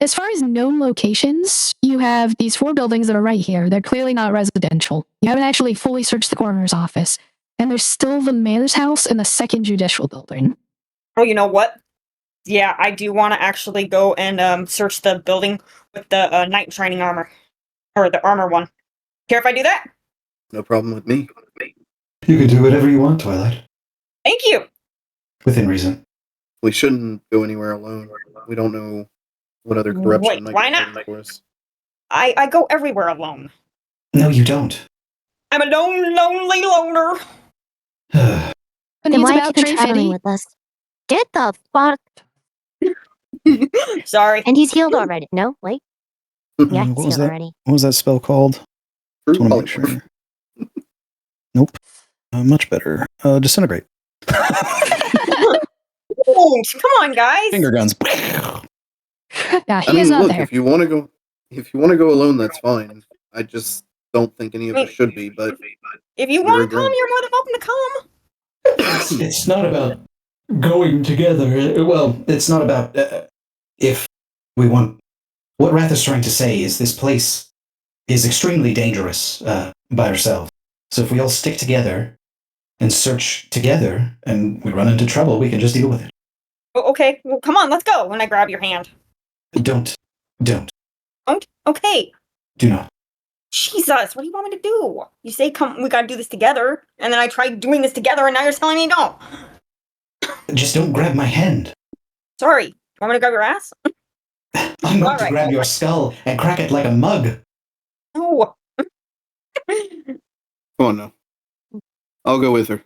as far as known locations, you have these 4 buildings that are right here. They're clearly not residential. You haven't actually fully searched the coroner's office. And there's still the mayor's house and the 2nd judicial building. Oh, you know what? Yeah, I do want to actually go and search the building with the knight in shining armor. Or the armor one. Care if I do that? No problem with me. You can do whatever you want, Twilight. Thank you. Within reason. We shouldn't go anywhere alone. We don't know what other corruption Wait, might why be not? waiting for us. I go everywhere alone. No, you don't. I'm a lonely loner. But Then he's why have you about been Trey traveling Fitty. with us? Get the fuck. Sorry. And he's healed already. No, wait. Yeah, he's what was healed that? already. What was that spell called? True Just want to make polymorph. sure. Nope. Much better. Disintegrate. Oh, come on, guys. Finger guns. Yeah, I he is mean, not look, there. if you want to go alone, that's fine. I just don't think any of us should be. But if you You're want a to come, grunt. you're more than welcome to come. It's not about going together. Well, it's not about if we want. What Wrath is trying to say is this place is extremely dangerous by ourselves. So if we all stick together and search together and we run into trouble, we can just deal with it. Oh, okay, well, come on, let's go. When I grab your hand. Don't. Don't? Okay. Do not. Jesus, what do you want me to do? You say, come, we gotta do this together, and then I tried doing this together, and now you're telling me don't. Just don't grab my hand. Sorry. You want me to grab your ass? I'm going to grab your skull and crack it like a mug. No. Come on now. I'll go with her.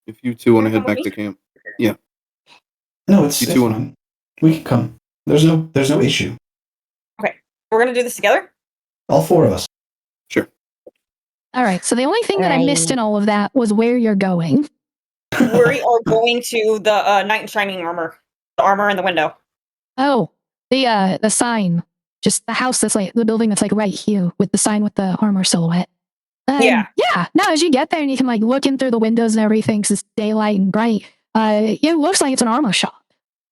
If you two want to head back to camp. Yeah. No, it's You two want fine. We can come. There's no issue. Okay, we're gonna do this together? All four of us. Sure. All right. So the only thing that I missed in all of that was where you're going. We are going to the Knight in Shining armor. The armor in the window. Oh, the sign. Just the house that's like, the building that's like right here with the sign with the armor silhouette. Yeah. Now, as you get there and you can like look in through the windows and everything because it's daylight and bright, it looks like it's an armor shop.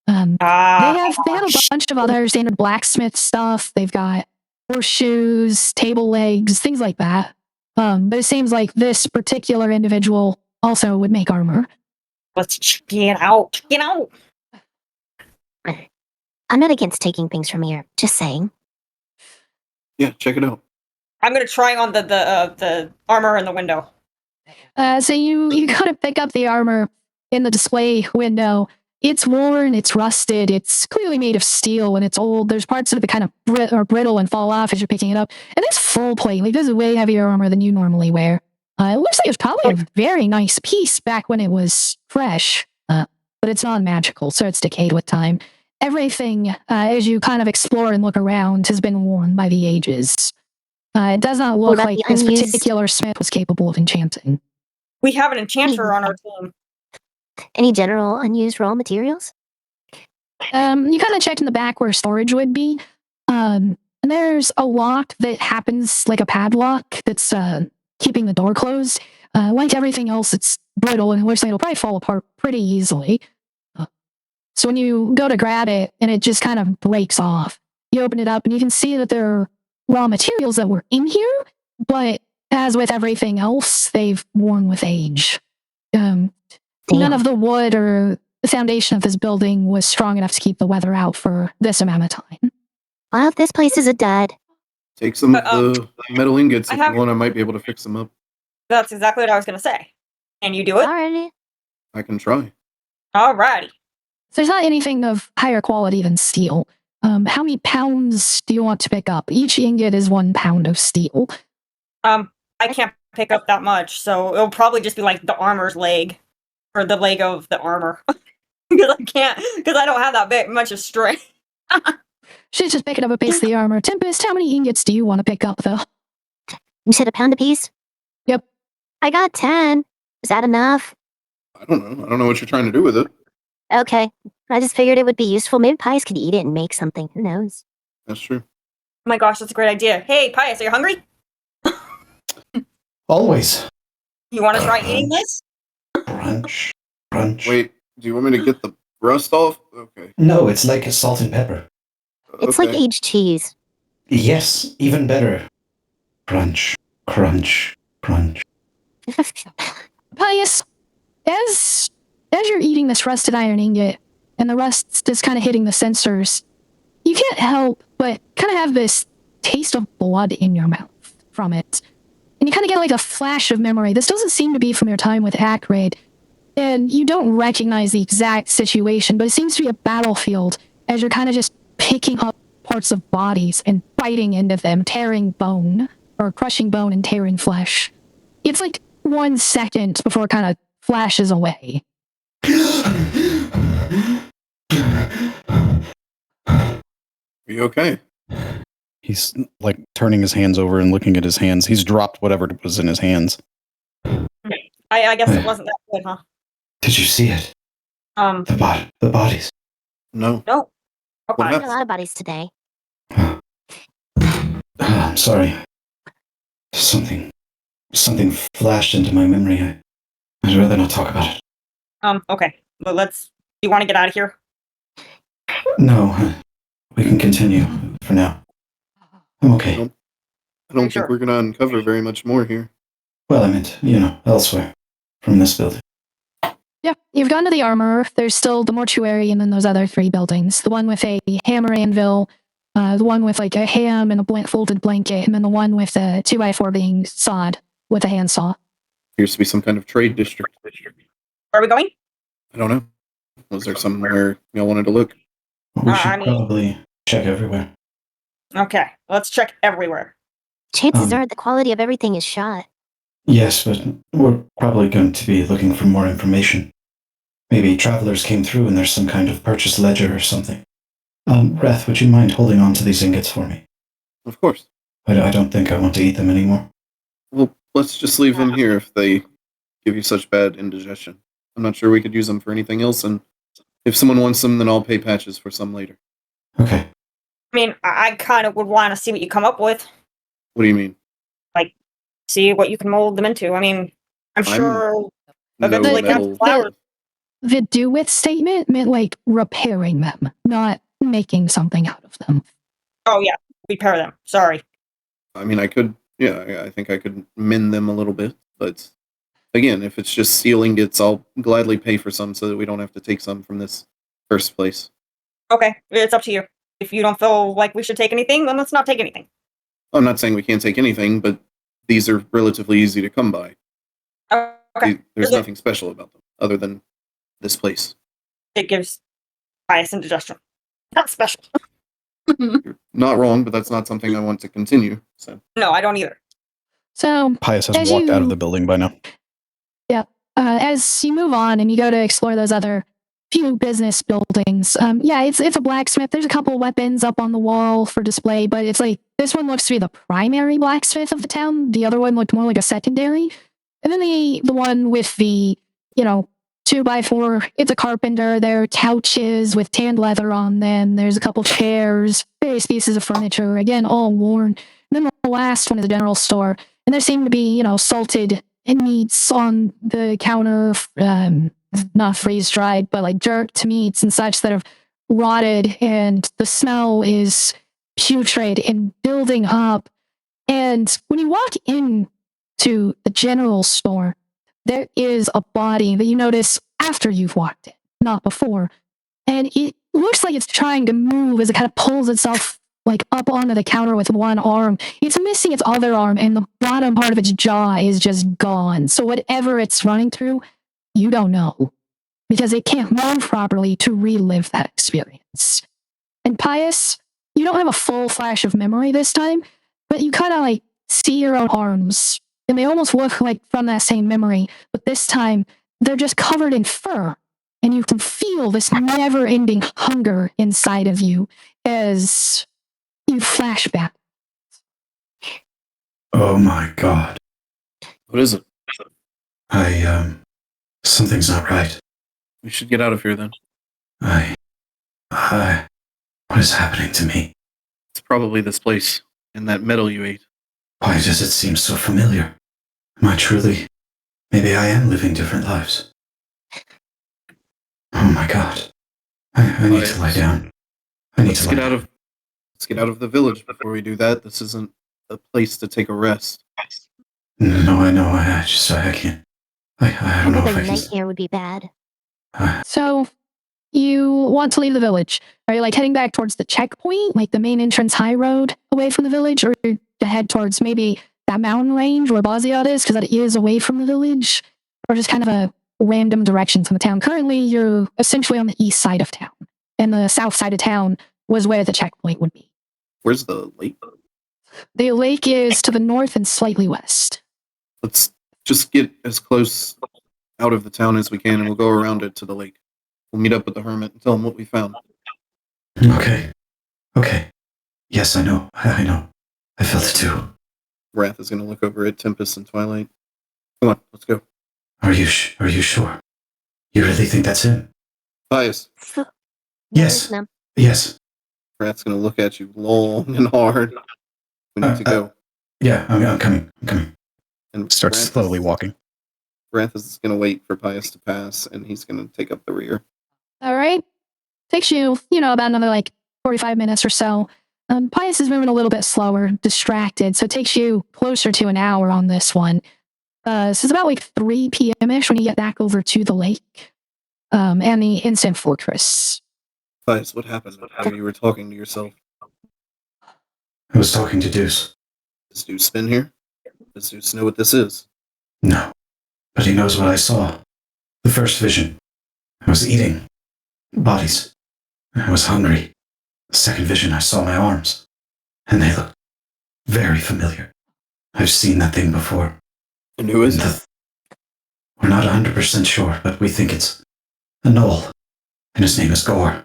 They have a bunch of other standard blacksmith stuff. They've got horseshoes, table legs, things like that. But it seems like this particular individual also would make armor. Let's check it out. Check it out. I'm not against taking things from here. Just saying. Yeah, check it out. I'm gonna try on the armor in the window. So you gotta pick up the armor in the display window. It's worn, it's rusted, it's clearly made of steel, and it's old. There's parts of it that kind of are brittle and fall off as you're picking it up. And it's full plate. Like, this is way heavier armor than you normally wear. It looks like it's probably a very nice piece back when it was fresh, but it's non-magical, so it's decayed with time. Everything, as you kind of explore and look around, has been worn by the ages. It does not look like this particular smith was capable of enchanting. We have an enchanter on our team. Any general unused raw materials? You kind of checked in the back where storage would be. And there's a lock that happens like a padlock that's keeping the door closed. Like everything else, it's brittle and it looks like it'll probably fall apart pretty easily. So when you go to grab it and it just kind of breaks off, you open it up and you can see that there are raw materials that were in here, but as with everything else, they've worn with age. None of the wood or the foundation of this building was strong enough to keep the weather out for this amount of time. Well, this place is a dud. Take some of the metal ingots if you want. I might be able to fix them up. That's exactly what I was gonna say. Can you do it? Alrighty. I can try. Alrighty. So there's not anything of higher quality than steel. How many pounds do you want to pick up? Each ingot is 1 pound of steel. I can't pick up that much, so it'll probably just be like the armor's leg. Or the leg of the armor. Because I don't have that much of strength. She's just picking up a piece of the armor. Tempest, how many ingots do you want to pick up, though? You said a pound apiece? Yep. I got 10. Is that enough? I don't know. I don't know what you're trying to do with it. Okay. I just figured it would be useful. Maybe Pius could eat it and make something. Who knows? That's true. Oh my gosh, that's a great idea. Hey, Pius, are you hungry? Always. You want to try eating this? Crunch. Wait, do you want me to get the rust off? Okay. No, it's like salt and pepper. It's like aged cheese. Yes, even better. Crunch. Crunch. Crunch. Pius, as you're eating this rusted iron ingot, and the rust is kind of hitting the sensors, you can't help but kind of have this taste of blood in your mouth from it. And you kind of get like a flash of memory. This doesn't seem to be from your time with Highroad. And you don't recognize the exact situation, but it seems to be a battlefield as you're kind of just picking up parts of bodies and biting into them, tearing bone, or crushing bone and tearing flesh. It's like 1 second before it kind of flashes away. Are you okay? He's like turning his hands over and looking at his hands. He's dropped whatever was in his hands. I guess it wasn't that good, huh? Did you see it? The bodies. No. No. What Okay. A happened? lot of bodies today. I'm sorry. Something flashed into my memory. I'd rather not talk about it. Okay. Well, do you want to get out of here? No, we can continue for now. I'm okay. I don't Sure. think we're going to uncover very much more here. Well, I meant, elsewhere from this building. Yeah, you've gone to the armorer. There's still the mortuary and then those other 3 buildings. The one with a hammer anvil, the one with like a ham and a folded blanket, and then the one with a 2x4 being sawed with a handsaw. Appears to be some kind of trade district. Where are we going? I don't know. Was there somewhere y'all wanted to look? We should probably check everywhere. Okay, let's check everywhere. Chances are the quality of everything is shot. Yes, but we're probably going to be looking for more information. Maybe travelers came through and there's some kind of purchase ledger or something. Reth, would you mind holding on to these ingots for me? Of course. I don't think I want to eat them anymore. Well, let's just leave them here if they give you such bad indigestion. I'm not sure we could use them for anything else, and if someone wants them, then I'll pay patches for some later. Okay. I mean, I kind of would want to see what you come up with. What do you mean? Like, see what you can mold them into. I mean, I'm sure eventually metal. flowers. The do with statement meant like repairing them, not making something out of them. Oh, yeah. Repair them. Sorry. I mean, I think I could mend them a little bit, but again, if it's just steel ingots, I'll gladly pay for some so that we don't have to take some from this first place. Okay, it's up to you. If you don't feel like we should take anything, then let's not take anything. I'm not saying we can't take anything, but these are relatively easy to come by. Okay. There's nothing special about them other than this place. It gives bias indigestion. Not special. You're not wrong, but that's not something I want to continue. So No, I don't either. So Pius has walked out of the building by now. Yeah. As you move on and you go to explore those other few business buildings, it's a blacksmith. There's a couple weapons up on the wall for display, but it's like this one looks to be the primary blacksmith of the town. The other one looked more like a secondary. And then the one with the, 2x4, it's a carpenter. There are couches with tanned leather on them. There's a couple chairs, various pieces of furniture, again, all worn. And then the last one is a general store. And there seem to be, salted meats on the counter, not freeze dried, but like jerked meats and such that have rotted. And the smell is putrid and building up. And when you walk in to the general store, there is a body that you notice after you've walked in, not before. And it looks like it's trying to move as it kind of pulls itself like up onto the counter with one arm. It's missing its other arm, and the bottom part of its jaw is just gone. So whatever it's running through, you don't know, because it can't move properly to relive that experience. And Pius, you don't have a full flash of memory this time, but you kind of like see your own arms, and they almost look like from that same memory, but this time they're just covered in fur, and you can feel this never-ending hunger inside of you as you flash back. Oh my god. what is it? Something's not right. We should get out of here then. What is happening to me? It's probably this place and that metal you ate. Why does it seem so familiar? Am I truly... Maybe I am living different lives. Oh my god. I need to lie down. Let's get out of the village before we do that. This isn't a place to take a rest. No, I know. I can't. I don't know if I Another can... night here would be bad. So, you want to leave the village. Are you like heading back towards the checkpoint, like the main entrance Highroad away from the village, or to head towards maybe that mountain range where Baziot is, because that is away from the village, or just kind of a random direction from the town? Currently, you're essentially on the east side of town, and the south side of town was where the checkpoint would be. Where's the lake? The lake is to the north and slightly west. Let's just get as close out of the town as we can, and we'll go around it to the lake. We'll meet up with the hermit and tell him what we found. Okay. Yes, I know. I know. I felt it too. Wrath is going to look over at Tempest and Twilight. Come on, let's go. Are you sure? You really think that's him? Pius. Yes. Yes. Wrath's going to look at you long and hard. We need to go. Yeah, I'm coming. And Starts slowly walking. Wrath is going to wait for Pius to pass, and he's going to take up the rear. All right. Takes you, about another 45 minutes or so. Pius is moving a little bit slower, distracted, so it takes you closer to an hour on this one. So it's about 3 p.m.-ish when you get back over to the lake and the instant fortress. Pius, what happened? You were talking to yourself. I was talking to Deuce. Does Deuce been here? Does Deuce know what this is? No, but he knows what I saw. The first vision. I was eating bodies. I was hungry. The second vision, I saw my arms, and they looked very familiar. I've seen that thing before. And who is it? We're not 100% sure, but we think it's a gnoll, and his name is Gore.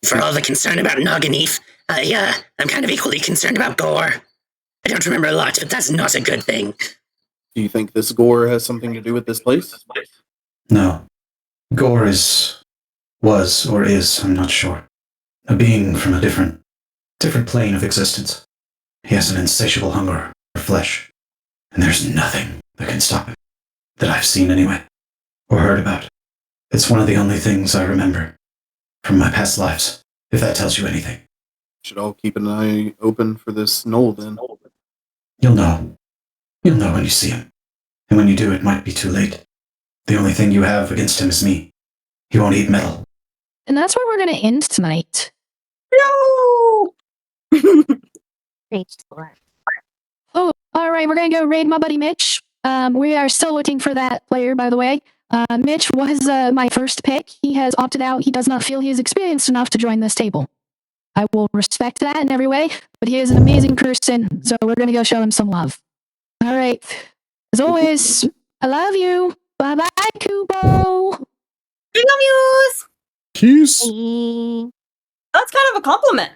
For all the concern about Nogganeth, I'm kind of equally concerned about Gore. I don't remember a lot, but that's not a good thing. Do you think this Gore has something to do with this place? No. Gore was, or is, I'm not sure. A being from a different plane of existence. He has an insatiable hunger for flesh, and there's nothing that can stop him. That I've seen anyway, or heard about. It's one of the only things I remember from my past lives, if that tells you anything. Should all keep an eye open for this gnoll then. You'll know. You'll know when you see him. And when you do, it might be too late. The only thing you have against him is me. He won't eat metal. And that's where we're going to end tonight. No! Oh, all right. We're going to go raid my buddy Mitch. We are still looking for that player, by the way. Mitch was my first pick. He has opted out. He does not feel he is experienced enough to join this table. I will respect that in every way, but he is an amazing person, so we're going to go show him some love. All right. As always, I love you. Bye-bye, Kubo. I love yous! Keys. That's kind of a compliment.